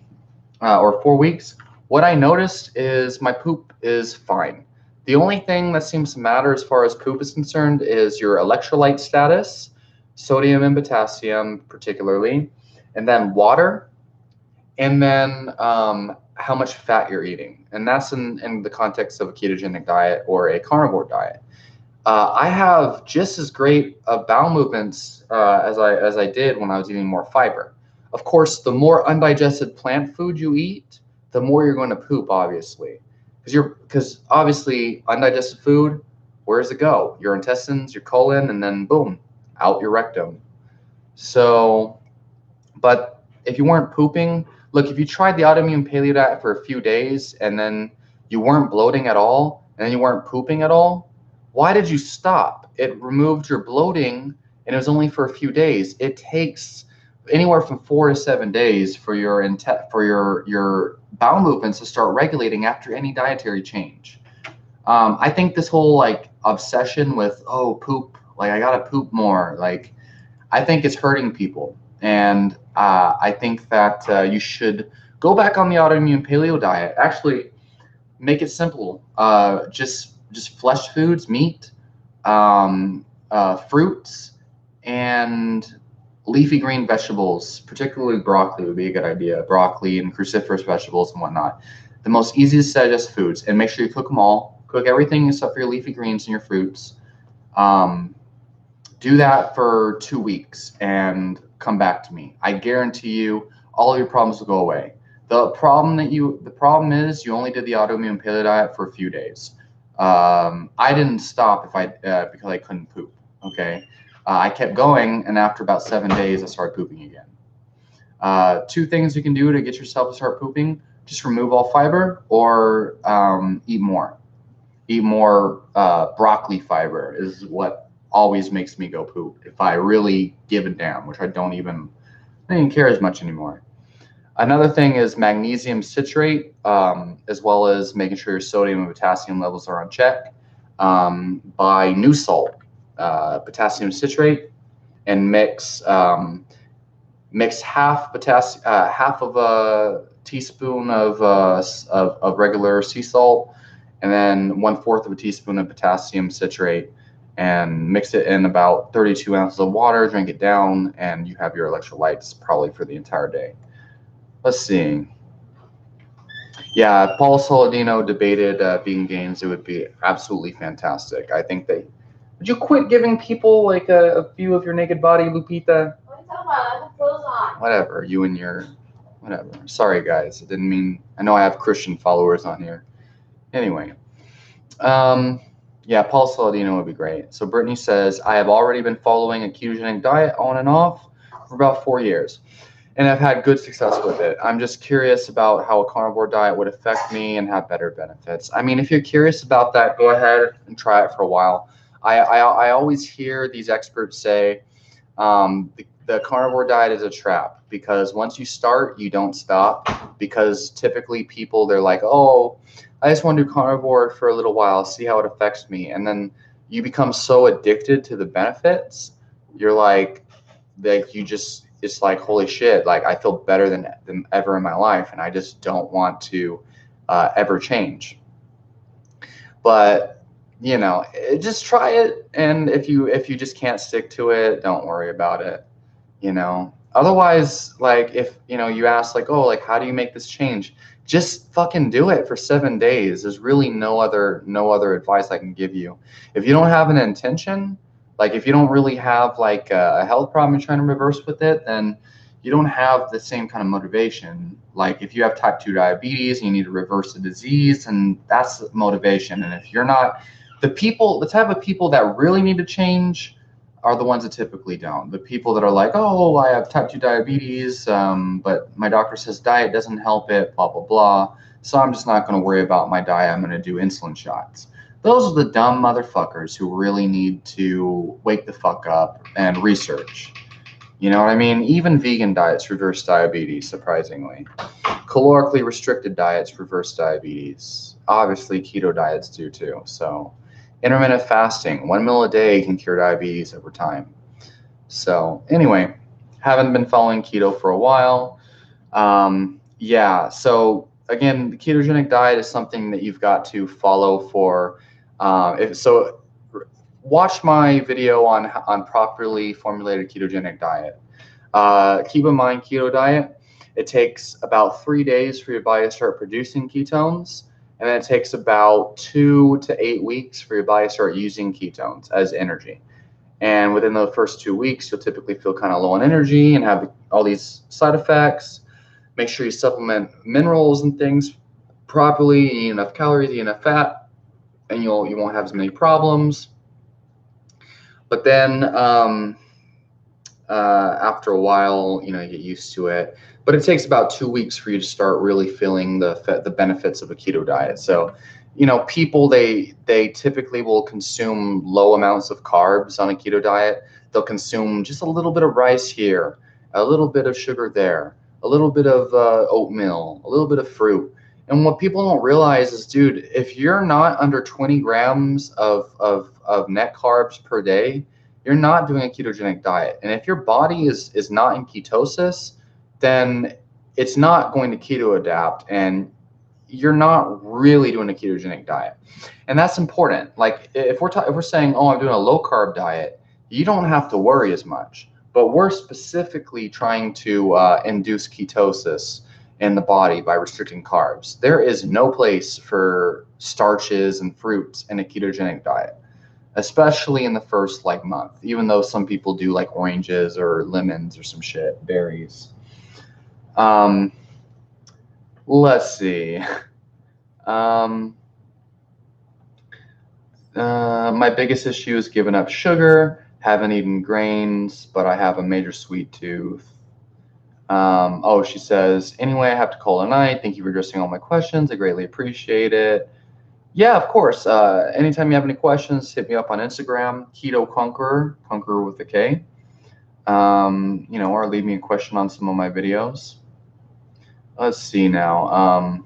or 4 weeks, what I noticed is my poop is fine. The only thing that seems to matter as far as poop is concerned is your electrolyte status, sodium and potassium particularly, and then water, and then how much fat you're eating. And that's in the context of a ketogenic diet or a carnivore diet. I have just as great bowel movements as I did when I was eating more fiber. Of course, the more undigested plant food you eat, the more you're going to poop, obviously, because obviously undigested food, where does it go? Your intestines, your colon, and then boom, out your rectum. So, but if you weren't pooping, look, if you tried the autoimmune paleo diet for a few days and then you weren't bloating at all and then you weren't pooping at all, why did you stop? It removed your bloating and it was only for a few days. It takes anywhere from 4 to 7 days for your bowel movements to start regulating after any dietary change. I think this whole like obsession with poop, like I gotta poop more, like I think it's hurting people, and I think that you should go back on the autoimmune paleo diet. Actually, make it simple. Just flesh foods, meat, fruits, and leafy green vegetables, particularly broccoli would be a good idea. Broccoli and cruciferous vegetables and whatnot. The most easiest to digest foods, and make sure you cook them all. Cook everything except for your leafy greens and your fruits. Do that for 2 weeks and come back to me. I guarantee you all of your problems will go away. The problem is you only did the autoimmune paleo diet for a few days. I didn't stop because I couldn't poop. Okay, I kept going, and after about 7 days, I started pooping again. 2 things you can do to get yourself to start pooping: just remove all fiber, or eat more. Eat more broccoli fiber is what always makes me go poop if I really give a damn, which I don't even care as much anymore. Another thing is magnesium citrate, as well as making sure your sodium and potassium levels are on check. Buy NuSalt potassium citrate and mix half of a teaspoon of regular sea salt, and then 1/4 of a teaspoon of potassium citrate, and mix it in about 32 ounces of water. Drink it down, and you have your electrolytes probably for the entire day. Let's see. Yeah, Paul Saladino debated vegan gains. It would be absolutely fantastic. I think would you quit giving people like a view of your naked body, Lupita? What are you talking about? I have clothes on. Whatever, you and your whatever. Sorry, guys. I didn't mean. I know I have Christian followers on here. Anyway, yeah, Paul Saladino would be great. So Brittany says, I have already been following a ketogenic diet on and off for about 4 years, and I've had good success with it. I'm just curious about how a carnivore diet would affect me and have better benefits. I mean, if you're curious about that, go ahead and try it for a while. I always hear these experts say the carnivore diet is a trap, because once you start, you don't stop, because typically people, they're like, oh, I just want to do carnivore for a little while, see how it affects me. And then you become so addicted to the benefits, you're like it's like, holy shit, like I feel better than ever in my life, and I just don't want to ever change. But just try it, and if you just can't stick to it, don't worry about it. Otherwise, like, if you ask, like, oh, like, how do you make this change? Just fucking do it for 7 days. There's really no other advice I can give you. If you don't have an intention, like if you don't really have like a health problem you're trying to reverse with it, then you don't have the same kind of motivation. Like if you have type 2 diabetes and you need to reverse the disease, and that's the motivation. And if you're not, the type of people that really need to change are the ones that typically don't. The people that are like, oh, I have type 2 diabetes, but my doctor says diet doesn't help it, blah, blah, blah. So I'm just not going to worry about my diet. I'm going to do insulin shots. Those are the dumb motherfuckers who really need to wake the fuck up and research. You know what I mean? Even vegan diets reverse diabetes, surprisingly. Calorically restricted diets reverse diabetes. Obviously, keto diets do too. So intermittent fasting, 1 meal a day, can cure diabetes over time. So anyway, haven't been following keto for a while. Yeah, so again, the ketogenic diet is something that you've got to follow for. Watch my video on properly formulated ketogenic diet. Keep in mind, keto diet, it takes about 3 days for your body to start producing ketones, and then it takes about 2 to 8 weeks for your body to start using ketones as energy. And within the first 2 weeks, you'll typically feel kind of low on energy and have all these side effects. Make sure you supplement minerals and things properly. You eat enough calories, you eat enough fat, and you won't have as many problems. But then after a while, you get used to it. But it takes about 2 weeks for you to start really feeling the benefits of a keto diet. So, people they typically will consume low amounts of carbs on a keto diet. They'll consume just a little bit of rice here, a little bit of sugar there, a little bit of oatmeal, a little bit of fruit. And what people don't realize is, dude, if you're not under 20 grams of net carbs per day, you're not doing a ketogenic diet. And if your body is not in ketosis, then it's not going to keto adapt, and you're not really doing a ketogenic diet. And that's important. Like if we're saying, oh, I'm doing a low carb diet, you don't have to worry as much. But we're specifically trying to induce ketosis in the body by restricting carbs. There is no place for starches and fruits in a ketogenic diet, especially in the first month, even though some people do like oranges or lemons or some shit, berries. Let's see. My biggest issue is giving up sugar. Haven't eaten grains, but I have a major sweet tooth. She says, anyway, I have to call tonight. Thank you for addressing all my questions. I greatly appreciate it. Yeah, of course. Anytime you have any questions, hit me up on Instagram, Keto Conqueror, Conqueror with a K. Or leave me a question on some of my videos. Let's see now.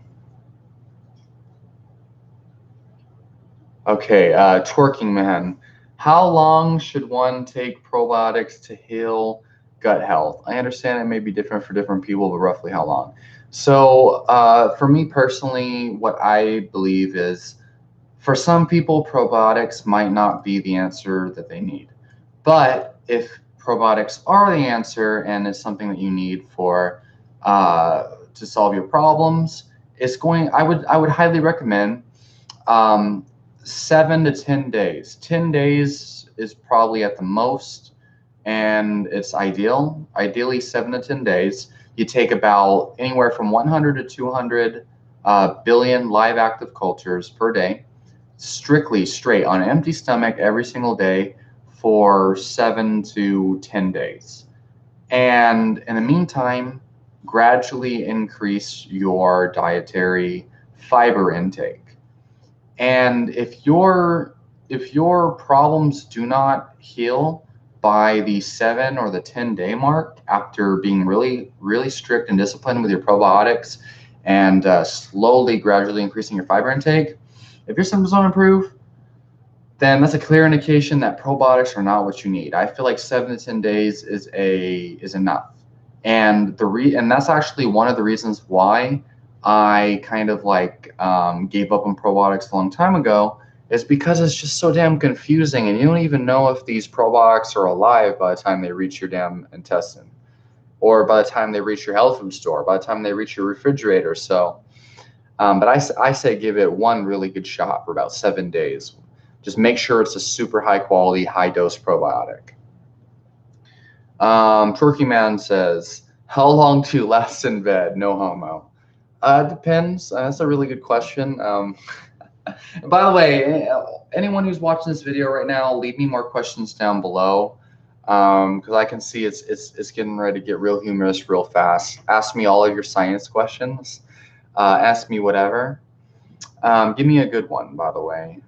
Okay, Twerking Man. How long should one take probiotics to heal gut health? I understand it may be different for different people, but roughly how long? So for me personally, what I believe is, for some people, probiotics might not be the answer that they need. But if probiotics are the answer and it's something that you need for to solve your problems, I would highly recommend 7 to 10 days. 10 days is probably at the most, and it's ideally 7 to 10 days. You take about anywhere from 100 to 200 billion live active cultures per day, strictly straight on an empty stomach every single day for 7 to 10 days. And in the meantime, gradually increase your dietary fiber intake. And if your problems do not heal by the 7 or the 10-day mark, after being really, really strict and disciplined with your probiotics and slowly, gradually increasing your fiber intake, if your symptoms don't improve, then that's a clear indication that probiotics are not what you need. I feel like 7 to 10 days is enough. And and that's actually one of the reasons why I kind of gave up on probiotics a long time ago, is because it's just so damn confusing, and you don't even know if these probiotics are alive by the time they reach your damn intestine, or by the time they reach your health food store, by the time they reach your refrigerator. So, but I say give it one really good shot for about 7 days. Just make sure it's a super high quality, high dose probiotic. Twerky Man says, how long do you last in bed? No homo. Depends. That's a really good question. By the way, anyone who's watching this video right now, leave me more questions down below, because I can see it's getting ready to get real humorous real fast. Ask me all of your science questions. Ask me whatever. Give me a good one, by the way.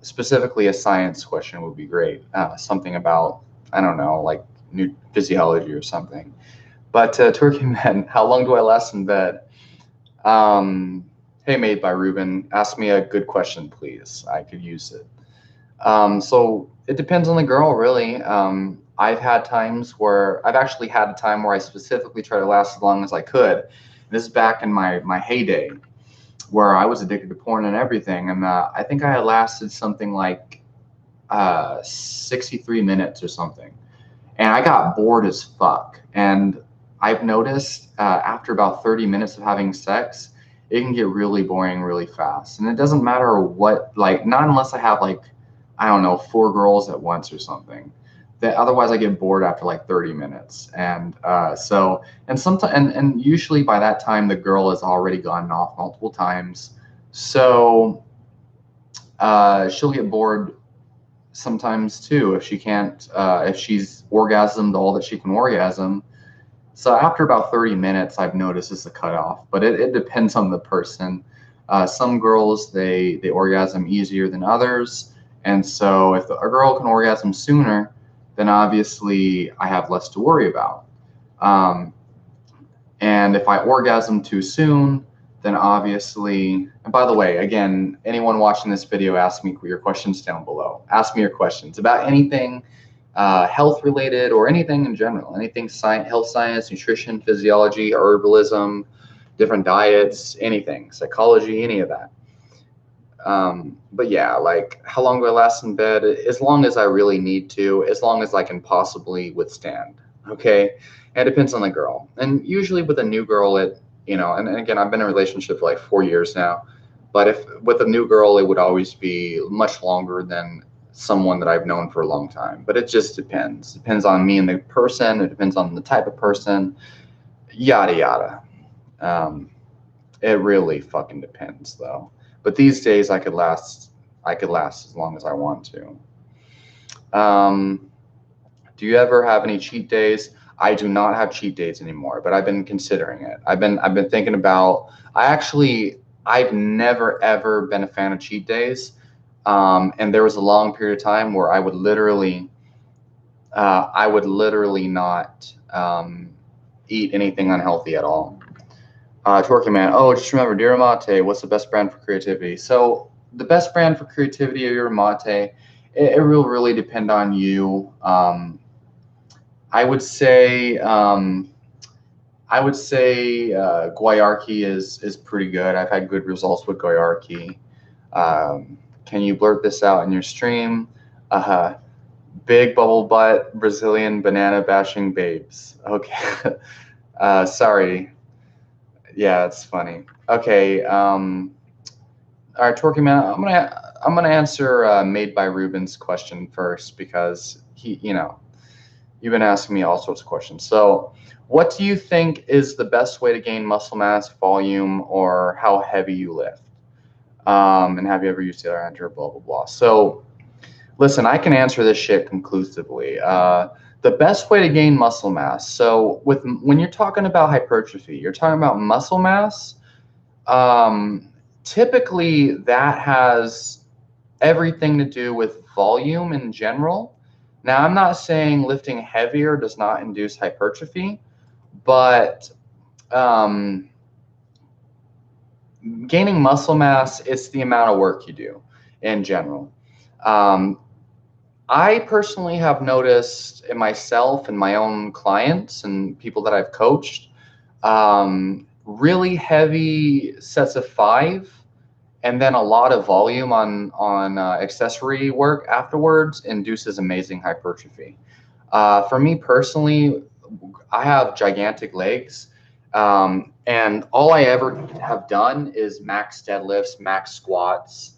Specifically, a science question would be great. Something about, I don't know, like new physiology or something. But Turkey Man, how long do I last in bed? Hey, Made by Ruben, ask me a good question, please. I could use it. So it depends on the girl, really. I've actually had a time where I specifically try to last as long as I could. This is back in my heyday, where I was addicted to porn and everything. And I think I had lasted something like 63 minutes or something. And I got bored as fuck. And I've noticed after about 30 minutes of having sex, it can get really boring really fast. And it doesn't matter what, not unless I have I don't know, 4 girls at once or something. Otherwise I get bored after like 30 minutes. And sometimes and usually by that time the girl has already gotten off multiple times. So she'll get bored sometimes too if she can't if she's orgasmed all that she can orgasm. So after about 30 minutes, I've noticed is the cutoff, but it depends on the person. Some girls, they orgasm easier than others. And so if a girl can orgasm sooner, then obviously I have less to worry about. Um, and if I orgasm too soon, then obviously, and by the way, again, anyone watching this video, ask me your questions down below. Ask me your questions about anything health related or anything in general, anything health science, nutrition, physiology, herbalism, different diets, anything, psychology, any of that. But yeah, like how long do I last in bed? As long as I really need to, as long as I can possibly withstand. Okay. And it depends on the girl. And usually with a new girl, and again, I've been in a relationship for like 4 years now, but if with a new girl, it would always be much longer than someone that I've known for a long time. But it just depends. Depends on me and the person. It depends on the type of person, yada, yada. It really fucking depends though. But these days I could last as long as I want to. Do you ever have any cheat days? I do not have cheat days anymore, but I've been considering it. I've been thinking about. I've never ever been a fan of cheat days, and there was a long period of time where I would literally not eat anything unhealthy at all. Torquay Man. Oh, just remember, Yerba Mate. What's the best brand for creativity? So the best brand for creativity of Yerba Mate, it will really depend on you. I would say Guayarki is pretty good. I've had good results with Guayarki. Can you blurt this out in your stream? Big bubble butt Brazilian banana bashing babes. Okay. Sorry. Yeah, it's funny. Okay. All right, Torquay Man. I'm gonna answer Made by Ruben's question first because you've been asking me all sorts of questions. So, what do you think is the best way to gain muscle mass, volume, or how heavy you lift? And have you ever used the other answer? Blah blah blah. So, listen, I can answer this shit conclusively. The best way to gain muscle mass. So when you're talking about hypertrophy, you're talking about muscle mass. Typically, that has everything to do with volume in general. Now, I'm not saying lifting heavier does not induce hypertrophy, but gaining muscle mass is the amount of work you do in general. I personally have noticed in myself and my own clients and people that I've coached, really heavy sets of 5 and then a lot of volume on accessory work afterwards induces amazing hypertrophy. For me personally, I have gigantic legs, and all I ever have done is max deadlifts, max squats,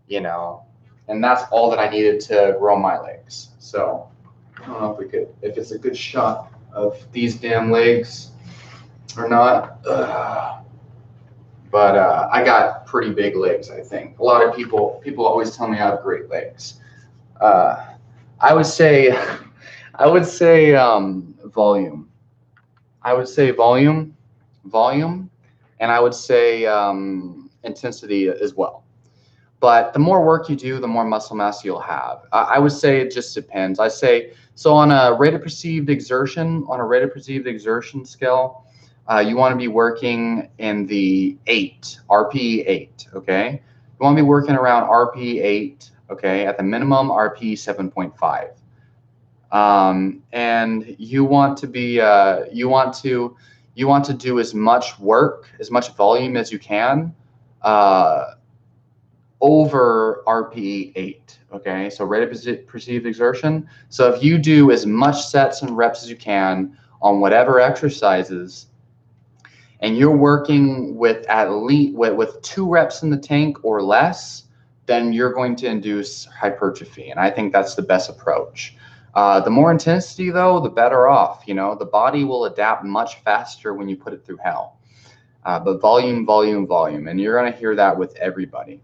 and that's all that I needed to grow my legs. So I don't know if it's a good shot of these damn legs or not. But I got pretty big legs, I think. A lot of people always tell me I have great legs. I would say volume. I would say volume, and I would say intensity as well. But the more work you do, the more muscle mass you'll have. I would say it just depends. I say, so on a rate of perceived exertion scale, you want to be working in the 8, RPE 8, okay? You want to be working around RPE 8, okay? At the minimum, RPE 7.5. And you want to be, you want to do as much work, as much volume as you can, over RPE 8, okay? So rate of perceived exertion. So if you do as much sets and reps as you can on whatever exercises, and you're working with at least with 2 reps in the tank or less, then you're going to induce hypertrophy. And I think that's the best approach. The more intensity, though, the better off. The body will adapt much faster when you put it through hell. But volume, volume, volume, and you're going to hear that with everybody.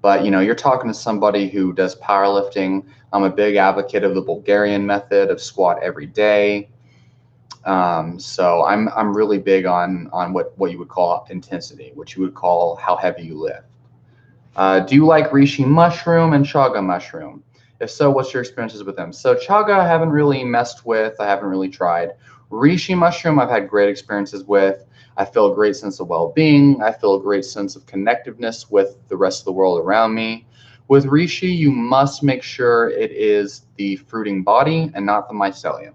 But you're talking to somebody who does powerlifting. I'm a big advocate of the Bulgarian method of squat every day. So I'm really big on what you would call intensity, what you would call how heavy you lift. Do you like reishi mushroom and chaga mushroom? If so, what's your experiences with them? So chaga I haven't really messed with. I haven't really tried. Reishi mushroom I've had great experiences with. I feel a great sense of well-being. I feel a great sense of connectiveness with the rest of the world around me. With reishi, you must make sure it is the fruiting body and not the mycelium.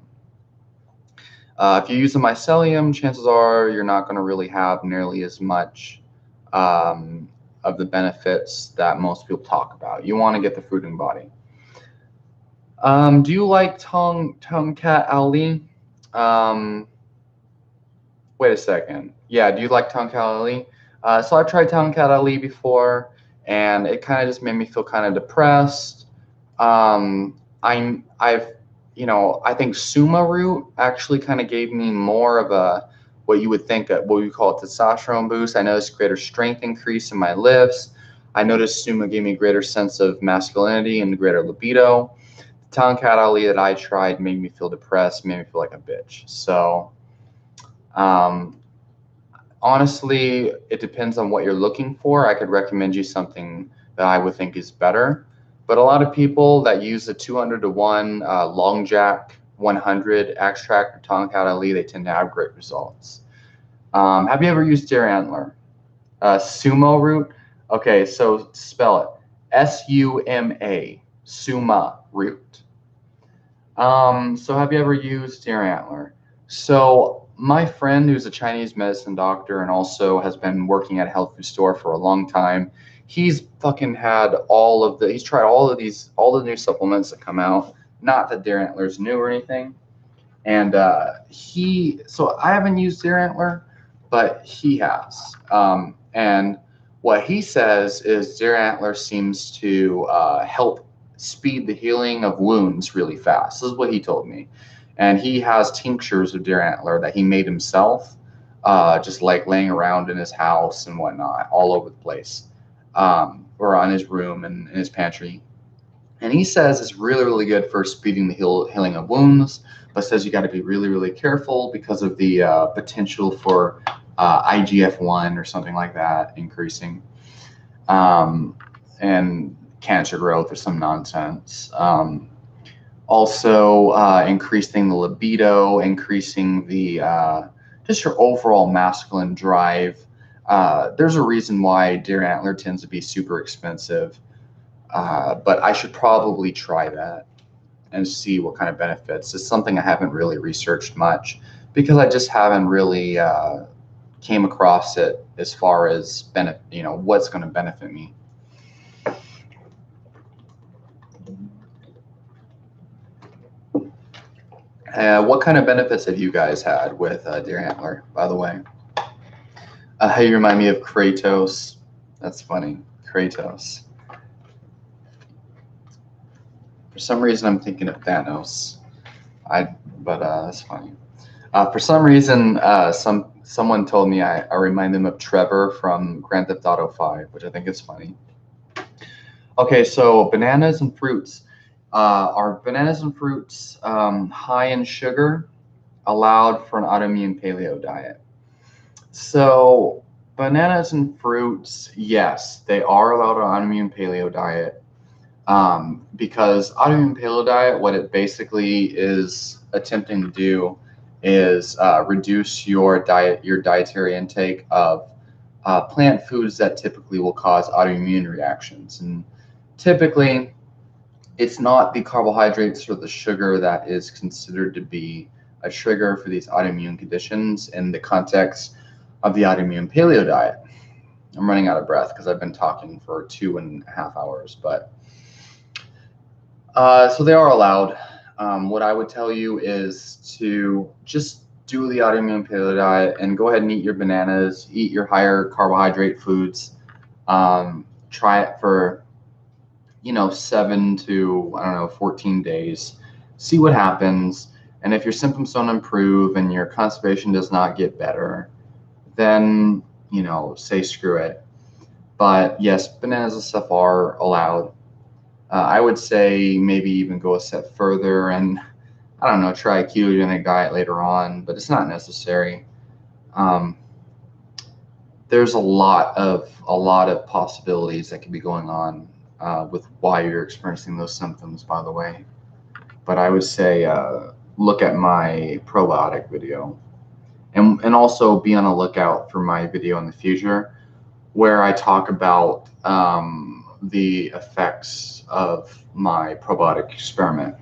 If you use the mycelium, chances are you're not going to really have nearly as much of the benefits that most people talk about. You want to get the fruiting body. Do you like Tongkat Ali? Wait a second. Yeah, do you like Tongkat Ali? So I've tried Tongkat Ali before, and it kind of just made me feel kind of depressed. I think Suma root actually kind of gave me more of a what you would think of, what we call a testosterone boost. I noticed greater strength increase in my lifts. I noticed Suma gave me a greater sense of masculinity and greater libido. The Tongkat Ali that I tried made me feel depressed, made me feel like a bitch. So honestly, it depends on what you're looking for. I could recommend you something that I would think is better. But a lot of people that use the 200-to-1 Long Jack 100 extract or Tongkat Ali, they tend to have great results. Have you ever used deer antler? Sumo root? Okay, so spell it. S-U-M-A, Suma root. So have you ever used deer antler? So my friend, who's a Chinese medicine doctor and also has been working at a health food store for a long time, he's fucking had he's tried all the new supplements that come out. Not that deer antler is new or anything. And so I haven't used deer antler, but he has. And what he says is deer antler seems to help speed the healing of wounds really fast. This is what he told me. And he has tinctures of deer antler that he made himself, just like laying around in his house and whatnot, all over the place, or on his room and in his pantry. And he says it's really, really good for speeding the healing of wounds, but says you got to be really, really careful because of the potential for IGF-1 or something like that increasing, and cancer growth or some nonsense. Also increasing the libido, increasing the just your overall masculine drive. There's a reason why deer antler tends to be super expensive. But I should probably try that and see what kind of benefits. It's something I haven't really researched much because I just haven't really came across it as far as what's going to benefit me. What kind of benefits have you guys had with deer antler, by the way? You remind me of Kratos. That's funny, Kratos. For some reason, I'm thinking of Thanos. But that's funny. For some reason, someone told me I remind them of Trevor from Grand Theft Auto 5, which I think is funny. Okay, so bananas and fruits. Are bananas and fruits high in sugar allowed for an autoimmune paleo diet? So bananas and fruits, yes, they are allowed an autoimmune paleo diet. Because autoimmune paleo diet, what it basically is attempting to do is reduce your dietary intake of plant foods that typically will cause autoimmune reactions. And typically, it's not the carbohydrates or the sugar that is considered to be a trigger for these autoimmune conditions in the context of the autoimmune paleo diet. I'm running out of breath because I've been talking for 2.5 hours, but so they are allowed. What I would tell you is to just do the autoimmune paleo diet and go ahead and eat your bananas, eat your higher carbohydrate foods. Try it for 7 to 14 days, see what happens. And if your symptoms don't improve and your constipation does not get better, then, say screw it. But yes, bananas and stuff are allowed. I would say maybe even go a step further and, I don't know, try a ketogenic diet later on, but it's not necessary. Um, there's a lot of possibilities that could be going on with why you're experiencing those symptoms, by the way. But I would say look at my probiotic video, and also be on a lookout for my video in the future where I talk about the effects of my probiotic experiment.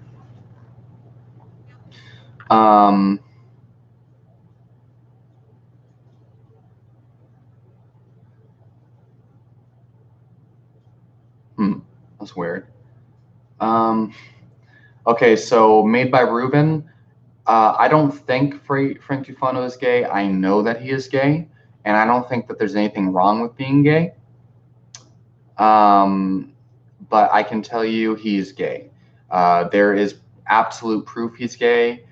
That's weird. Okay, so made by Ruben. I don't think Frank Tufano is gay. I know that he is gay, and I don't think that there's anything wrong with being gay. But I can tell you he's gay. There is absolute proof he's gay.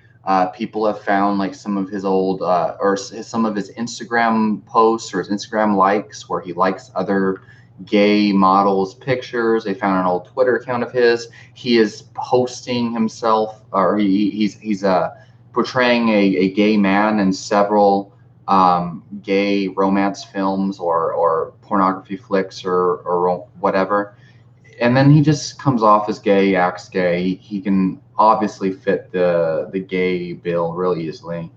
People have found like some of his old or some of his Instagram posts or his Instagram likes where he likes other gay models' pictures. They found an old Twitter account of his. He is posting himself, or he's portraying a gay man in several gay romance films or pornography flicks or whatever. And then he just comes off as gay, acts gay. He can obviously fit the gay bill really easily.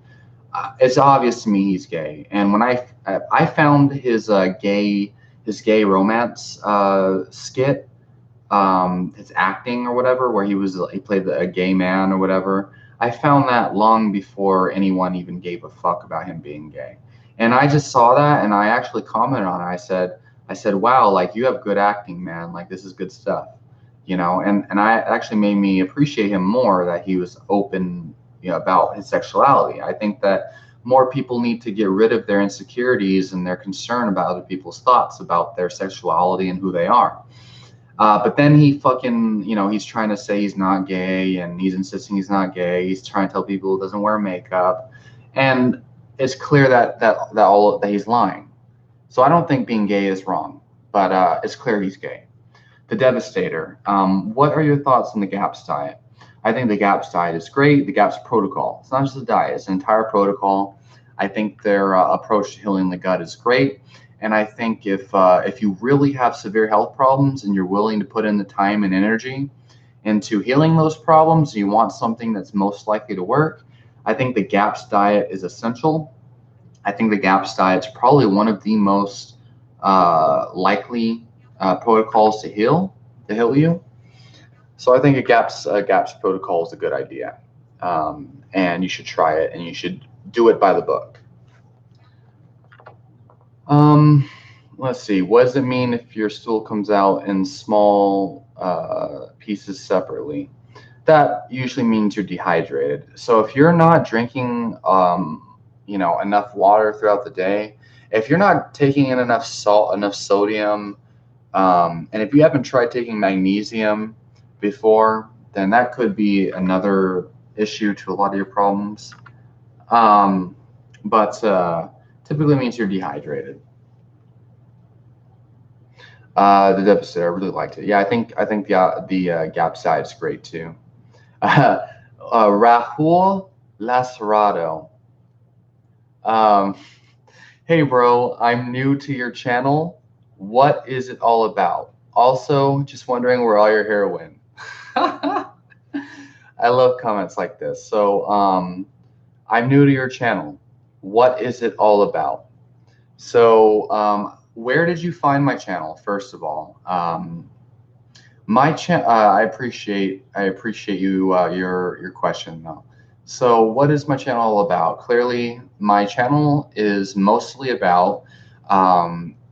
It's obvious to me he's gay. And when I found his gay romance skit, his acting or whatever, where he played a gay man or whatever. I found that long before anyone even gave a fuck about him being gay. And I just saw that and I actually commented on it. I said, wow, like you have good acting, man. Like this is good stuff, and I actually made me appreciate him more that he was open, about his sexuality. I think that more people need to get rid of their insecurities and their concern about other people's thoughts about their sexuality and who they are. But then he fucking, he's trying to say he's not gay and he's insisting he's not gay. He's trying to tell people he doesn't wear makeup. And it's clear that he's lying. So I don't think being gay is wrong, but it's clear he's gay. The Devastator. What are your thoughts on the GAPS diet? I think the GAPS diet is great. The GAPS protocol. It's not just a diet, it's an entire protocol. I think their approach to healing the gut is great. And I think if you really have severe health problems and you're willing to put in the time and energy into healing those problems, you want something that's most likely to work, I think the GAPS diet is essential. I think the GAPS diet is probably one of the most likely protocols to heal you. So I think a GAPS protocol is a good idea, and you should try it, and you should do it by the book. Let's see. What does it mean if your stool comes out in small pieces separately? That usually means you're dehydrated. So if you're not drinking, enough water throughout the day, if you're not taking in enough salt, enough sodium, and if you haven't tried taking magnesium before, then that could be another issue to a lot of your problems. But typically means you're dehydrated. The Devastator, I really liked it. Yeah, I think the GAPS diet is great too. Rahul Lacerado. Hey bro, I'm new to your channel. What is it all about? Also, just wondering where all your hair went. I love comments like this. So, I'm new to your channel. What is it all about? So, where did you find my channel? First of all, my channel. I appreciate you your question though. So, what is my channel all about? Clearly, my channel is mostly about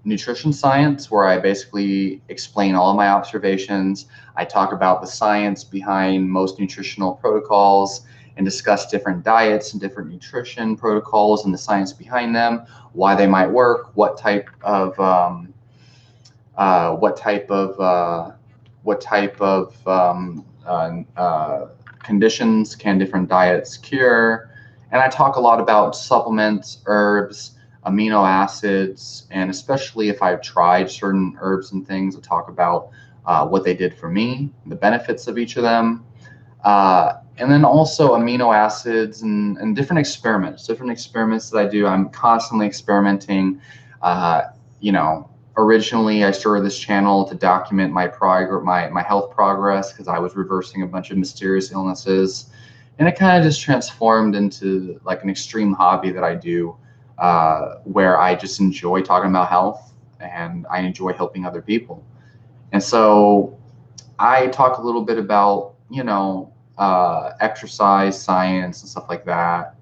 nutrition science, where I basically explain all of my observations. I talk about the science behind most nutritional protocols and discuss different diets and different nutrition protocols and the science behind them, why they might work, what type of conditions can different diets cure? And I talk a lot about supplements, herbs, amino acids, and especially if I've tried certain herbs and things, I talk about what they did for me, the benefits of each of them. And then also amino acids and different experiments that I do. I'm constantly experimenting. Uh, you know, Originally I started this channel to document my health progress because I was reversing a bunch of mysterious illnesses, and it kind of just transformed into like an extreme hobby that I do, where I just enjoy talking about health and I enjoy helping other people. And so I talk a little bit about, exercise, science, and stuff like that.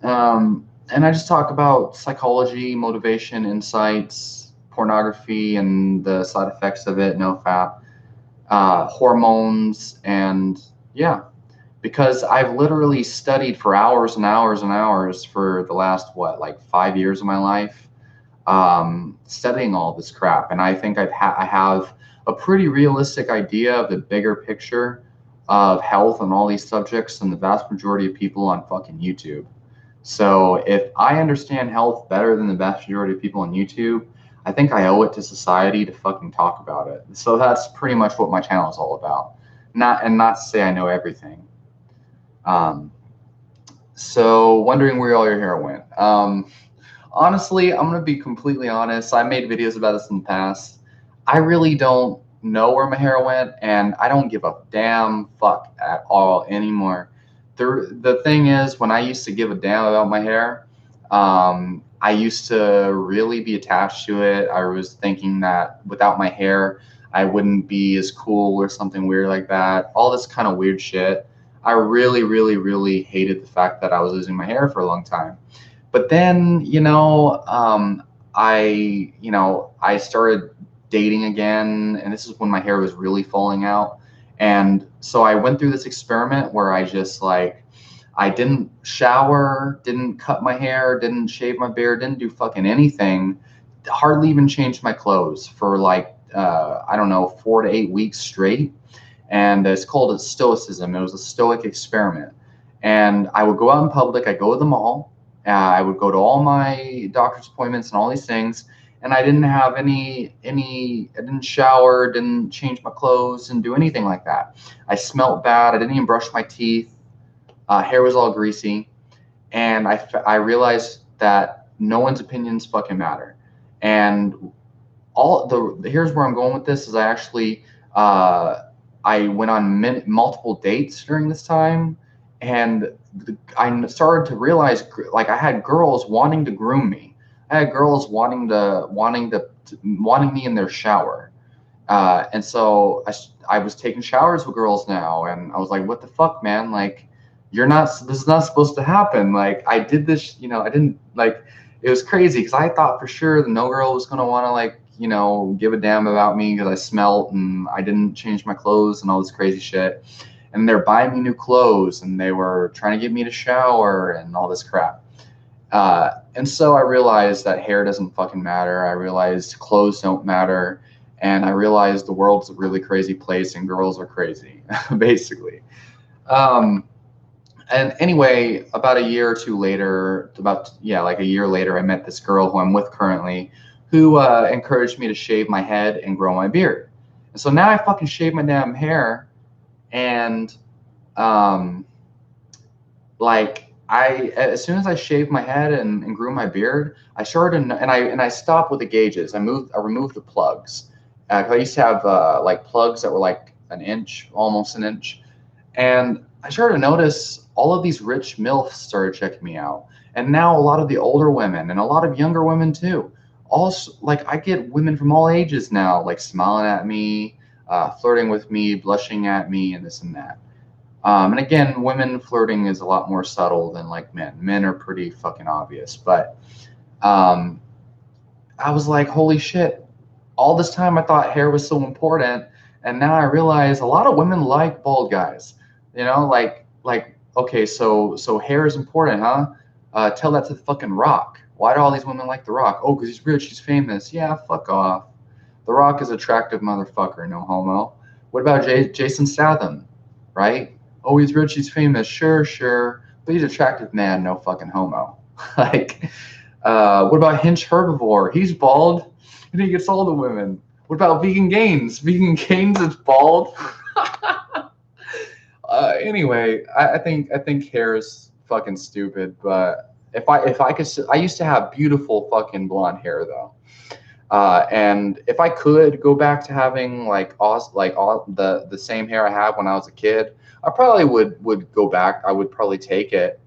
And I just talk about psychology, motivation, insights, pornography, and the side effects of it, no fap, hormones, and yeah, because I've literally studied for hours and hours and hours for the last, what, like 5 years of my life, studying all this crap. And I think I have a pretty realistic idea of the bigger picture of health and all these subjects than the vast majority of people on fucking YouTube. So if I understand health better than the vast majority of people on YouTube, I think I owe it to society to fucking talk about it. So that's pretty much what my channel is all about. Not to say I know everything. So wondering where all your hair went. Honestly, I'm gonna be completely honest. I made videos about this in the past. I really don't know where my hair went, and I don't give a damn fuck at all anymore. The thing is, when I used to give a damn about my hair, I used to really be attached to it. I was thinking that without my hair, I wouldn't be as cool or something weird like that. All this kind of weird shit. I really, really, really hated the fact that I was losing my hair for a long time. But then, I started dating again, and this is when my hair was really falling out. And so I went through this experiment where I didn't shower, didn't cut my hair, didn't shave my beard, didn't do fucking anything, hardly even changed my clothes for I don't know, 4 to 8 weeks straight. And it's called stoicism. It was a stoic experiment. And I would go out in public, I'd go to the mall, I would go to all my doctor's appointments and all these things, and I didn't have I didn't shower, didn't change my clothes, didn't do anything like that. I smelled bad. I didn't even brush my teeth. Hair was all greasy. And I realized that no one's opinions fucking matter. And here's where I'm going with this is I went on multiple dates during this time, and I started to realize like I had girls wanting to groom me. I had girls wanting me in their shower, and so I was taking showers with girls now, and I was like, what the fuck, man? Like, this is not supposed to happen. Like, I did this, I didn't like. It was crazy because I thought for sure that no girl was gonna want to give a damn about me because I smelled and I didn't change my clothes and all this crazy shit. And they're buying me new clothes and they were trying to get me to shower and all this crap. And so I realized that hair doesn't fucking matter. I realized clothes don't matter. And I realized the world's a really crazy place and girls are crazy, basically. And anyway, about a year or two later, like a year later, I met this girl who I'm with currently, who encouraged me to shave my head and grow my beard. And so now I fucking shave my damn hair, and as soon as I shaved my head and grew my beard, I started and I stopped with the gauges. I removed the plugs. I used to have plugs that were like almost an inch, and I started to notice all of these rich MILFs started checking me out, and now a lot of the older women and a lot of younger women too. Also, like, I get women from all ages now, like smiling at me, flirting with me, blushing at me, and this and that. And again, women flirting is a lot more subtle than like men. Men are pretty fucking obvious. But I was like, holy shit. All this time I thought hair was so important. And now I realize a lot of women like bald guys. Okay, so hair is important, huh? Tell that to the fucking Rock. Why do all these women like The Rock? Oh, because he's rich, he's famous. Yeah, fuck off. The Rock is attractive motherfucker, no homo. What about Jason Statham, right? Oh, he's rich, he's famous. Sure, sure. But he's an attractive man, no fucking homo. Like, what about Hinch Herbivore? He's bald and he gets all the women. What about Vegan Gains? Vegan Gains is bald. Anyway, I think hair is fucking stupid. But if I could, I used to have beautiful fucking blonde hair though. And if I could go back to having all the same hair I had when I was a kid, I probably would go back. I would probably take it,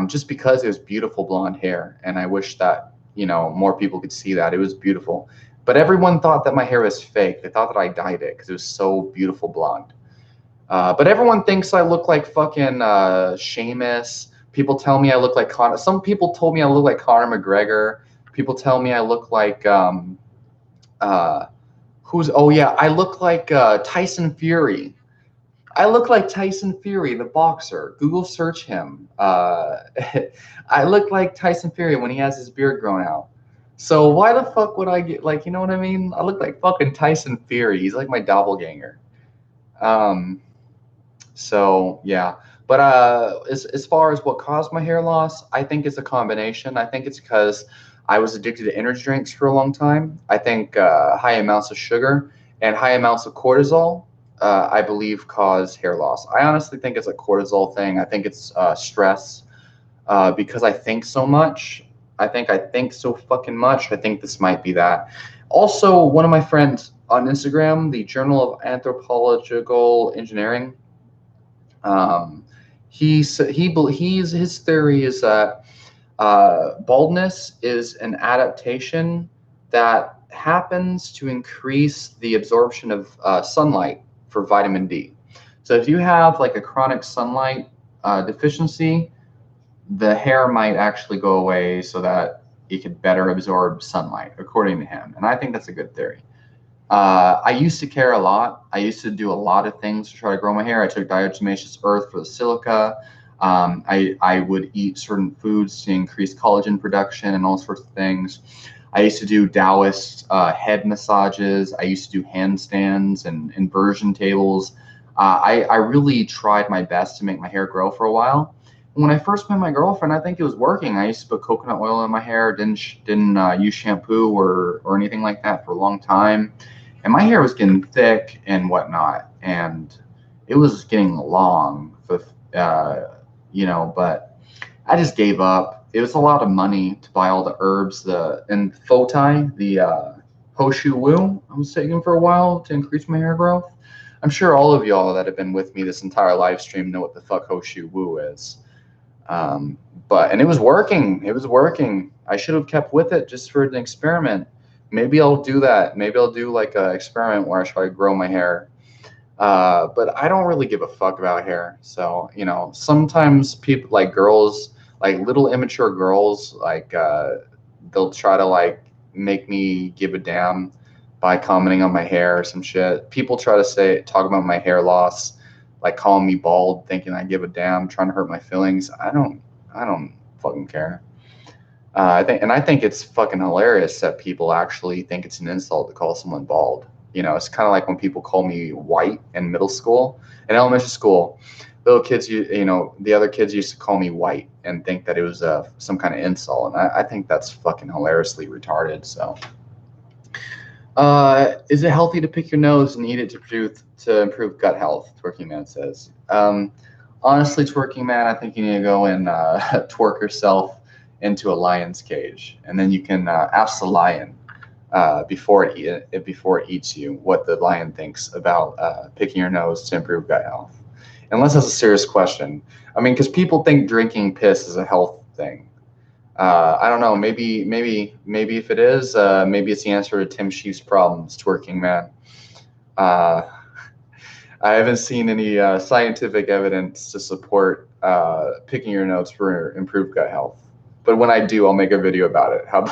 just because it was beautiful blonde hair, and I wish that more people could see that it was beautiful. But everyone thought that my hair was fake. They thought that I dyed it because it was so beautiful blonde. But everyone thinks I look like fucking Seamus. People tell me I look like Conor. Some people told me I look like Conor McGregor. People tell me I look like uh, oh yeah, I look like Tyson Fury. I look like Tyson Fury, the boxer. Google search him. I look like Tyson Fury when he has his beard grown out. So why the fuck would I get like, you know what I mean? I look like fucking Tyson Fury. He's like my doppelganger. Um, so yeah, but as far as what caused my hair loss, I think it's a combination. I think it's because I was addicted to energy drinks for a long time. I think high amounts of sugar and high amounts of cortisol, I believe, cause hair loss. I honestly think it's a cortisol thing. I think it's stress, because I think so much. I think so fucking much. I think this might be that. Also, one of my friends on Instagram, the Journal of Anthropological Engineering, um, his theory is that baldness is an adaptation that happens to increase the absorption of sunlight for vitamin D. So if you have like a chronic sunlight deficiency, the hair might actually go away so that it could better absorb sunlight, according to him. And I think that's a good theory. I used to care a lot. I used to do a lot of things to try to grow my hair. I took diatomaceous earth for the silica. I would eat certain foods to increase collagen production and all sorts of things. I used to do Taoist head massages. I used to do handstands and inversion tables. I really tried my best to make my hair grow for a while. When I first met my girlfriend, I think it was working. I used to put coconut oil in my hair, didn't use shampoo or anything like that for a long time, and my hair was getting thick and whatnot, and it was getting long, but I just gave up. It was a lot of money to buy all the herbs, and Fotai, the Hoshu Wu I was taking for a while to increase my hair growth. I'm sure all of y'all that have been with me this entire live stream know what the fuck Hoshu Wu is. Um, and it was working. It was working. I should have kept with it just for an experiment. Maybe I'll do that. Maybe I'll do like an experiment where I try to grow my hair. But I don't really give a fuck about hair. So, sometimes people like girls, like little immature girls, like they'll try to like make me give a damn by commenting on my hair or some shit. People try to talk about my hair loss, like calling me bald, thinking I give a damn, trying to hurt my feelings. I don't fucking care. I think it's fucking hilarious that people actually think it's an insult to call someone bald. It's kind of like when people call me white in middle school. In elementary school, little kids, the other kids used to call me white and think that it was some kind of insult. And I think that's fucking hilariously retarded. So, is it healthy to pick your nose and eat it to improve gut health? Twerking Man says. Honestly, Twerking Man, I think you need to go and twerk yourself into a lion's cage, and then you can ask the lion before it eats you what the lion thinks about picking your nose to improve gut health. Unless that's a serious question. I mean, because people think drinking piss is a health thing. I don't know. Maybe if it is, maybe it's the answer to Tim Sheaf's problems, Twerking Man. I haven't seen any scientific evidence to support picking your nose for improved gut health. But when I do, I'll make a video about it. How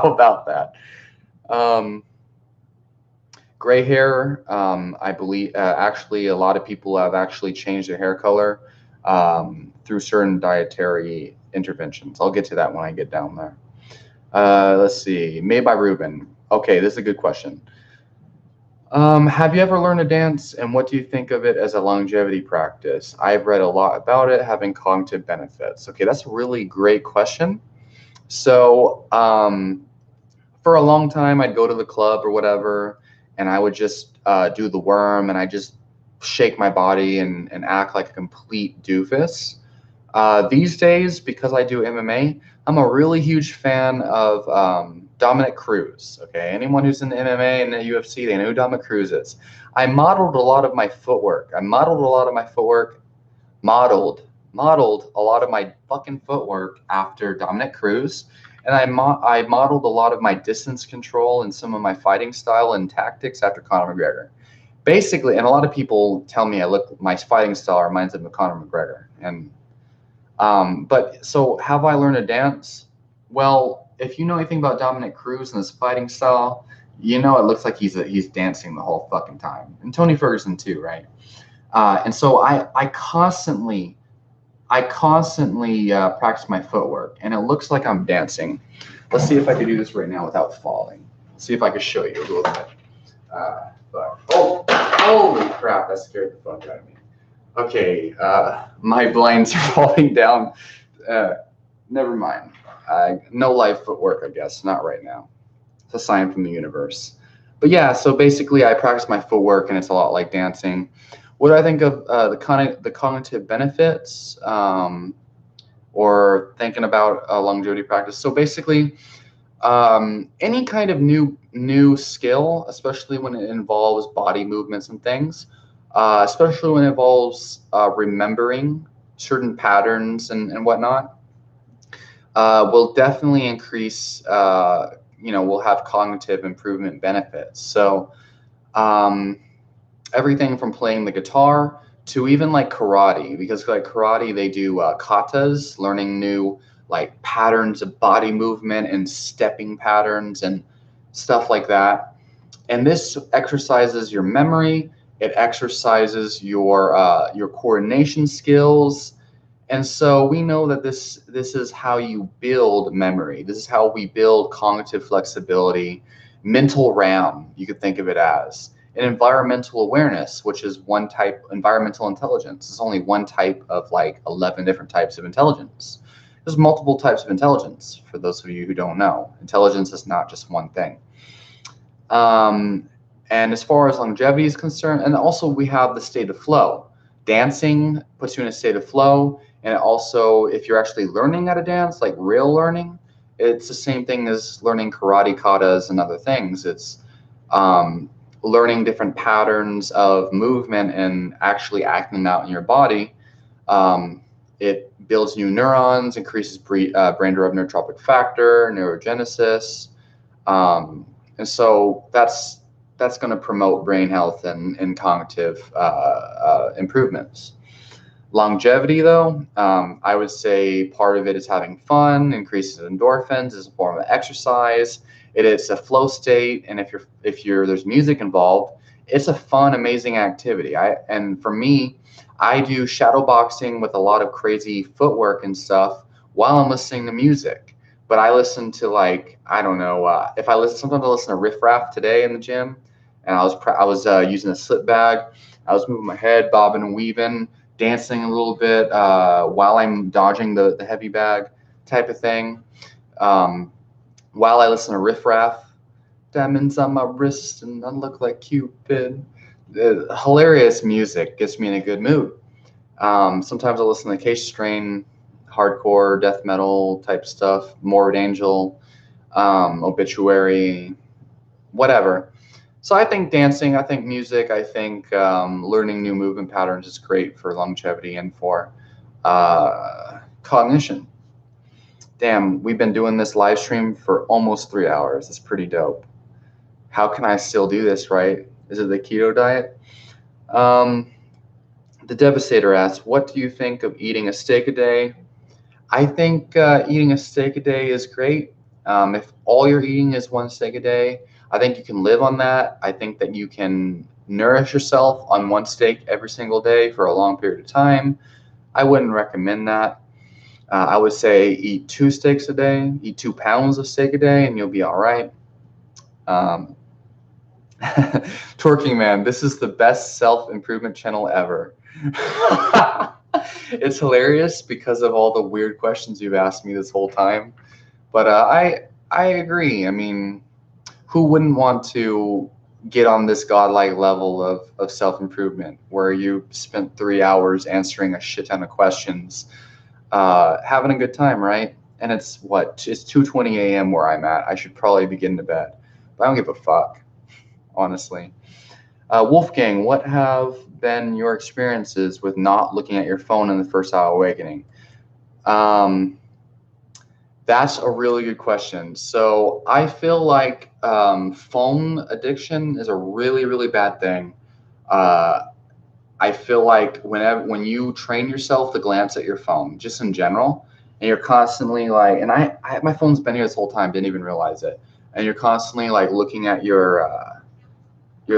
about that? Gray hair, I believe, actually, a lot of people have actually changed their hair color through certain dietary interventions. I'll get to that when I get down there. Let's see. Made by Ruben. Okay, this is a good question. Have you ever learned to dance, and what do you think of it as a longevity practice? I've read a lot about it having cognitive benefits. Okay, that's a really great question. So, for a long time, I'd go to the club or whatever, and I would just do the worm, and I just shake my body and act like a complete doofus. These days, because I do MMA, I'm a really huge fan of Dominic Cruz. Okay, anyone who's in the MMA and the UFC, they know who Dominic Cruz is. I modeled a lot of my footwork. I modeled a lot of my footwork, modeled, modeled a lot of my fucking footwork after Dominic Cruz, and I modeled a lot of my distance control and some of my fighting style and tactics after Conor McGregor. Basically, and a lot of people tell me I look my fighting style reminds them of Conor McGregor, and but so have I learned to dance? Well, if you know anything about Dominic Cruz and his fighting style, you know it looks like he's dancing the whole fucking time, and Tony Ferguson too, right? And so I constantly practice my footwork, and it looks like I'm dancing. Let's see if I can do this right now without falling. See if I can show you a little bit. Holy crap! That scared the fuck out of me. Okay, my blinds are falling down. Uh, Never mind. No live footwork, I guess. Not right now. It's a sign from the universe. But yeah, so basically, I practice my footwork, and it's a lot like dancing. What do I think of the cognitive benefits, or thinking about longevity practice? So basically, any kind of new skill, especially when it involves body movements and things, especially when it involves remembering certain patterns and whatnot, will definitely increase. Will have cognitive improvement benefits. So um, everything from playing the guitar to even like karate, because like karate they do katas, learning new like patterns of body movement and stepping patterns and stuff like that. And this exercises your memory, it exercises your coordination skills. And so we know that this is how you build memory, this is how we build cognitive flexibility, mental RAM, you could think of it as, and environmental awareness, which is one type. Environmental intelligence is only one type of like 11 different types of intelligence. There's multiple types of intelligence. For those of you who don't know, intelligence is not just one thing. um, and as far as longevity is concerned, and also we have the state of flow. Dancing puts you in a state of flow, and also if you're actually learning how to dance, like real learning, it's the same thing as learning karate katas and other things. It's um, learning different patterns of movement and actually acting them out in your body. Um, it builds new neurons, increases brain-derived neurotrophic factor, neurogenesis, and so that's going to promote brain health and cognitive improvements. Longevity, though, I would say part of it is having fun, increases endorphins, is a form of exercise. It is a flow state, and if you're there's music involved, it's a fun, amazing activity. And for me, I do shadow boxing with a lot of crazy footwork and stuff while I'm listening to music. But I listen to like I don't know if I listen. Sometimes I listen to Riff Raff today in the gym, and I was using a slip bag. I was moving my head, bobbing and weaving, dancing a little bit while I'm dodging the heavy bag type of thing. Um, while I listen to Riff Raff, diamonds on my wrist and I look like Cupid. The hilarious music gets me in a good mood. Sometimes I listen to Case Strain, hardcore, death metal type stuff, Morbid Angel, Obituary, whatever. So I think dancing, I think music, I think learning new movement patterns is great for longevity and for cognition. Damn, we've been doing this live stream for almost 3 hours. It's pretty dope. How can I still do this, right? Is it the keto diet? Um, the Devastator asks, what do you think of eating a steak a day? I think eating a steak a day is great. If all you're eating is one steak a day, I think you can live on that. I think that you can nourish yourself on one steak every single day for a long period of time. I wouldn't recommend that. I would say eat 2 steaks a day, eat 2 pounds of steak a day, and you'll be all right. Um, Twerking Man, this is the best self-improvement channel ever. It's hilarious because of all the weird questions you've asked me this whole time. But I agree. I mean, who wouldn't want to get on this godlike level of self-improvement where you spent 3 hours answering a shit ton of questions, having a good time, right? And it's 2:20 a.m. where I'm at. I should probably be getting to bed, but I don't give a fuck, honestly. Wolfgang, what have been your experiences with not looking at your phone in the first hour awakening? Um, that's a really good question. So I feel like phone addiction is a really, really bad thing. Uh, I feel like when you train yourself to glance at your phone, just in general, and you're constantly like, and my phone's been here this whole time, didn't even realize it, and you're constantly like looking at you're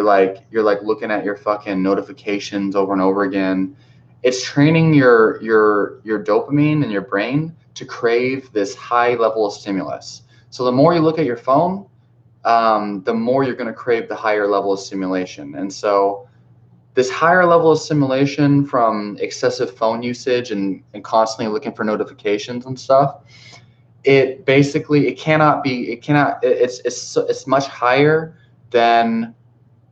like looking at your fucking notifications over and over again. It's training your dopamine in your brain to crave this high level of stimulus. So the more you look at your phone, the more you're going to crave the higher level of stimulation. And so this higher level of stimulation from excessive phone usage and constantly looking for notifications and stuff, it's much higher than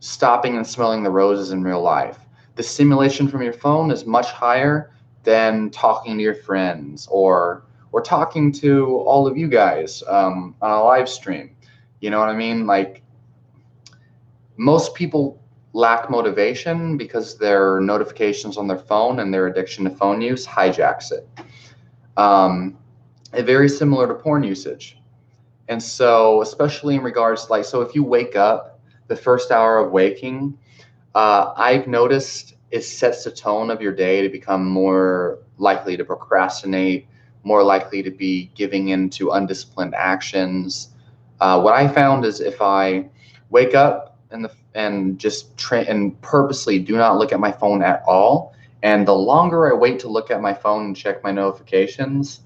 stopping and smelling the roses in real life. The stimulation from your phone is much higher than talking to your friends or talking to all of you guys on a live stream. You know what I mean? Like, most people lack motivation because their notifications on their phone and their addiction to phone use hijacks it. Very similar to porn usage. And so, especially in regards to, like, so if you wake up, the first hour of waking, I've noticed it sets the tone of your day to become more likely to procrastinate, more likely to be giving into undisciplined actions. What I found is if I wake up and just and purposely do not look at my phone at all, and the longer I wait to look at my phone and check my notifications,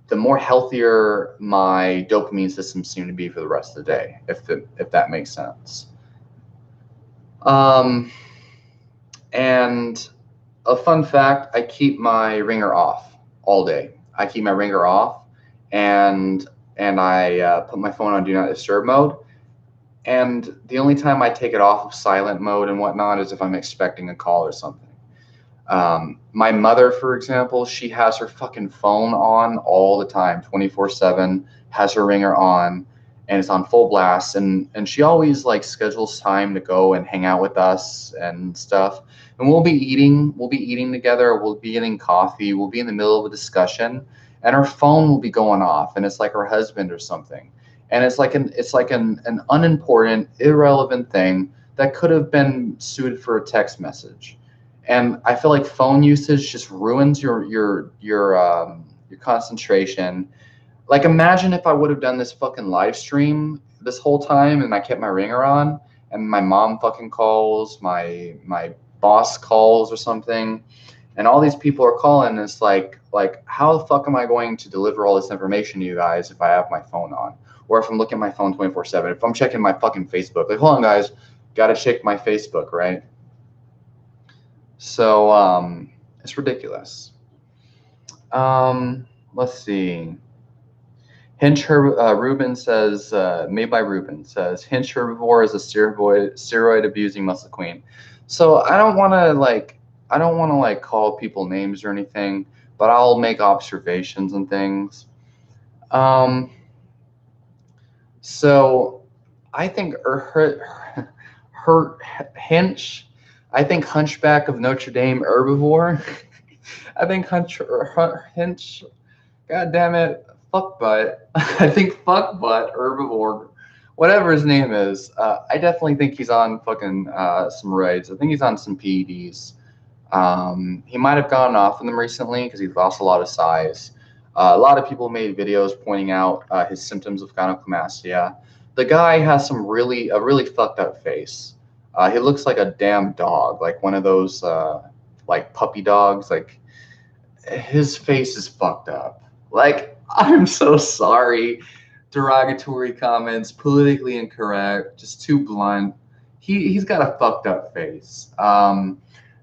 the more healthier my dopamine system seem to be for the rest of the day, if that makes sense. And a fun fact, I keep my ringer off all day. I keep my ringer off, and I put my phone on do not disturb mode. And the only time I take it off of silent mode and whatnot is if I'm expecting a call or something. My mother, for example, she has her fucking phone on all the time, 24/7, has her ringer on, and it's on full blast. And she always like schedules time to go and hang out with us and stuff. And we'll be eating together, we'll be getting coffee, we'll be in the middle of a discussion, and her phone will be going off, and it's like her husband or something. And it's like an unimportant, irrelevant thing that could have been suited for a text message. And I feel like phone usage just ruins your concentration. Like, imagine if I would have done this fucking live stream this whole time and I kept my ringer on, and my mom fucking calls, my boss calls or something, and all these people are calling. And it's like how the fuck am I going to deliver all this information to you guys if I have my phone on, or if I'm looking at my phone 24/7, if I'm checking my fucking Facebook? Like, hold on, guys, gotta check my Facebook, right? So it's ridiculous. Let's see. Ruben says, made by Ruben says, Hinch Herbivore is a steroid abusing muscle queen. So I don't want to call people names or anything, but I'll make observations and things. So I think Hinch. I think Hunchback of Notre Dame Herbivore. I think Hinch. God damn it, Fuckbutt. I think Fuckbutt Herbivore, whatever his name is. I definitely think he's on fucking some roids. I think he's on some PEDs. He might have gone off of them recently because he's lost a lot of size. A lot of people made videos pointing out his symptoms of gynecomastia. The guy has a really fucked up face. He looks like a damn dog, like one of those like puppy dogs. Like, his face is fucked up. Like, I'm so sorry. derogatory comments, politically incorrect, just too blunt. He's got a fucked up face.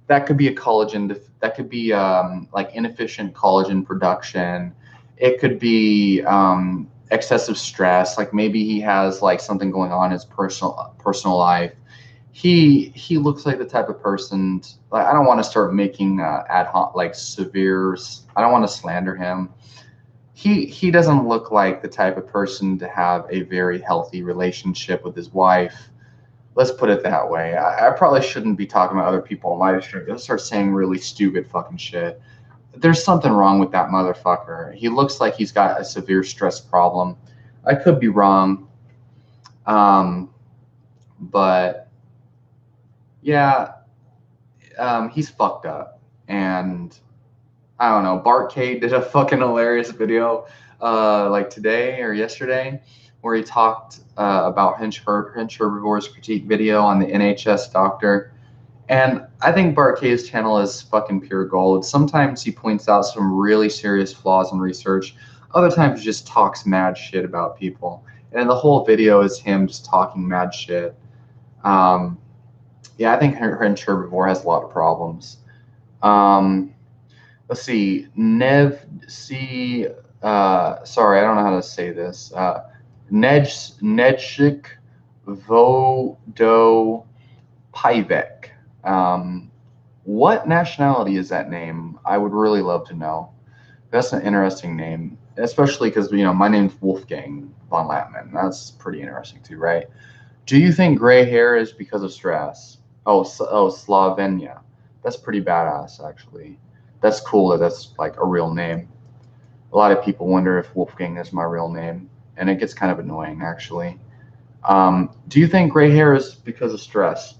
That could be a collagen. That could be like inefficient collagen production. It could be excessive stress. Like maybe he has like something going on in his personal life. He looks like the type of person. Like I don't want to start making ad hoc like severe. I don't want to slander him. He doesn't look like the type of person to have a very healthy relationship with his wife. Let's put it that way. I probably shouldn't be talking about other people on live stream. I'll start saying really stupid fucking shit. There's something wrong with that motherfucker. He looks like he's got a severe stress problem. I could be wrong. But yeah, he's fucked up. And I don't know. Bart K did a fucking hilarious video like today or yesterday where he talked about Hinch Herbivore's critique video on the NHS doctor. And I think Bart K's channel is fucking pure gold. Sometimes he points out some really serious flaws in research. Other times he just talks mad shit about people. And the whole video is him just talking mad shit. Yeah, I think Hinch Herbivore has a lot of problems. Let's see. Sorry, I don't know how to say this. Nejcik Vodopivek. What nationality is that name? I would really love to know. That's an interesting name, especially because my name's Wolfgang von Latman. That's pretty interesting too, right? Do you think gray hair is because of stress? Oh, Slovenia. That's pretty badass, actually. That's cool that that's like a real name. A lot of people wonder if Wolfgang is my real name, and it gets kind of annoying, actually. Do you think gray hair is because of stress?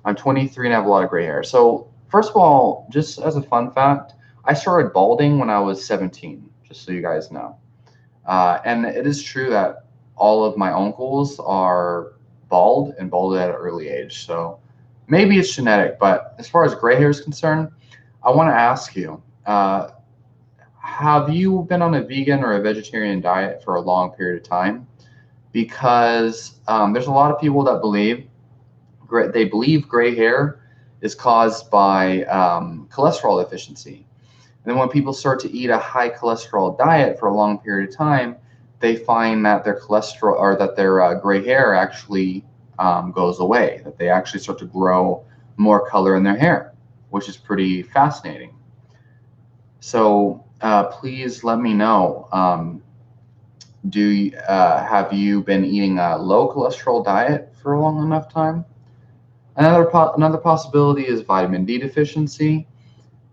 I'm 23 and I have a lot of gray hair. So first of all, just as a fun fact, I started balding when I was 17, just so you guys know. And it is true that all of my uncles are bald and balded at an early age. So maybe it's genetic, but as far as gray hair is concerned, I want to ask you, have you been on a vegan or a vegetarian diet for a long period of time? Because there's a lot of people that believe gray hair is caused by cholesterol deficiency. And then when people start to eat a high cholesterol diet for a long period of time, they find that their cholesterol or that their gray hair actually goes away, that they actually start to grow more color in their hair, which is pretty fascinating. So please let me know. Have you been eating a low cholesterol diet for a long enough time? Another possibility is vitamin D deficiency.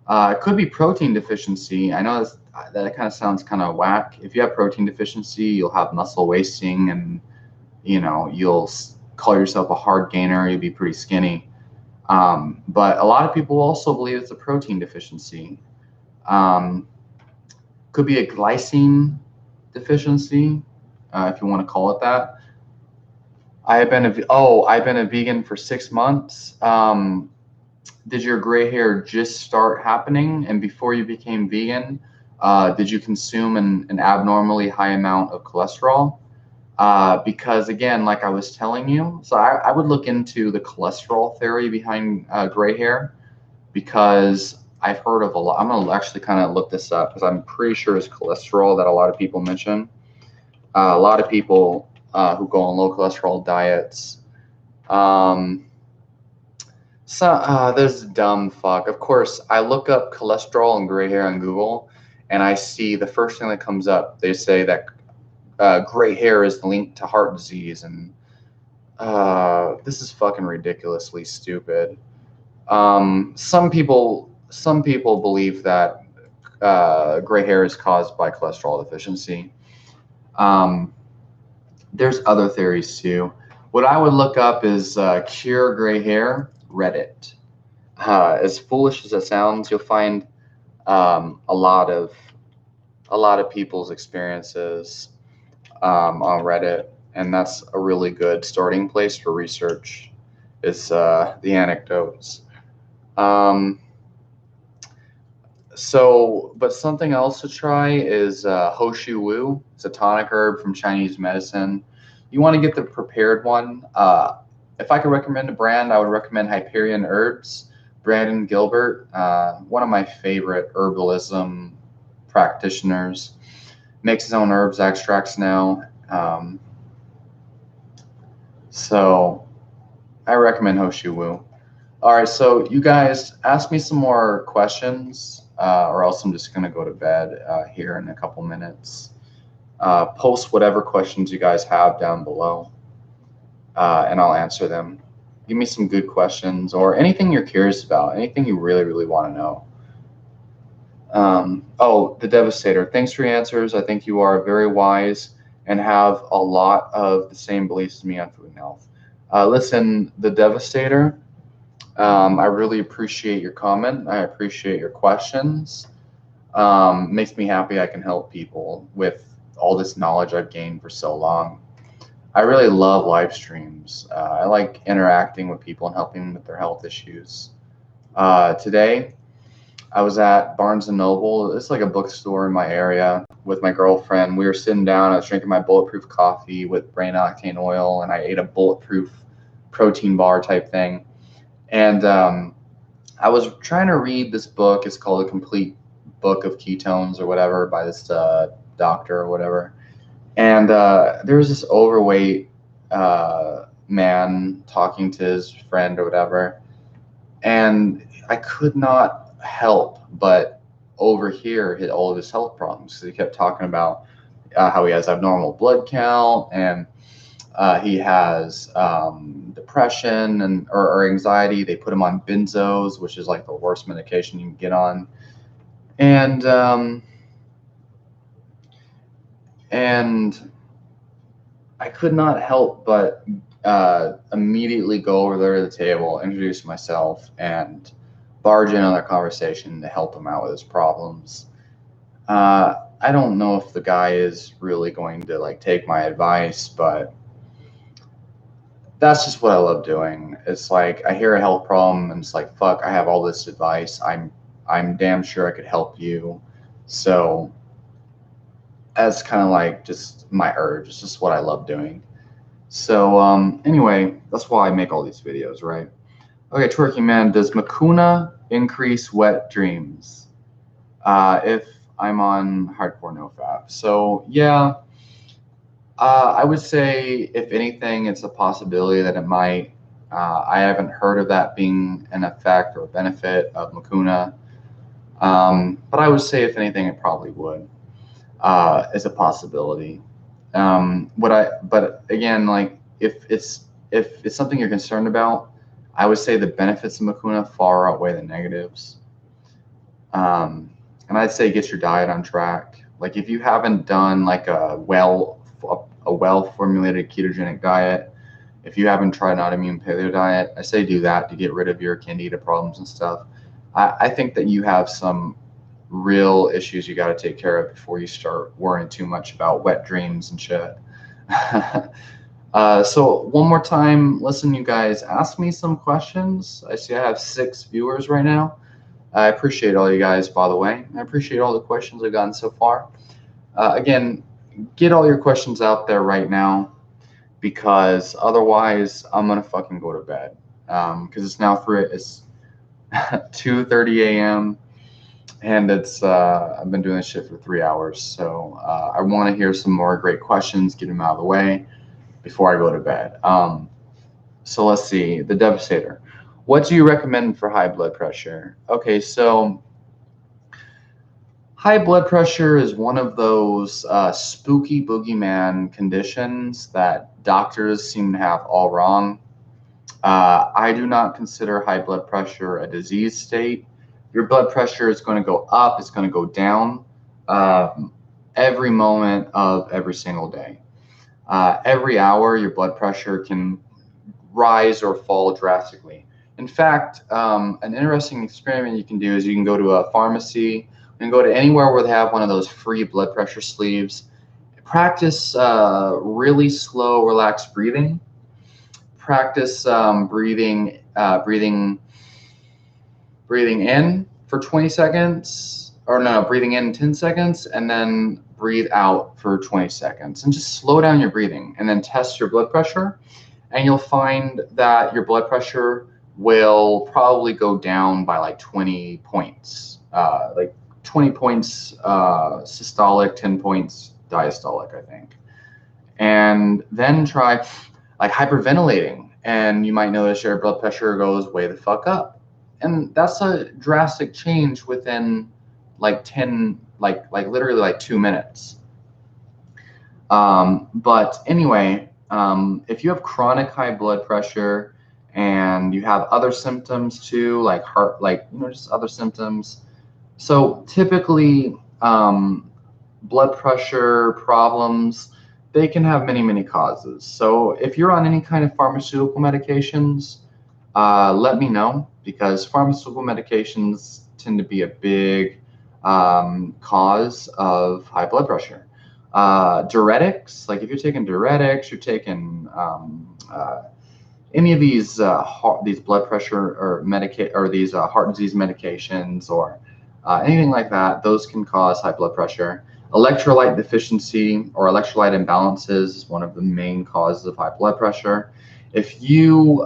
It could be protein deficiency. I know that kind of sounds kind of whack. If you have protein deficiency, you'll have muscle wasting, and you'll call yourself a hard gainer. You'll be pretty skinny. But a lot of people also believe it's a protein deficiency. Could be a glycine deficiency, if you want to call it that. I've been a vegan for 6 months. Did your gray hair just start happening? And before you became vegan, did you consume an abnormally high amount of cholesterol? Because again, like I was telling you, so I would look into the cholesterol theory behind gray hair, because I've heard of a lot. I'm going to actually kind of look this up because I'm pretty sure it's cholesterol that a lot of people mention. A lot of people who go on low cholesterol diets. This dumb fuck. Of course, I look up cholesterol and gray hair on Google, and I see the first thing that comes up. They say that gray hair is linked to heart disease, and this is fucking ridiculously stupid. Some people believe that gray hair is caused by cholesterol deficiency. There's other theories too. What I would look up is cure gray hair Reddit. As foolish as it sounds, you'll find a lot of people's experiences on Reddit, and that's a really good starting place for research. Is the anecdotes. But something else to try is Hoshu Wu. It's a tonic herb from Chinese medicine. You want to get the prepared one. If I could recommend a brand, I would recommend Hyperion Herbs. Brandon Gilbert, one of my favorite herbalism practitioners, makes his own herbs extracts now. So I recommend Hoshu Wu. All right, so you guys ask me some more questions, or else I'm just going to go to bed here in a couple minutes. Post whatever questions you guys have down below, and I'll answer them. Give me some good questions or anything you're curious about, anything you really, really want to know. Oh, the Devastator. Thanks for your answers. I think you are very wise and have a lot of the same beliefs as me on food and health. Listen, the Devastator, I really appreciate your comment. I appreciate your questions. Makes me happy I can help people with all this knowledge I've gained for so long. I really love live streams. I like interacting with people and helping them with their health issues. Today, I was at Barnes & Noble. It's like a bookstore in my area with my girlfriend. We were sitting down. I was drinking my bulletproof coffee with brain octane oil, and I ate a bulletproof protein bar type thing. And I was trying to read this book. It's called A Complete Book of Ketones or whatever by this doctor or whatever. And there was this overweight man talking to his friend or whatever. And I could not help but overhear all of his health problems. So he kept talking about how he has abnormal blood count and he has depression and or anxiety. They put him on benzos, which is like the worst medication you can get on. And I could not help but immediately go over there to the table, introduce myself, and barge in on their conversation to help him out with his problems. I don't know if the guy is really going to like take my advice, but that's just what I love doing. It's like I hear a health problem and it's like, fuck, I have all this advice. I'm damn sure I could help you. So that's kind of like just my urge. It's just what I love doing. So anyway, that's why I make all these videos, right? Okay, Twerking Man, does Mucuna increase wet dreams if I'm on hardcore nofap? So yeah, I would say if anything, it's a possibility that it might. I haven't heard of that being an effect or benefit of Mucuna, but I would say if anything, it probably would. Is a possibility. But again, like if it's something you're concerned about, I would say the benefits of Mucuna far outweigh the negatives. And I'd say get your diet on track. Like if you haven't done like a well formulated ketogenic diet, if you haven't tried an autoimmune paleo diet, I say do that to get rid of your candida problems and stuff. I think that you have some real issues you got to take care of before you start worrying too much about wet dreams and shit. So one more time, listen, you guys, ask me some questions. I see I have 6 viewers right now. I appreciate all you guys, by the way. I appreciate all the questions I've gotten so far. Again, get all your questions out there right now, because otherwise I'm gonna fucking go to bed. Because it's now 2:30 a.m. and it's I've been doing this shit for 3 hours, so I want to hear some more great questions, get them out of the way before I go to bed. So let's see, the Devastator. What do you recommend for high blood pressure? Okay, so high blood pressure is one of those spooky boogeyman conditions that doctors seem to have all wrong. I do not consider high blood pressure a disease state. Your blood pressure is going to go up, it's going to go down every moment of every single day. Every hour, your blood pressure can rise or fall drastically. In fact, an interesting experiment you can do is you can go to a pharmacy, you can go to anywhere where they have one of those free blood pressure sleeves. Practice really slow, relaxed breathing. Practice breathing in for 20 seconds, or no, breathing in 10 seconds and then breathe out for 20 seconds and just slow down your breathing and then test your blood pressure. And you'll find that your blood pressure will probably go down by like 20 points, like 20 points systolic, 10 points diastolic, I think. And then try like hyperventilating, and you might notice your blood pressure goes way the fuck up. And that's a drastic change within like 10, like literally like 2 minutes. But anyway, if you have chronic high blood pressure and you have other symptoms too, like heart, like, just other symptoms. So typically, blood pressure problems, they can have many, many causes. So if you're on any kind of pharmaceutical medications, let me know, because pharmaceutical medications tend to be a big cause of high blood pressure. Diuretics, like if you're taking diuretics, you're taking any of these blood pressure or these heart disease medications or anything like that, those can cause high blood pressure. Electrolyte deficiency or electrolyte imbalances is one of the main causes of high blood pressure. If you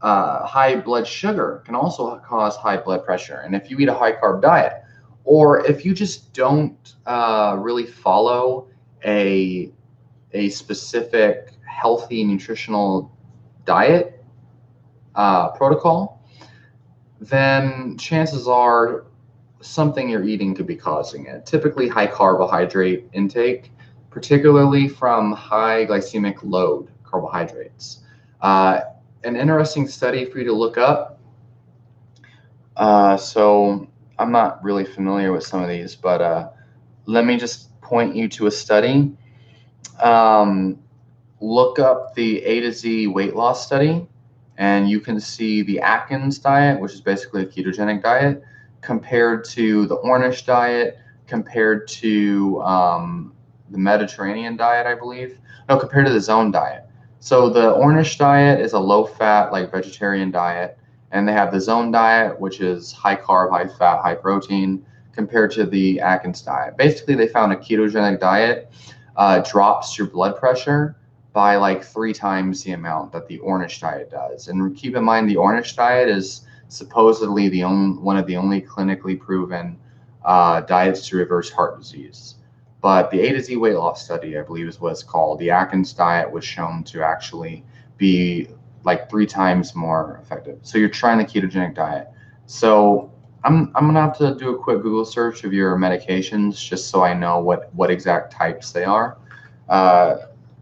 high blood sugar can also cause high blood pressure. And if you eat a high carb diet, or if you just don't really follow a specific healthy nutritional diet protocol, then chances are something you're eating could be causing it. Typically high carbohydrate intake, particularly from high glycemic load carbohydrates. An interesting study for you to look up. So I'm not really familiar with some of these, but let me just point you to a study. Look up the A to Z weight loss study, and you can see the Atkins diet, which is basically a ketogenic diet, compared to the Ornish diet, compared to the Mediterranean diet, I believe. No, compared to the Zone diet. So the Ornish diet is a low-fat, like vegetarian diet, and they have the Zone diet, which is high carb, high fat, high protein, compared to the Atkins diet. Basically, they found a ketogenic diet drops your blood pressure by like 3 times the amount that the Ornish diet does. And keep in mind, the Ornish diet is supposedly one of the only clinically proven diets to reverse heart disease. But the A to Z weight loss study, I believe is what it's called, the Atkins diet was shown to actually be like 3 times more effective. So you're trying the ketogenic diet. So I'm gonna have to do a quick Google search of your medications just so I know what exact types they are.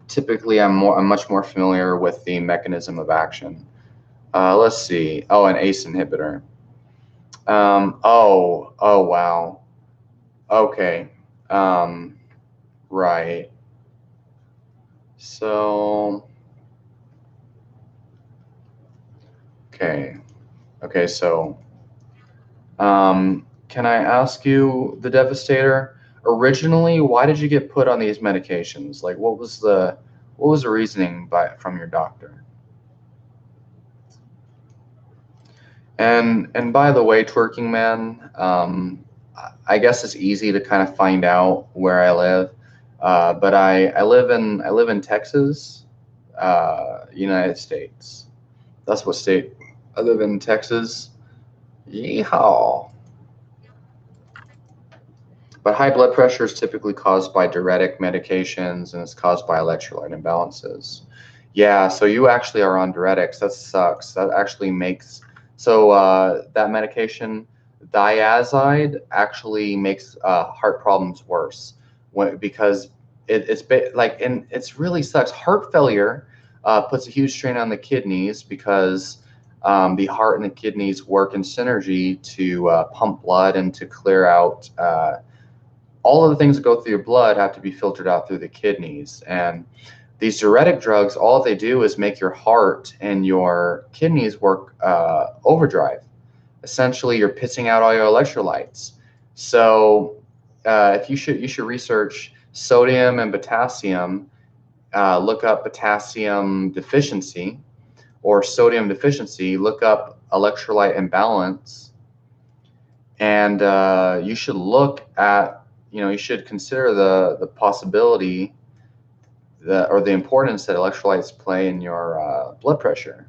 Typically, I'm much more familiar with the mechanism of action. Let's see. Oh, an ACE inhibitor. Oh, wow. Okay. Right. So, okay. So, can I ask you, the Devastator, originally, why did you get put on these medications? Like, what was the reasoning from your doctor? And by the way, Twerking Man, I guess it's easy to kind of find out where I live, but I live in Texas, United States. That's what state I live in, Texas. Yeehaw. But high blood pressure is typically caused by diuretic medications, and it's caused by electrolyte imbalances. Yeah, so you actually are on diuretics. That sucks. That actually makes that medication, Diazide, actually makes heart problems worse because it's really sucks. Heart failure puts a huge strain on the kidneys because the heart and the kidneys work in synergy to pump blood and to clear out all of the things that go through your blood have to be filtered out through the kidneys. And these diuretic drugs, all they do is make your heart and your kidneys work overdrive. Essentially, you're pissing out all your electrolytes. So if you should research sodium and potassium. Look up potassium deficiency, or sodium deficiency, look up electrolyte imbalance, and you should look at, you should consider the possibility or the importance that electrolytes play in your blood pressure.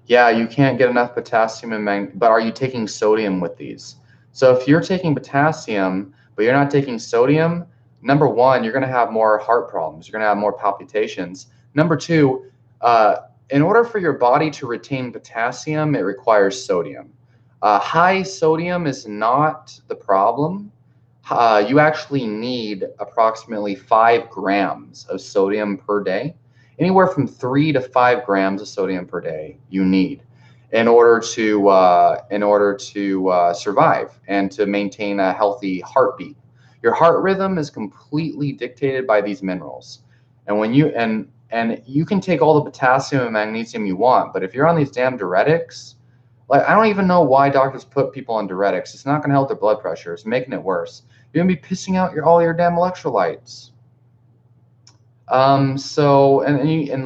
Yeah, you can't get enough potassium and magnesium, but are you taking sodium with these? So if you're taking potassium, but you're not taking sodium, number one, you're going to have more heart problems. You're going to have more palpitations. Number two, in order for your body to retain potassium, it requires sodium. High sodium is not the problem. You actually need approximately 5 grams of sodium per day. Anywhere from 3 to 5 grams of sodium per day you need in order to survive and to maintain a healthy heartbeat. Your heart rhythm is completely dictated by these minerals. And when you and you can take all the potassium and magnesium you want, but if you're on these damn diuretics, like, I don't even know why doctors put people on diuretics. It's not going to help their blood pressure. It's making it worse. You're going to be pissing out all your damn electrolytes. And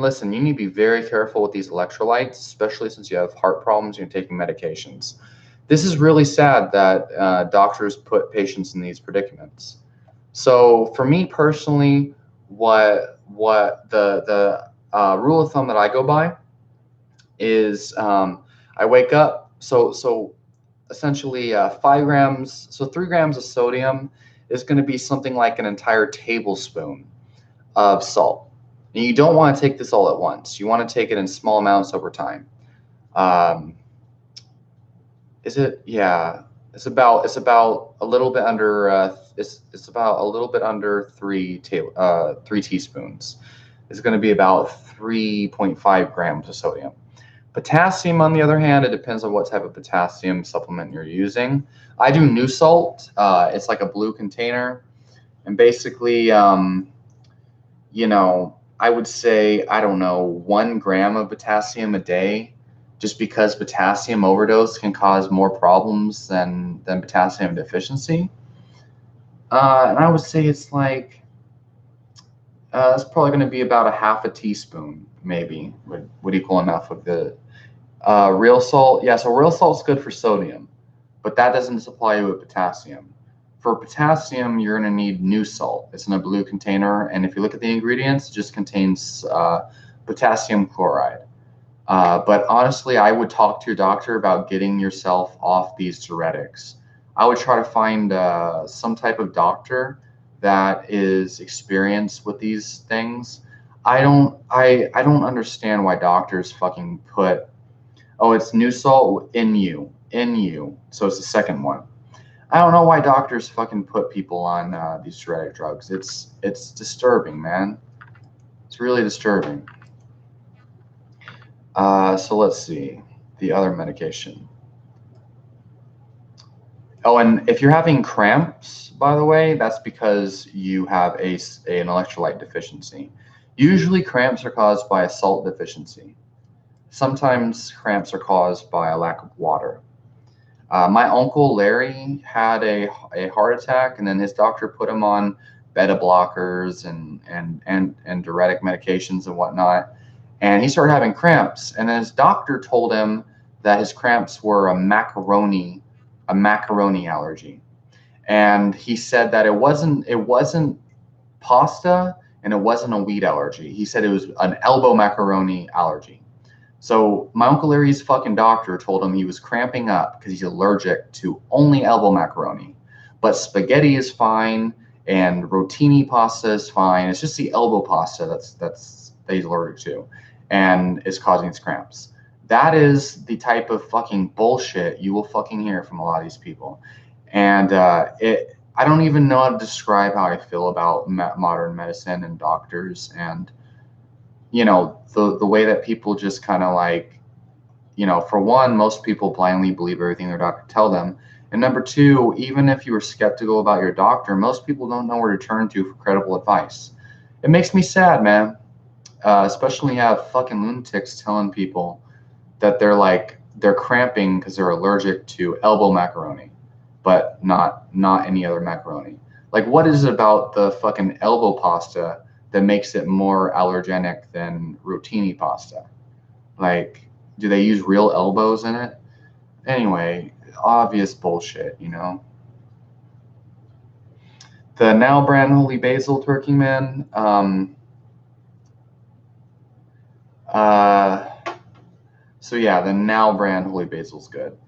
listen, you need to be very careful with these electrolytes, especially since you have heart problems and you're taking medications. This is really sad that doctors put patients in these predicaments. So for me personally, what the rule of thumb that I go by is I wake up. So essentially 5 grams. So 3 grams of sodium is going to be something like an entire tablespoon of salt. And you don't want to take this all at once. You want to take it in small amounts over time. It's about a little bit under it's about a little bit under 3 teaspoons. It's going to be about 3.5 grams of sodium. Potassium, on the other hand, it depends on what type of potassium supplement you're using. I do Nu-Salt. It's like a blue container, and basically I would say, I don't know, 1 gram of potassium a day, just because potassium overdose can cause more problems than potassium deficiency. And I would say it's like, it's probably going to be about a half a teaspoon, maybe, would equal enough of the real salt. Yeah, so real salt's good for sodium, but that doesn't supply you with potassium. For potassium, you're going to need Nu-Salt. It's in a blue container, and if you look at the ingredients, it just contains potassium chloride. But honestly, I would talk to your doctor about getting yourself off these diuretics. I would try to find some type of doctor that is experienced with these things. I don't understand why doctors fucking put, oh, it's Nu-Salt in you, so it's the second one. I don't know why doctors fucking put people on these diuretic drugs. It's disturbing, man. It's really disturbing. So let's see the other medication. Oh, and if you're having cramps, by the way, that's because you have an electrolyte deficiency. Usually cramps are caused by a salt deficiency. Sometimes cramps are caused by a lack of water. My uncle Larry had a heart attack, and then his doctor put him on beta blockers and diuretic medications and whatnot. And he started having cramps, and then his doctor told him that his cramps were a macaroni allergy. And he said that it wasn't pasta and it wasn't a wheat allergy. He said it was an elbow macaroni allergy. So my Uncle Larry's fucking doctor told him he was cramping up because he's allergic to only elbow macaroni. But spaghetti is fine and rotini pasta is fine. It's just the elbow pasta that he's allergic to and is causing his cramps. That is the type of fucking bullshit you will fucking hear from a lot of these people. And I don't even know how to describe how I feel about modern medicine and doctors and the way that people just kind of like, for one, most people blindly believe everything their doctor tell them. And number two, even if you were skeptical about your doctor, most people don't know where to turn to for credible advice. It makes me sad, man. Especially when you have fucking lunatics telling people that they're cramping because they're allergic to elbow macaroni, but not any other macaroni. Like, what is it about the fucking elbow pasta that makes it more allergenic than rotini pasta? Like, do they use real elbows in it? Anyway, obvious bullshit, you know. The Now brand Holy Basil Turkey Man. So yeah, the Now brand Holy Basil's good.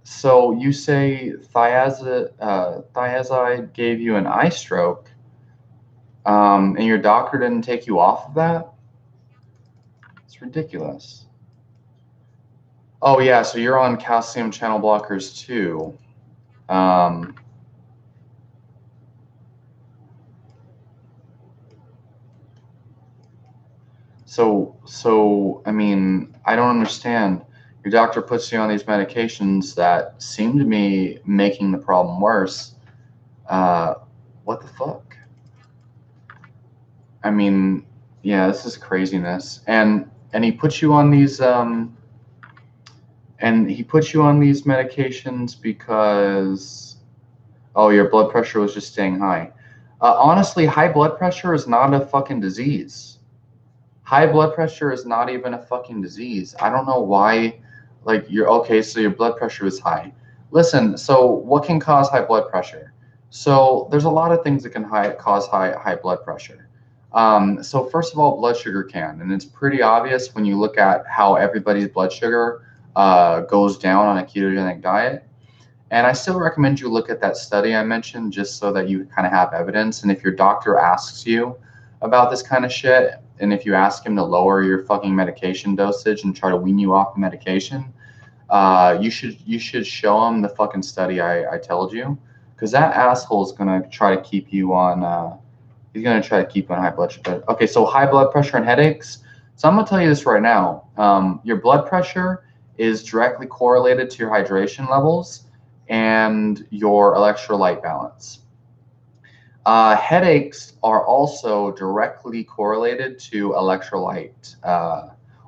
So you say thiazide gave you an eye stroke, and your doctor didn't take you off of that? It's ridiculous. Oh yeah, so you're on calcium channel blockers too. So I mean, I don't understand. Your doctor puts you on these medications that seem to be making the problem worse. What the fuck? I mean, yeah, this is craziness. And he puts you on these medications because, oh, your blood pressure was just staying high. Honestly, high blood pressure is not a fucking disease. High blood pressure is not even a fucking disease. I don't know why, like, you're okay, so your blood pressure is high. Listen, so what can cause high blood pressure? So there's a lot of things that can cause high blood pressure. So first of all, blood sugar can, and it's pretty obvious when you look at how everybody's blood sugar goes down on a ketogenic diet. And I still recommend you look at that study I mentioned just so that you kind of have evidence. And if your doctor asks you about this kind of shit, and if you ask him to lower your fucking medication dosage and try to wean you off the medication, you should show him the fucking study I told you, because that asshole is gonna try to keep you on. He's gonna try to keep you on high blood sugar. Okay, so high blood pressure and headaches. So I'm gonna tell you this right now. Your blood pressure is directly correlated to your hydration levels and your electrolyte balance. Headaches are also directly correlated to electrolyte,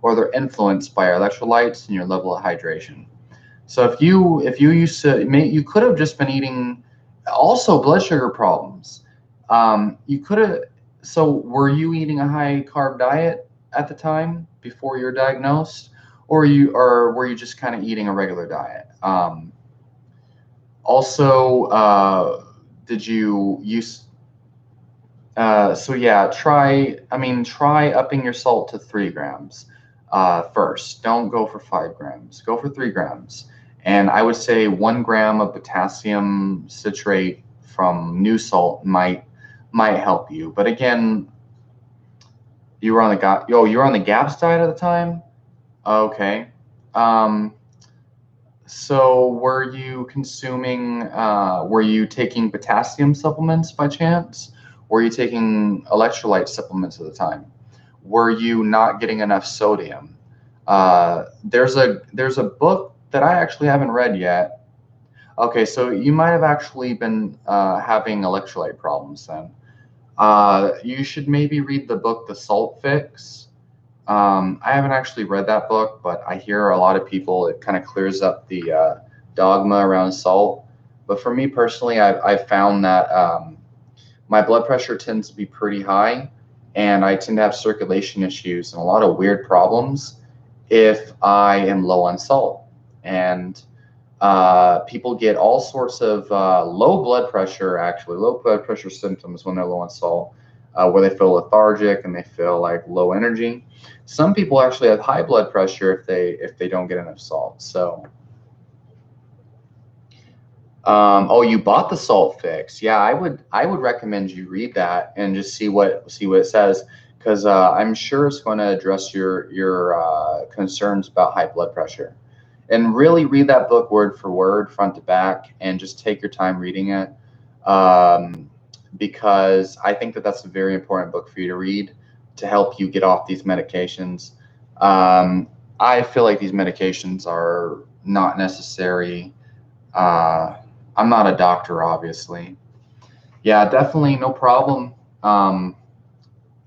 or they're influenced by your electrolytes and your level of hydration. So if you used to, you could have just been eating, also blood sugar problems. You could have. So were you eating a high carb diet at the time before you were diagnosed, or were you just kind of eating a regular diet? Also, did you use? So yeah, try upping your salt to 3 grams first. Don't go for 5 grams. Go for 3 grams. And I would say 1 gram of potassium citrate from new salt might help you. But again, you were on the GAPS diet at the time? Okay. So were you taking potassium supplements by chance? Were you taking electrolyte supplements at the time? Were you not getting enough sodium? There's a book that I actually haven't read yet. Okay, so you might have actually been having electrolyte problems then. You should maybe read the book, The Salt Fix. I haven't actually read that book, but I hear a lot of people, it kind of clears up the dogma around salt. But for me personally, I've found that my blood pressure tends to be pretty high, and I tend to have circulation issues and a lot of weird problems if I am low on salt. And people get all sorts of low blood pressure symptoms when they're low on salt, where they feel lethargic and they feel like low energy. Some people actually have high blood pressure if they don't get enough salt. So, oh, you bought the Salt Fix? Yeah, I would recommend you read that and just see what it says, because I'm sure it's going to address your concerns about high blood pressure. And really read that book word for word, front to back, and just take your time reading it, because I think that's a very important book for you to read to help you get off these medications. I feel like these medications are not necessary. I'm not a doctor, obviously. Yeah, definitely no problem.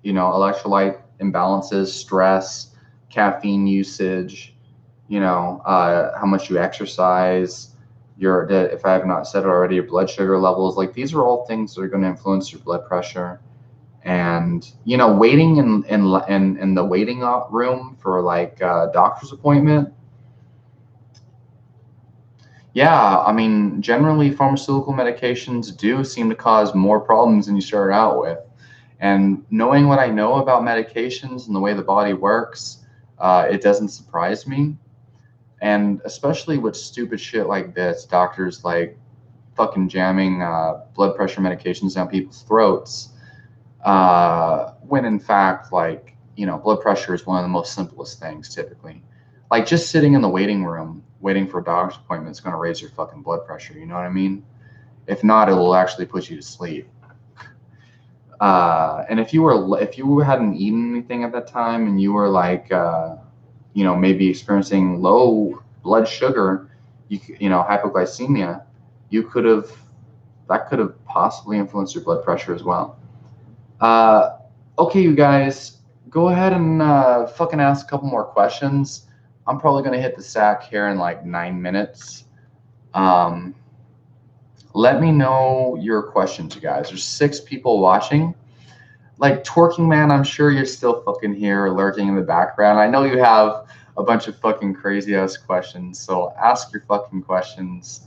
Electrolyte imbalances, stress, caffeine usage, how much you exercise, if I have not said it already, your blood sugar levels. Like, these are all things that are going to influence your blood pressure. And you know, waiting in the waiting room for like a doctor's appointment. Yeah, I mean, generally pharmaceutical medications do seem to cause more problems than you started out with. And knowing what I know about medications and the way the body works, it doesn't surprise me. And especially with stupid shit like this, doctors like fucking jamming blood pressure medications down people's throats, when in fact, like, you know, blood pressure is one of the most simplest things typically. Like just sitting in the waiting room waiting for a doctor's appointment is going to raise your fucking blood pressure. You know what I mean? If not, it will actually put you to sleep. And if you hadn't eaten anything at that time and you were like, you know, maybe experiencing low blood sugar, you know, hypoglycemia, you could have that could have possibly influenced your blood pressure as well. Okay, you guys, go ahead and fucking ask a couple more questions. I'm probably gonna hit the sack here in like 9 minutes. Let me know your questions, you guys. There's 6 people watching. Like Twerking Man, I'm sure you're still fucking here lurking in the background. I know you have a bunch of fucking crazy ass questions, so ask your fucking questions.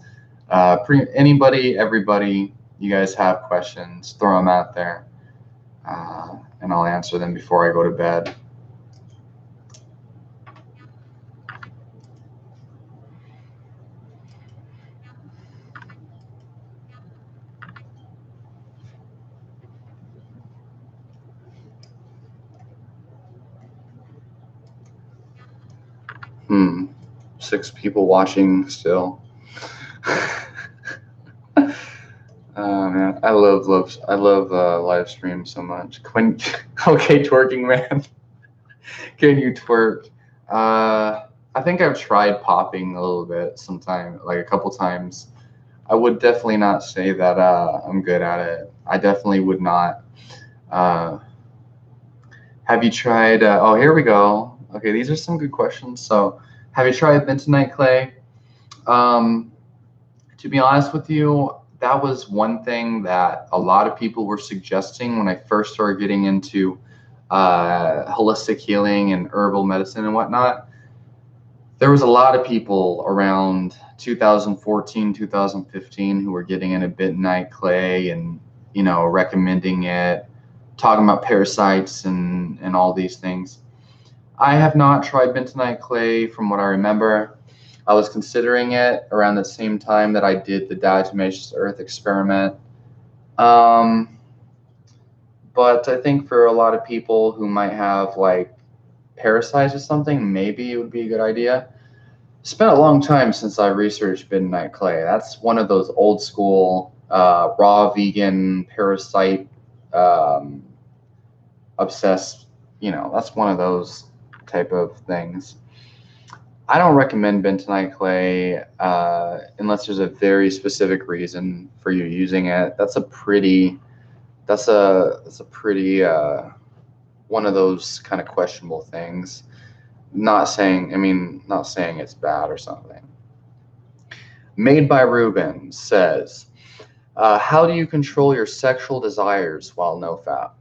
Anybody, everybody, you guys have questions, throw them out there, and I'll answer them before I go to bed. Hmm. 6 people watching still. Oh man, I love live streams so much. Okay, Twerking Man, can you twerk? I think I've tried popping a little bit sometime, like a couple times. I would definitely not say that I'm good at it. I definitely would not. Uh, have you tried? Oh, here we go. Okay, these are some good questions. So, have you tried bentonite clay? To be honest with you, that was one thing that a lot of people were suggesting when I first started getting into holistic healing and herbal medicine and whatnot. There was a lot of people around 2014, 2015 who were getting into bentonite clay and, you know, recommending it, talking about parasites and all these things. I have not tried bentonite clay from what I remember. I was considering it around the same time that I did the diatomaceous earth experiment. But I think for a lot of people who might have like parasites or something, maybe it would be a good idea. It's been a long time since I researched bentonite clay. That's one of those old school raw vegan parasite obsessed, you know, that's one of those type of things. I don't recommend bentonite clay unless there's a very specific reason for you using it. That's a pretty one of those kind of questionable things. Not saying it's bad or something. Made by Ruben says, how do you control your sexual desires while no fap?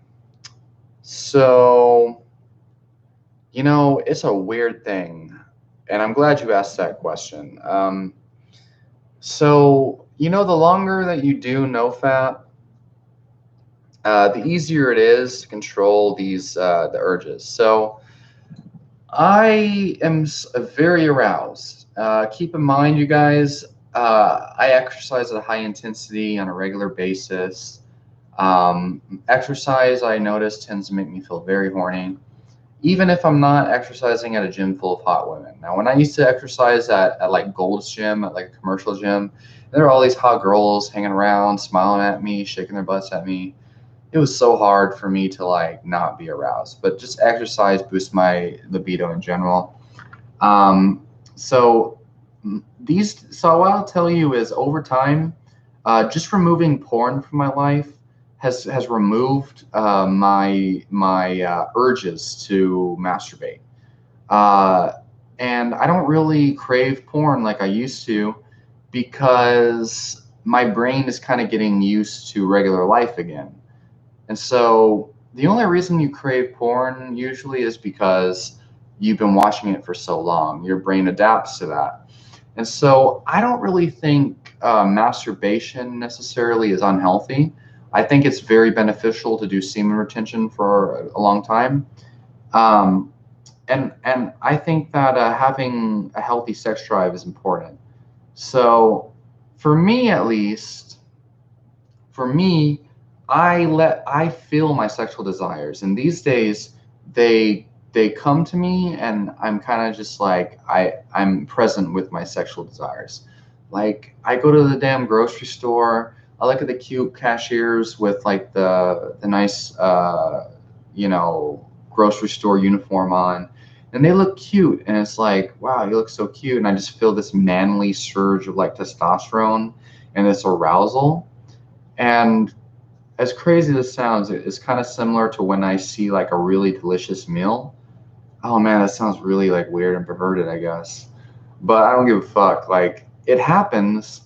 So, you know, it's a weird thing. And I'm glad you asked that question. So, you know, the longer that you do no fap, the easier it is to control these the urges. So, I am very aroused. Keep in mind, you guys, I exercise at a high intensity on a regular basis. Exercise, I notice, tends to make me feel very horny, even if I'm not exercising at a gym full of hot women. Now, when I used to exercise at like Gold's Gym, at like a commercial gym, there were all these hot girls hanging around, smiling at me, shaking their butts at me. It was so hard for me to like not be aroused. But just exercise boosts my libido in general. So what I'll tell you is over time, just removing porn from my life has removed my urges to masturbate, and I don't really crave porn like I used to because my brain is kind of getting used to regular life again. And so the only reason you crave porn usually is because you've been watching it for so long. Your brain adapts to that. And so I don't really think masturbation necessarily is unhealthy. I think it's very beneficial to do semen retention for a long time. Um, and I think that having a healthy sex drive is important. So for me, at least, for me, I feel my sexual desires, and these days they come to me, and I'm kind of just like I'm present with my sexual desires. Like I go to the damn grocery store. I look at the cute cashiers with like the nice you know, grocery store uniform on, and they look cute, and it's like, wow, you look so cute, and I just feel this manly surge of like testosterone and this arousal. And as crazy as it sounds, it's kind of similar to when I see like a really delicious meal. Oh man, that sounds really like weird and perverted, I guess. But I don't give a fuck. Like it happens,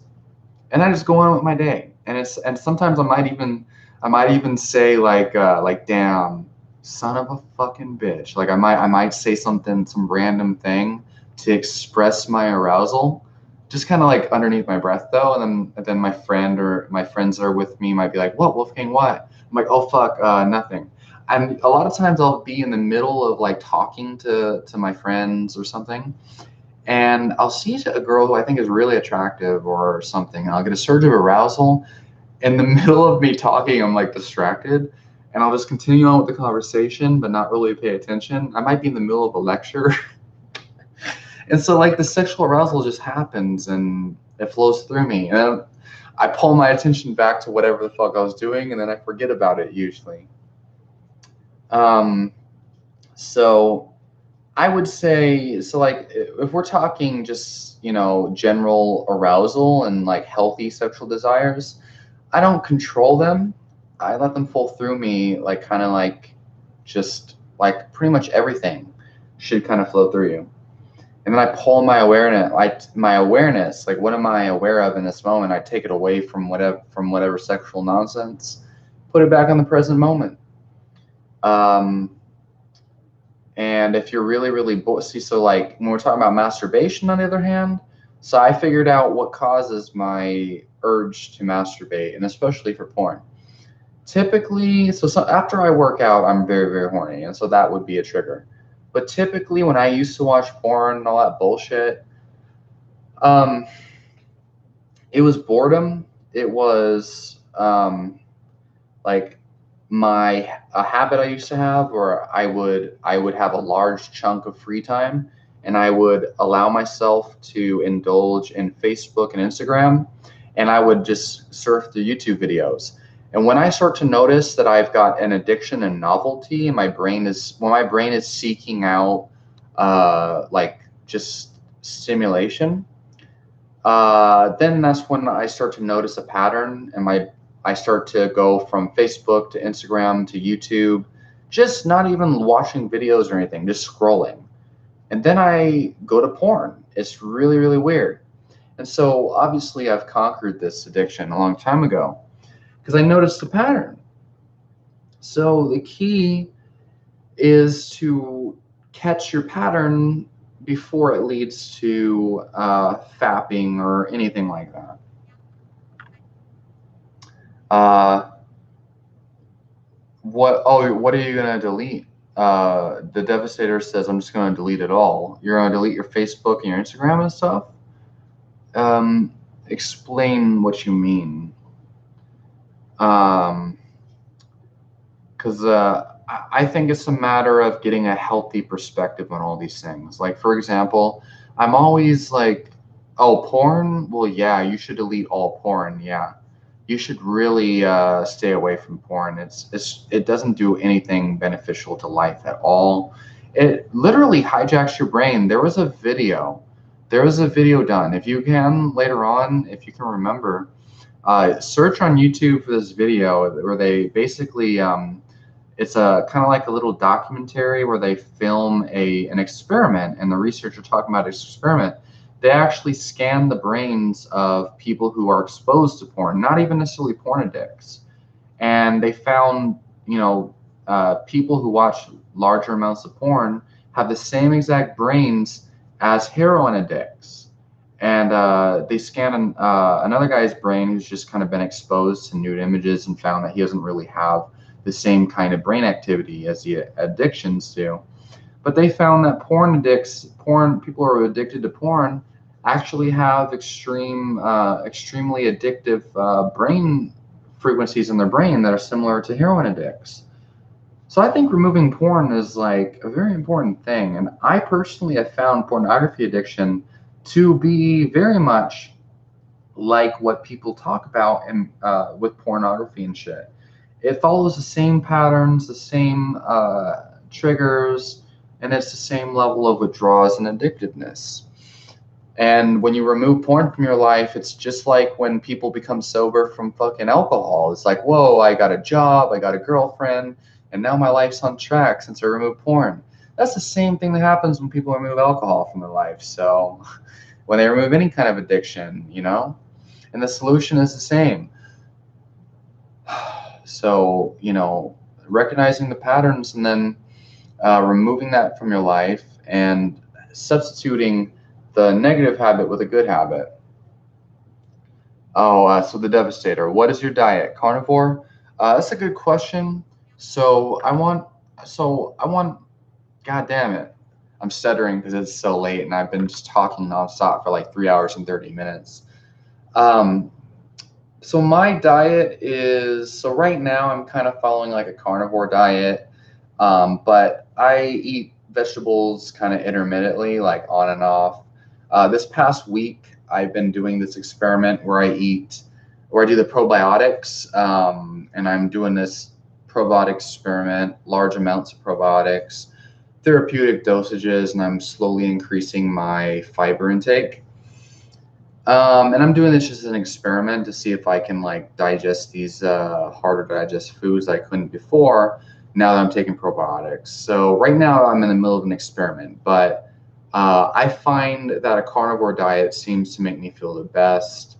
and I just go on with my day. And sometimes I might even say like damn, son of a fucking bitch. Like I might say something, some random thing to express my arousal, just kind of like underneath my breath though. And then my friend or my friends that are with me might be like, what, Wolfgang, what? I'm like, oh fuck, nothing. And a lot of times I'll be in the middle of like talking to my friends or something, and I'll see a girl who I think is really attractive or something, and I'll get a surge of arousal. In the middle of me talking, I'm like distracted, and I'll just continue on with the conversation, but not really pay attention. I might be in the middle of a lecture. And so like the sexual arousal just happens and it flows through me. And then I pull my attention back to whatever the fuck I was doing, and then I forget about it usually. Um, so I would say, so like if we're talking just, you know, general arousal and like healthy sexual desires, I don't control them. I let them flow through me, like kind of like just like pretty much everything should kind of flow through you. And then I pull my awareness, like what am I aware of in this moment? I take it away from whatever sexual nonsense, put it back on the present moment. Um, and if you're really, really see, so like when we're talking about masturbation, on the other hand, so I figured out what causes my urge to masturbate, and especially for porn. Typically, so after I work out, I'm very, very horny, and so that would be a trigger. But typically, when I used to watch porn and all that bullshit, um, it was boredom. It was like a habit I used to have, where I would have a large chunk of free time, and I would allow myself to indulge in Facebook and Instagram, and I would just surf through YouTube videos. And when I start to notice that I've got an addiction and novelty, and when my brain is seeking out like just stimulation, then that's when I start to notice a pattern, and I start to go from Facebook to Instagram to YouTube, just not even watching videos or anything, just scrolling. And then I go to porn. It's really, really weird. And so obviously I've conquered this addiction a long time ago because I noticed the pattern. So the key is to catch your pattern before it leads to fapping or anything like that. What are you gonna delete? The Devastator says, I'm just gonna delete it all. You're gonna delete your Facebook and your Instagram and stuff? Explain what you mean. Because I think it's a matter of getting a healthy perspective on all these things. Like, for example, I'm always like, oh, porn? Well, yeah, you should delete all porn. Yeah, you should really stay away from porn. It doesn't do anything beneficial to life at all. It literally hijacks your brain. There was a video done. If you can later on, if you can remember, search on YouTube for this video where they basically it's a kind of like a little documentary where they film an experiment, and the researcher talking about this experiment. They actually scan the brains of people who are exposed to porn, not even necessarily porn addicts, and they found, you know, people who watch larger amounts of porn have the same exact brains as heroin addicts. And they scanned another guy's brain who's just kind of been exposed to nude images and found that he doesn't really have the same kind of brain activity as the addictions do. But they found that people who are addicted to porn actually have extremely addictive brain frequencies in their brain that are similar to heroin addicts. So I think removing porn is like a very important thing. And I personally have found pornography addiction to be very much like what people talk about and with pornography and shit. It follows the same patterns, the same triggers, and it's the same level of withdrawals and addictiveness. And when you remove porn from your life, it's just like when people become sober from fucking alcohol. It's like, whoa, I got a job, I got a girlfriend, and now my life's on track since I removed porn. That's the same thing that happens when people remove alcohol from their life. So when they remove any kind of addiction, and the solution is the same. So, recognizing the patterns and then removing that from your life and substituting the negative habit with a good habit. So the Devastator, what is your diet? Carnivore? That's a good question. So I want, God damn it. I'm stuttering because it's so late and I've been just talking nonstop for like 3 hours and 30 minutes. So my diet is, so right now I'm kind of following like a carnivore diet, but I eat vegetables kind of intermittently, like on and off. This past week, I've been doing this experiment where I do the probiotics, and I'm doing this probiotic experiment, large amounts of probiotics, therapeutic dosages, and I'm slowly increasing my fiber intake. And I'm doing this just as an experiment to see if I can like digest these harder to digest foods I couldn't before, now that I'm taking probiotics. So right now I'm in the middle of an experiment, but I find that a carnivore diet seems to make me feel the best.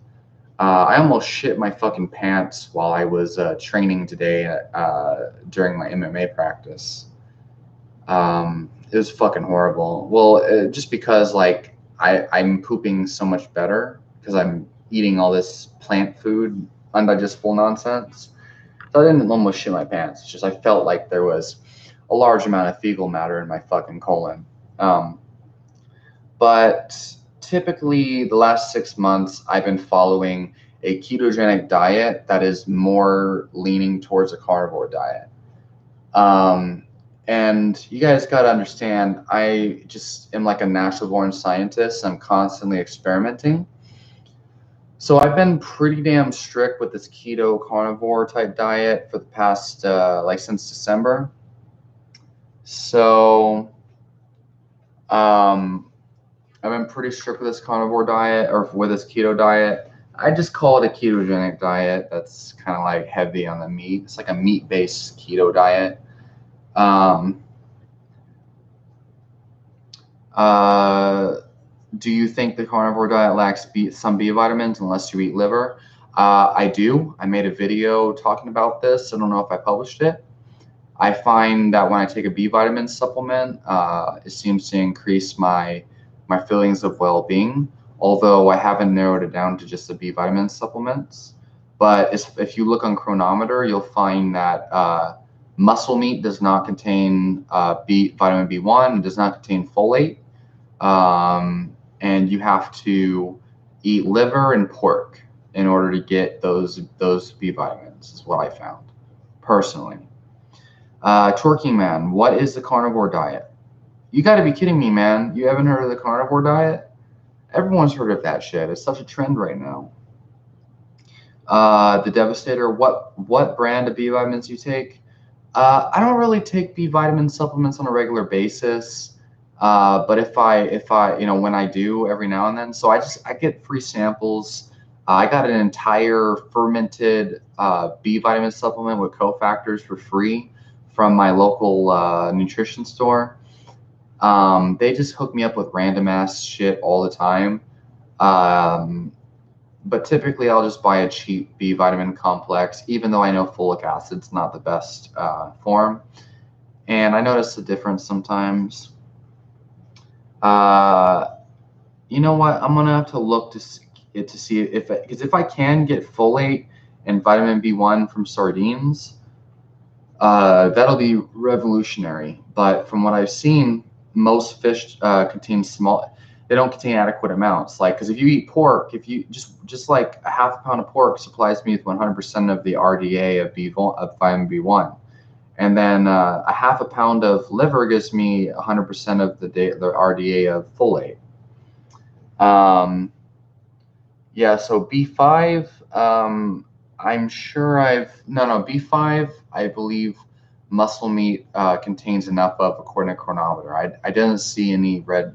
I almost shit my fucking pants while I was training today during my MMA practice. It was fucking horrible. Well, just because like I'm pooping so much better because I'm eating all this plant food, undigestible nonsense. So I didn't almost shit my pants. It's just I felt like there was a large amount of fecal matter in my fucking colon. But typically the last 6 months, I've been following a ketogenic diet that is more leaning towards a carnivore diet. And you guys got to understand, I just am like a natural born scientist. I'm constantly experimenting. So I've been pretty damn strict with this keto carnivore type diet for the past, since December. So, I've been pretty strict with this carnivore diet or with this keto diet. I just call it a ketogenic diet. That's kind of like heavy on the meat. It's like a meat-based keto diet. Do you think the carnivore diet lacks some B vitamins unless you eat liver? I do. I made a video talking about this. I don't know if I published it. I find that when I take a B vitamin supplement, it seems to increase my feelings of well-being, although I haven't narrowed it down to just the B vitamin supplements. But if you look on Chronometer, you'll find that muscle meat does not contain vitamin B1, it does not contain folate, and you have to eat liver and pork in order to get those B vitamins, is what I found, personally. Twerking Man, what is the carnivore diet? You got to be kidding me, man. You haven't heard of the carnivore diet? Everyone's heard of that shit. It's such a trend right now. The Devastator, what brand of B vitamins do you take? I don't really take B vitamin supplements on a regular basis. But if I, when I do every now and then, so I get free samples. I got an entire fermented B vitamin supplement with cofactors for free from my local nutrition store. They just hook me up with random ass shit all the time. but typically I'll just buy a cheap B vitamin complex, even though I know folic acid's not the best form. And I notice the difference sometimes. You know what? I'm gonna have to look to see if, because if I can get folate and vitamin B1 from sardines, that'll be revolutionary. But from what I've seen, most fish contain small. They don't contain adequate amounts. Like, because if you eat pork, if you just like a half a pound of pork supplies me with 100% of the RDA of vitamin B1, and then a half a pound of liver gives me 100% of the RDA of folate. Yeah, so B5, I'm sure B5, I believe muscle meat contains enough of, according to Chronometer. I didn't see any I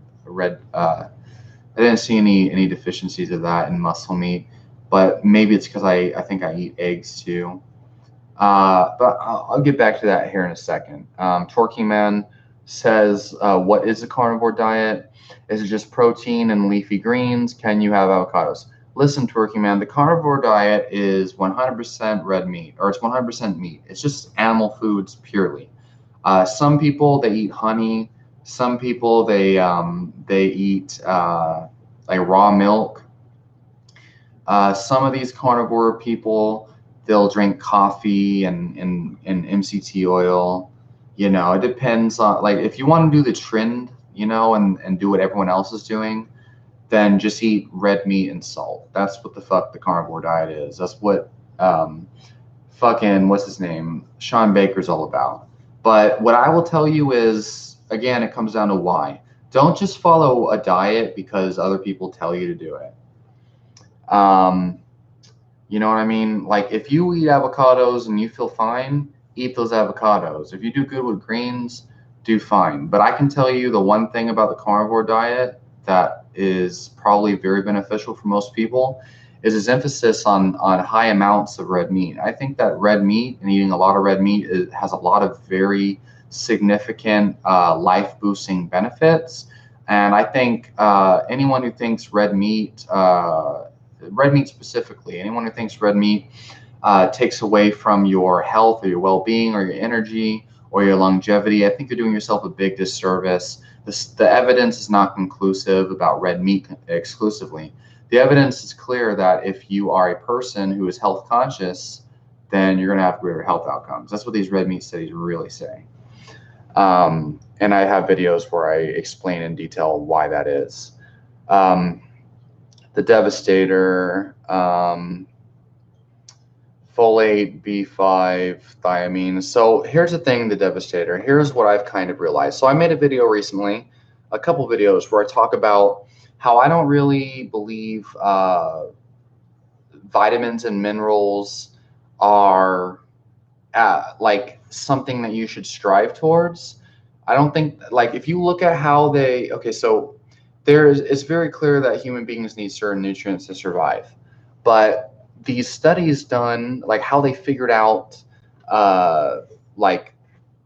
didn't see any deficiencies of that in muscle meat, but maybe it's because I think I eat eggs too. But I'll get back to that here in a second. Torquing Man says, what is a carnivore diet? Is it just protein and leafy greens? Can you have avocados? Listen, Torquing Man, the carnivore diet is 100% red meat, or it's 100% meat. It's just animal foods purely. Some people, they eat honey. Some people, they eat like raw milk. Some of these carnivore people, they'll drink coffee and MCT oil. You know, it depends on, like, if you want to do the trend, you know, and do what everyone else is doing, then just eat red meat and salt. That's what the fuck the carnivore diet is. That's what fucking, what's his name, Sean Baker's all about. But what I will tell you is, again, it comes down to why. Don't just follow a diet because other people tell you to do it. You know what I mean? Like, if you eat avocados and you feel fine, eat those avocados. If you do good with greens, do fine. But I can tell you the one thing about the carnivore diet that is probably very beneficial for most people is his emphasis on high amounts of red meat. I think that red meat and eating a lot of red meat has a lot of very significant life-boosting benefits. And I think anyone who thinks red meat specifically, anyone who thinks red meat takes away from your health or your well-being or your energy or your longevity, I think you're doing yourself a big disservice. The evidence is not conclusive about red meat exclusively. The evidence is clear that if you are a person who is health conscious, then you're going to have greater health outcomes. That's what these red meat studies really say. And I have videos where I explain in detail why that is. The Devastator, folate, B5, thiamine. So here's the thing, the Devastator. Here's what I've kind of realized. So I made a video recently, a couple videos where I talk about how I don't really believe vitamins and minerals are like something that you should strive towards. I don't think, like, if you look at how they, okay, so it's very clear that human beings need certain nutrients to survive. But these studies done, like how they figured out like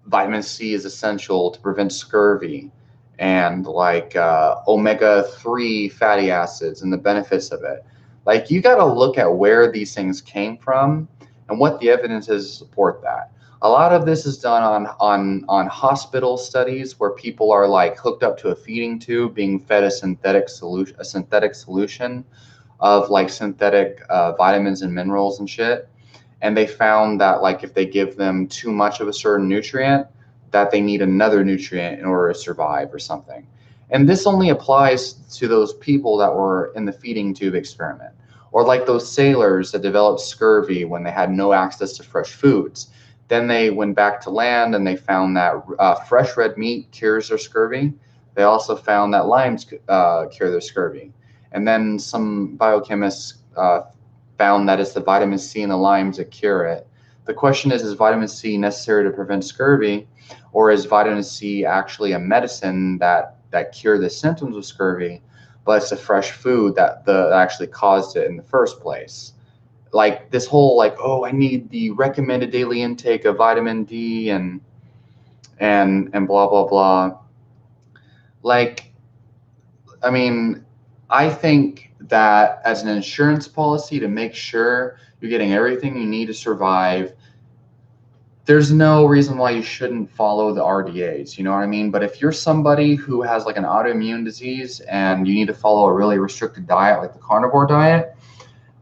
vitamin C is essential to prevent scurvy, and like omega-3 fatty acids and the benefits of it. Like, you got to look at where these things came from and what the evidence is to support that. A lot of this is done on hospital studies where people are like hooked up to a feeding tube, being fed a synthetic solution of like synthetic vitamins and minerals and shit. And they found that, like, if they give them too much of a certain nutrient, that they need another nutrient in order to survive or something. And this only applies to those people that were in the feeding tube experiment, or like those sailors that developed scurvy when they had no access to fresh foods. Then they went back to land and they found that fresh red meat cures their scurvy. They also found that limes cure their scurvy. And then some biochemists found that it's the vitamin C in the limes that cure it. The question is vitamin C necessary to prevent scurvy, or is vitamin C actually a medicine that cure the symptoms of scurvy, but it's a fresh food that actually caused it in the first place? Like, this whole, like, oh, I need the recommended daily intake of vitamin D and blah blah blah. Like, I mean, I think that as an insurance policy to make sure you're getting everything you need to survive, there's no reason why you shouldn't follow the RDAs, you know what I mean? But if you're somebody who has like an autoimmune disease and you need to follow a really restricted diet like the carnivore diet,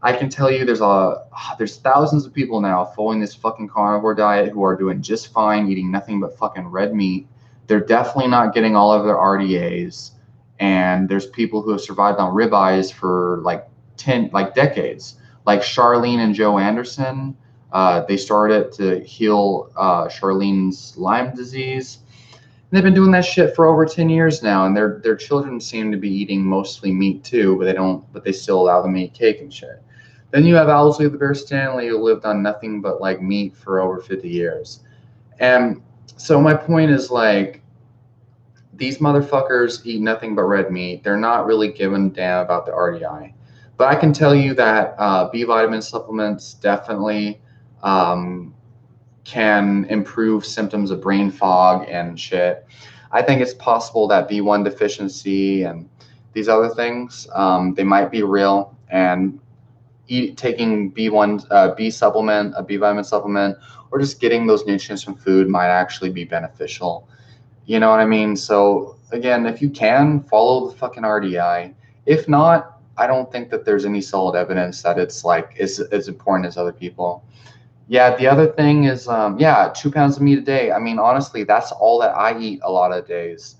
I can tell you there's thousands of people now following this fucking carnivore diet who are doing just fine, eating nothing but fucking red meat. They're definitely not getting all of their RDAs. And there's people who have survived on ribeyes for like decades, like Charlene and Joe Anderson. They started to heal Charlene's Lyme disease. And they've been doing that shit for over 10 years now, and their children seem to be eating mostly meat too, but they still allow them to eat cake and shit. Then you have Owsley the Bear Stanley, who lived on nothing but like meat for over 50 years. And so my point is like, these motherfuckers eat nothing but red meat. They're not really giving a damn about the RDI. But I can tell you that B vitamin supplements definitely can improve symptoms of brain fog and shit. I think it's possible that B1 deficiency and these other things, they might be real, and taking B1 B supplement, a B vitamin supplement, or just getting those nutrients from food might actually be beneficial. You know what I mean? So again, if you can, follow the fucking RDI. If not, I don't think that there's any solid evidence that it's like as important as other people. Yeah, the other thing is, 2 pounds of meat a day. I mean, honestly, that's all that I eat a lot of days.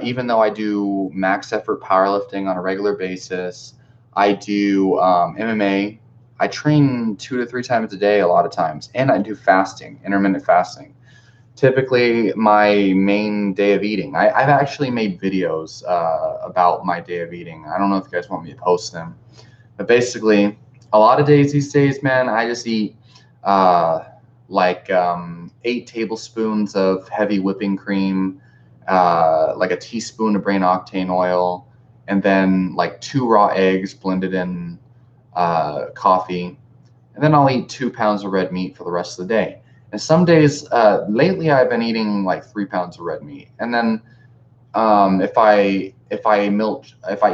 Even though I do max effort powerlifting on a regular basis, I do MMA. I train 2 to 3 times a day a lot of times, and I do fasting, intermittent fasting. Typically, my main day of eating. I've actually made videos about my day of eating. I don't know if you guys want me to post them, but basically, a lot of days these days, man, I just eat 8 tablespoons of heavy whipping cream, like a teaspoon of brain octane oil, and then like 2 raw eggs blended in coffee. And then I'll eat 2 pounds of red meat for the rest of the day. And some days, lately, I've been eating like 3 pounds of red meat. And then if I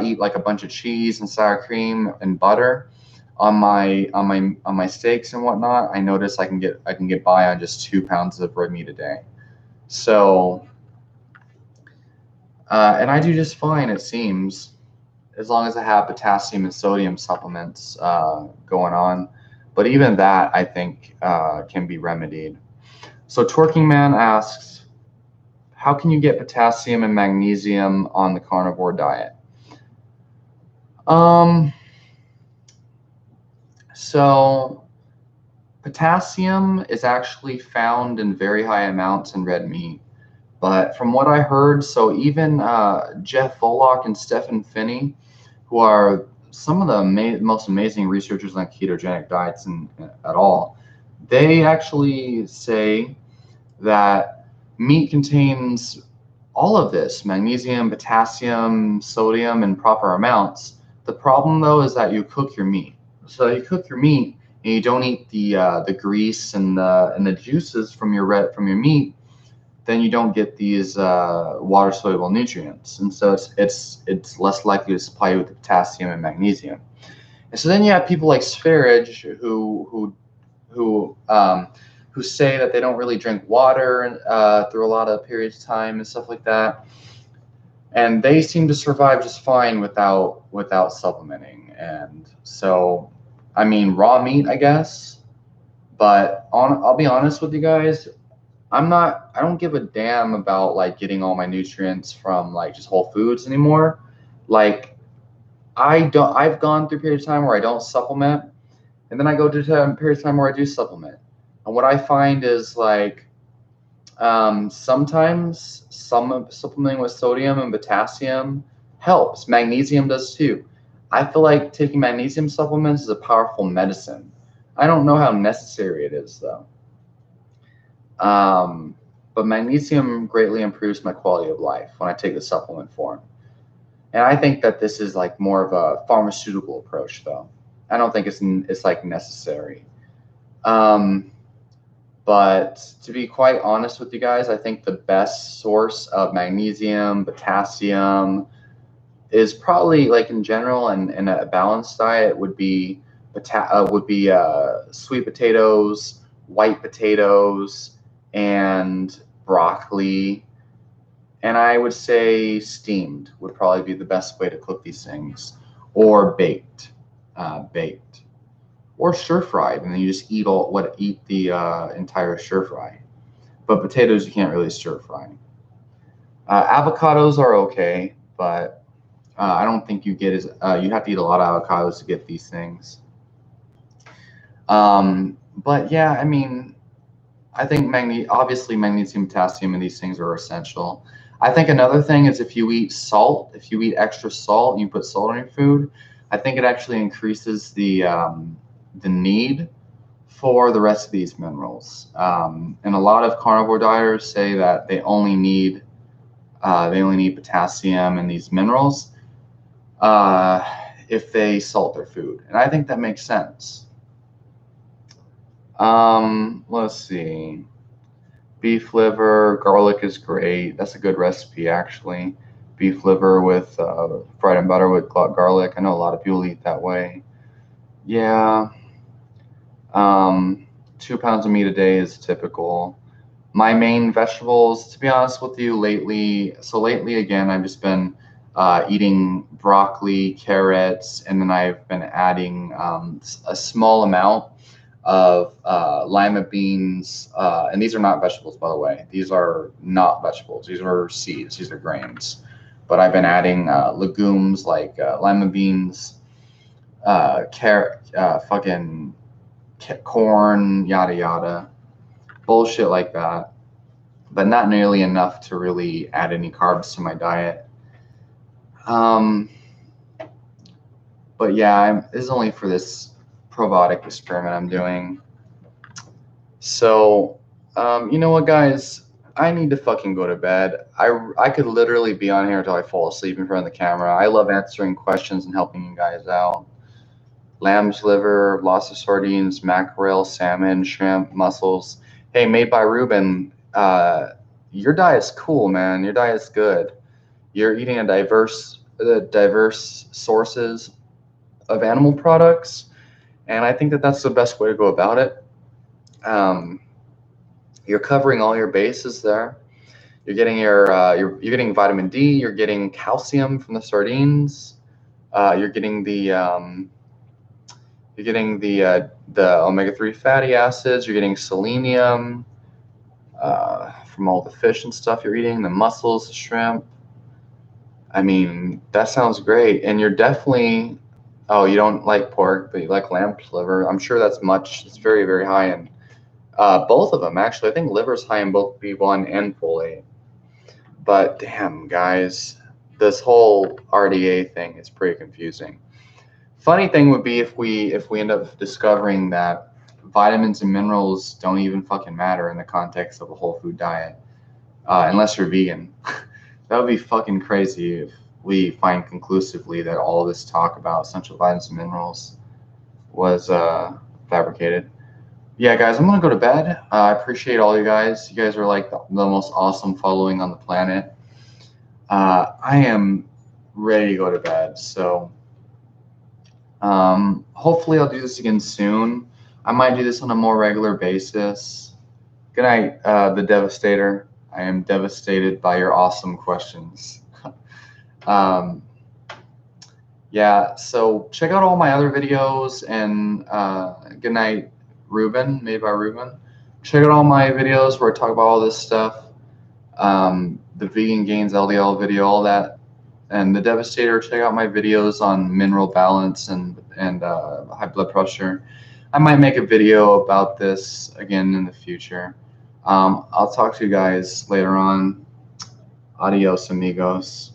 eat like a bunch of cheese and sour cream and butter on my steaks and whatnot, I notice I can get by on just 2 pounds of red meat a day. So and I do just fine, it seems, as long as I have potassium and sodium supplements going on. But even that, I think, can be remedied. So Twerking Man asks, how can you get potassium and magnesium on the carnivore diet? So potassium is actually found in very high amounts in red meat. But from what I heard, so even Jeff Volok and Stephen Finney, who are some of the most amazing researchers on ketogenic diets at all, they actually say that meat contains all of this: magnesium, potassium, sodium in proper amounts. The problem, though, is that you cook your meat. So you cook your meat and you don't eat the grease and the juices from your meat, then you don't get these water soluble nutrients, and so it's less likely to supply you with the potassium and magnesium. And so then you have people like Sverige who say that they don't really drink water through a lot of periods of time and stuff like that, and they seem to survive just fine without supplementing. And so, I mean, raw meat, I guess, but I'll be honest with you guys. I don't give a damn about like getting all my nutrients from like just Whole Foods anymore. Like I've gone through periods of time where I don't supplement, and then I go to periods of time where I do supplement. And what I find is like sometimes supplementing with sodium and potassium helps. Magnesium does too. I feel like taking magnesium supplements is a powerful medicine. I don't know how necessary it is though. But magnesium greatly improves my quality of life when I take the supplement form. And I think that this is like more of a pharmaceutical approach though. I don't think it's like necessary. But to be quite honest with you guys, I think the best source of magnesium, potassium is probably like in general and a balanced diet would be sweet potatoes, white potatoes, and broccoli. And I would say steamed would probably be the best way to cook these things, or baked, or stir fried, and then you just eat the entire stir fry. But potatoes you can't really stir fry. Avocados are okay, but I don't think you get you have to eat a lot of avocados to get these things. But yeah, I mean, I think obviously magnesium, potassium, and these things are essential. I think another thing is if you eat salt, if you eat extra salt and you put salt on your food, I think it actually increases the need for the rest of these minerals. And a lot of carnivore dieters say that they only need potassium and these minerals if they salt their food, and I think that makes sense. Let's see. Beef liver, garlic is great. That's a good recipe, actually. Beef liver with fried in butter with garlic. I know a lot of people eat that way. Yeah. 2 pounds of meat a day is typical. My main vegetables, to be honest with you, lately again, I've just been eating broccoli, carrots, and then I've been adding a small amount of lima beans, and these are not vegetables, by the way. These are not vegetables. These are seeds. These are grains. But I've been adding legumes like lima beans, carrot, fucking corn, yada yada, bullshit like that. But not nearly enough to really add any carbs to my diet. But yeah, this is only for this probiotic experiment I'm doing. So, you know what, guys? I need to fucking go to bed. I could literally be on here until I fall asleep in front of the camera. I love answering questions and helping you guys out. Lamb's liver, lobster sardines, mackerel, salmon, shrimp, mussels. Hey, made by Ruben. Your diet's cool, man. Your diet's good. You're eating a diverse sources of animal products, and I think that that's the best way to go about it. You're covering all your bases there. You're getting you're getting vitamin D. You're getting calcium from the sardines. You're getting the omega-3 fatty acids. You're getting selenium from all the fish and stuff you're eating. The mussels, the shrimp. I mean, that sounds great. And you're definitely, oh, you don't like pork, but you like lamb liver. I'm sure it's very, very high in both of them, actually. I think liver's high in both B1 and folate. But damn, guys, this whole RDA thing is pretty confusing. Funny thing would be if we end up discovering that vitamins and minerals don't even fucking matter in the context of a whole food diet, unless you're vegan. That would be fucking crazy if we find conclusively that all this talk about essential vitamins and minerals was fabricated. Yeah, guys, I'm going to go to bed. I appreciate all you guys. You guys are like the most awesome following on the planet. I am ready to go to bed. So hopefully I'll do this again soon. I might do this on a more regular basis. Good night, the Devastator. I am devastated by your awesome questions. Yeah, so check out all my other videos, and good night, Ruben, made by Ruben. Check out all my videos where I talk about all this stuff, the vegan gains LDL video, all that, and the Devastator. Check out my videos on mineral balance and high blood pressure. I might make a video about this again in the future. I'll talk to you guys later on. Adios, amigos.